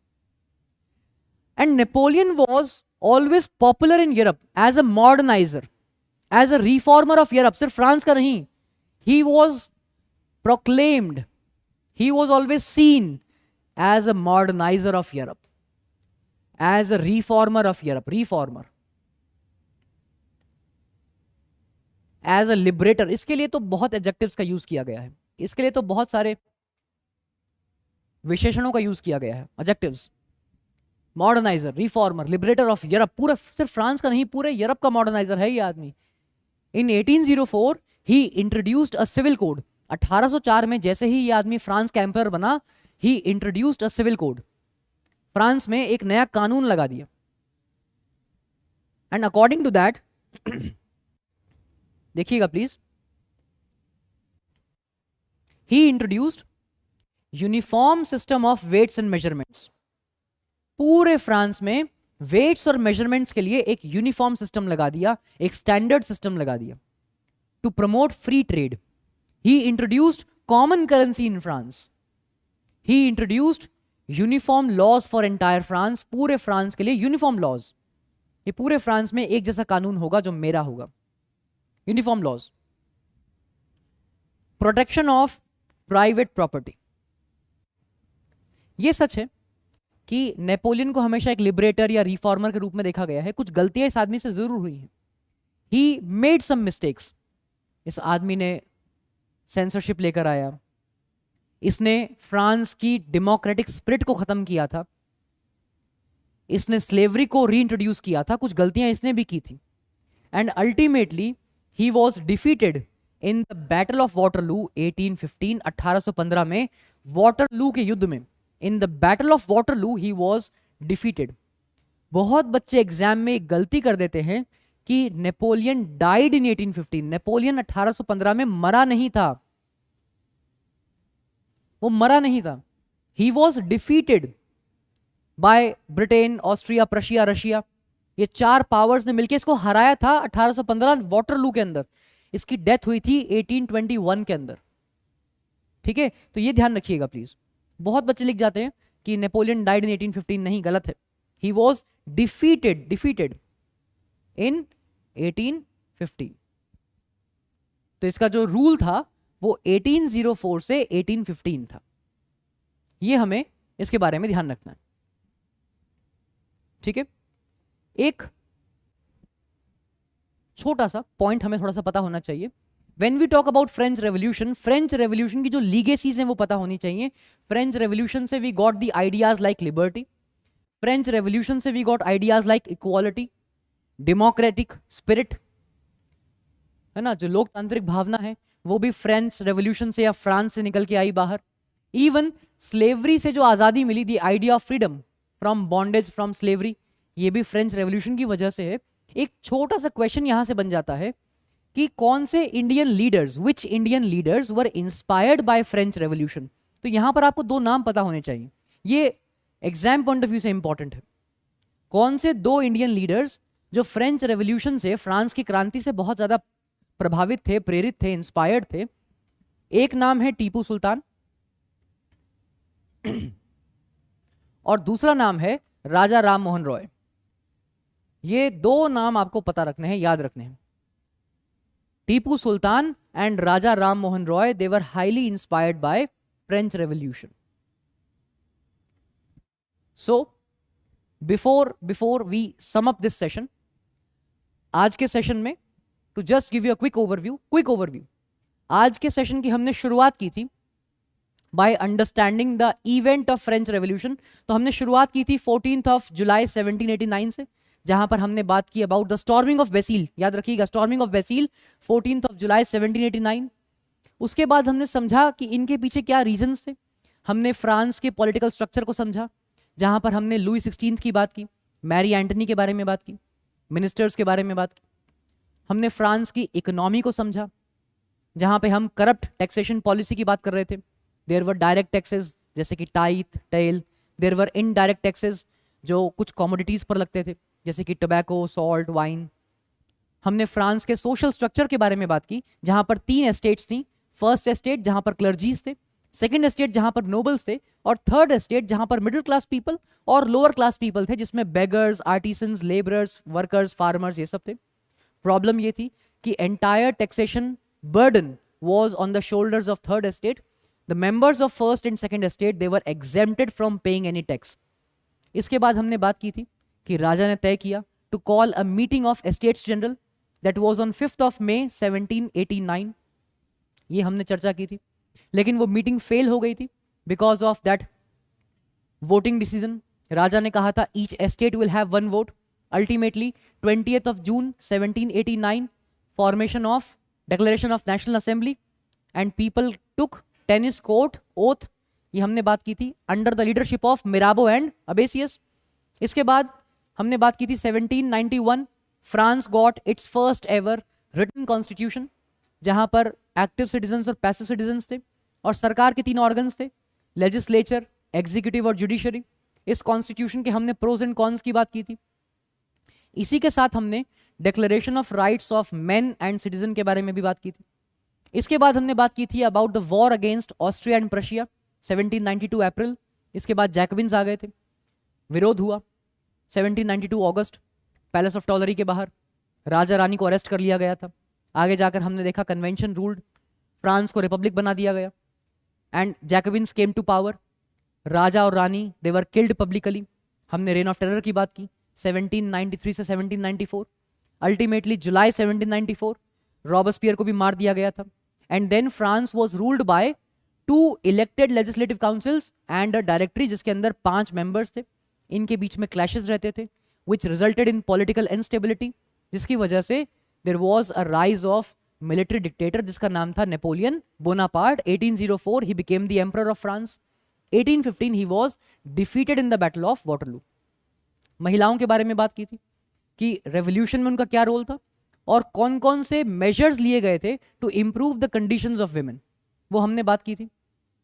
and Napoleon was always popular in Europe as a moderniser, as a reformer of Europe. सिर्फ फ्रांस का नहीं, he was proclaimed, he was always seen as a moderniser of Europe, as a reformer of Europe, reformer. As a liberator, इसके लिए तो बहुत adjectives का use किया गया है, इसके लिए तो बहुत सारे विशेषणों का यूज किया गया है, adjectives. Moderniser, reformer, liberator of Europe, पूरा सिर्फ फ्रांस का नहीं पूरे यूरोप का मॉडर्नाइजर है ये आदमी। इन 1804 ही इंट्रोड्यूस्ड अ सिविल कोड। 1804 में जैसे ही ये आदमी फ्रांस का एम्पायर बना, he introduced a civil code, France में एक नया कानून लगा दिया। एंड अकॉर्डिंग टू दैट देखिएगा please, he introduced uniform system of weights and measurements. पूरे फ्रांस में वेट्स और मेजरमेंट्स के लिए एक यूनिफॉर्म सिस्टम लगा दिया, एक स्टैंडर्ड सिस्टम लगा दिया। To promote free trade, he introduced common currency in France. He introduced uniform laws for entire France, पूरे फ्रांस के लिए यूनिफॉर्म लॉज, ये पूरे फ्रांस में एक जैसा कानून होगा जो मेरा होगा, uniform laws. Protection of private property, ये सच है कि नेपोलियन को हमेशा एक लिबरेटर या रिफॉर्मर के रूप में देखा गया है, कुछ गलतियां इस आदमी से जरूर हुई हैं। ही मेड सम मिस्टेक्स, इस आदमी ने सेंसरशिप लेकर आया, इसने फ्रांस की डेमोक्रेटिक स्पिरिट को खत्म किया था, इसने स्लेवरी को रीइंट्रोड्यूस किया था, कुछ गलतियां इसने भी की थी। And ultimately he was defeated in the battle of Waterloo 1815, 1815 में वाटरलू के युद्ध में, इन the battle of Waterloo he was defeated. बहुत बच्चे एग्जाम में एक गलती कर देते हैं कि नेपोलियन डाइड इन 1815, नेपोलियन 1815 में मरा नहीं था, वो मरा नहीं था, he was defeated by Britain, Austria, Prussia, Russia, ये चार पावर्स ने मिलकर इसको हराया था 1815 वाटरलू के अंदर। इसकी डेथ हुई थी 1821 के अंदर। ठीक है, तो ये ध्यान रखिएगा प्लीज। बहुत बच्चे लिख जाते हैं कि नेपोलियन डाइड इन 1815, नहीं, गलत है, ही वॉज डिफीटेड इन 1815। तो इसका जो रूल था वो 1804 से 1815 था, ये हमें इसके बारे में ध्यान रखना है। ठीक है, एक छोटा सा पॉइंट हमें थोड़ा सा पता होना चाहिए। When we talk about French revolution, French revolution की जो लीगेसीज हैं वो पता होनी चाहिए। फ्रेंच रेवोल्यूशन से we got the ideas like liberty, French revolution से we got ideas like equality, democratic spirit, है ना, जो लोकतांत्रिक भावना है वो भी फ्रेंच रेवोल्यूशन से या फ्रांस से निकल के आई बाहर। इवन स्लेवरी से जो आजादी मिली, the idea of freedom from bondage from slavery, ये भी फ्रेंच रेवोल्यूशन की वजह से है। एक छोटा सा क्वेश्चन यहां से बन जाता है कि कौन से Indian leaders, which Indian leaders were inspired by French revolution. तो यहां पर आपको दो नाम पता होने चाहिए, ये एग्जाम पॉइंट ऑफ व्यू से इंपॉर्टेंट है। कौन से दो इंडियन लीडर्स जो फ्रेंच रेवोल्यूशन से, फ्रांस की क्रांति से बहुत ज्यादा प्रभावित थे, प्रेरित थे, इंस्पायर्ड थे। एक नाम है टीपू सुल्तान और दूसरा नाम है राजा राम मोहन रॉय। ये दो नाम आपको पता रखने हैं, याद रखने हैं। Tipu Sultan and Raja Ram Mohan Roy, they were highly inspired by French revolution. So before we sum up this session, आज के सेशन में, to just give you a quick overview, आज के सेशन की हमने शुरुआत की थी by understanding the event of French revolution. तो हमने शुरुआत की थी 14 जुलाई 1789 से, जहां पर हमने बात की अबाउट द स्टॉर्मिंग ऑफ बेसील। याद रखिएगा, स्टॉर्मिंग ऑफ बेसील 14 जुलाई 1789। उसके बाद हमने समझा कि इनके पीछे क्या रीजंस थे। हमने फ्रांस के पॉलिटिकल स्ट्रक्चर को समझा, जहां पर हमने लुई 16 की बात की, मैरी एंटनी के बारे में बात की, मिनिस्टर्स के बारे में बात की। हमने फ्रांस की इकोनॉमी को समझा, जहां पे हम करप्ट टैक्सेशन पॉलिसी की बात कर रहे थे। देयर वर डायरेक्ट टैक्सेस जैसे कि tithe, taille, there were indirect taxes जो कुछ कमोडिटीज पर लगते थे जैसे कि टोबैको, सॉल्ट, वाइन। हमने फ्रांस के सोशल स्ट्रक्चर के बारे में बात की, जहां पर 3 एस्टेट्स थी। फर्स्ट एस्टेट जहां पर क्लर्जीज थे, सेकंड एस्टेट जहां पर नोबल्स थे, और थर्ड एस्टेट जहां पर मिडिल क्लास पीपल और लोअर क्लास पीपल थे, जिसमें beggars, artisans, labourers, workers, farmers, ये सब थे। प्रॉब्लम ये थी कि entire taxation burden was on the shoulders of third estate. The members of first and second estate, they were exempted from paying any tax. इसके बाद हमने बात की थी कि राजा ने तय किया to call a meeting of Estates General, that was on 5th of May 1789। ये हमने चर्चा की थी, लेकिन वो मीटिंग फेल हो गई थी because of that voting decision. राजा ने कहा था each estate will have one vote. Ultimately 20th of June 1789 formation of declaration of national assembly and people took tennis court oath. ये हमने बात की थी under the leadership of Mirabeau and Abbe Sieyes. इसके बाद हमने बात की थी 1791 France got its first ever written constitution, जहां पर एक्टिव सिटीजन्स और पैसिव सिटीजन्स थे और सरकार के 3 ऑर्गन्स थे, लेजिस्लेचर, एग्जीक्यूटिव और जुडिशरी। इस कॉन्स्टिट्यूशन के हमने प्रोज एंड कॉन्स की बात की थी। इसी के साथ हमने declaration of rights of main and citizen के बारे में भी बात की थी। इसके बाद हमने बात की थी about the war against Austria and Prussia 1792 अप्रैल। इसके बाद जैकबिन्स आ गए थे, विरोध हुआ 1792 अगस्त, पैलेस ऑफ टॉलरी के बाहर राजा रानी को अरेस्ट कर लिया गया था। आगे जाकर हमने देखा कन्वेंशन रूल्ड, फ्रांस को रिपब्लिक बना दिया गया एंड जैकबिन्स केम टू पावर। राजा और रानी दे वर किल्ड पब्लिकली। हमने रेन ऑफ टेरर की बात की 1793 से 1794। अल्टीमेटली जुलाई 1794 रॉबस्पियर को भी मार दिया गया था and then France was ruled by 2 elected legislative councils and a directory, जिसके अंदर 5 मेंबर्स थे। इनके बीच में क्लैशेस रहते थे which resulted in political instability, जिसकी वजह से there was a rise of military dictator जिसका नाम था Napoleon Bonaparte. 1804 he became the emperor of France. 1815 he was defeated in the battle of Waterloo. महिलाओं के बारे में बात की थी कि रेवोल्यूशन में उनका क्या रोल था और कौन कौन से मेजर्स लिए गए थे to improve the conditions of women, वो हमने बात की थी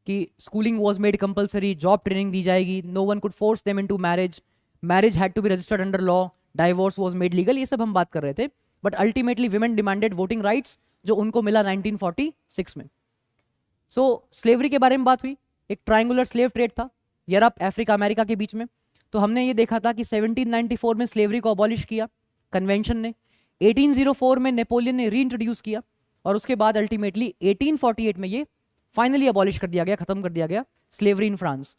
कि schooling was made compulsory, job training दी जाएगी, no one could force them into marriage, marriage had to be registered under law, divorce was made legal. ये सब हम बात कर रहे थे, but ultimately women demanded voting rights जो उनको मिला 1946 में। सो स्लेवरी के बारे में बात हुई। एक ट्रायंगुलर स्लेव ट्रेड था यूरोप, अफ्रीका, अमेरिका के बीच में। तो हमने ये देखा था कि 1794 में स्लेवरी को अबॉलिश किया कन्वेंशन ने, 1804 में नेपोलियन ने रीइंट्रोड्यूस किया और उसके बाद अल्टीमेटली 1848 में ये फाइनली अबॉलिश कर दिया गया, खत्म कर दिया गया स्लेवरी इन फ्रांस।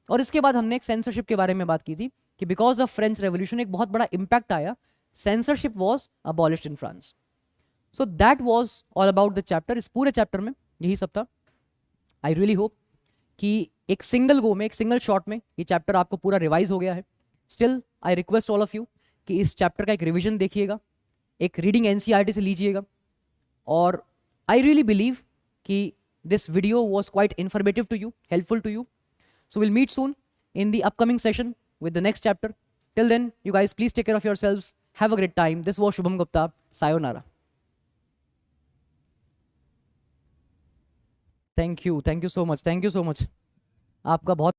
और इसके बाद हमने एक सेंसरशिप के बारे में बात की थी कि बिकॉज ऑफ फ्रेंच रेवोल्यूशन एक बहुत बड़ा इंपैक्ट आया, censorship was abolished in France. So that was all about the chapter. इस पूरे चैप्टर में यही सब था। आई रियली होप कि एक सिंगल गो में, एक सिंगल शॉट में ये चैप्टर आपको पूरा रिवाइज हो गया है। Still I request all of you कि इस चैप्टर का एक रिवीजन देखिएगा, एक रीडिंग एनसीईआरटी से लीजिएगा। और आई रियली बिलीव कि this video was quite informative to you, helpful to you. So will meet soon in the upcoming session with the next chapter. Till then, you guys please take care of yourselves. Have a great time. This was Shubham Gupta. Sayonara. Thank you so much. Thank you so much. आपका बहुत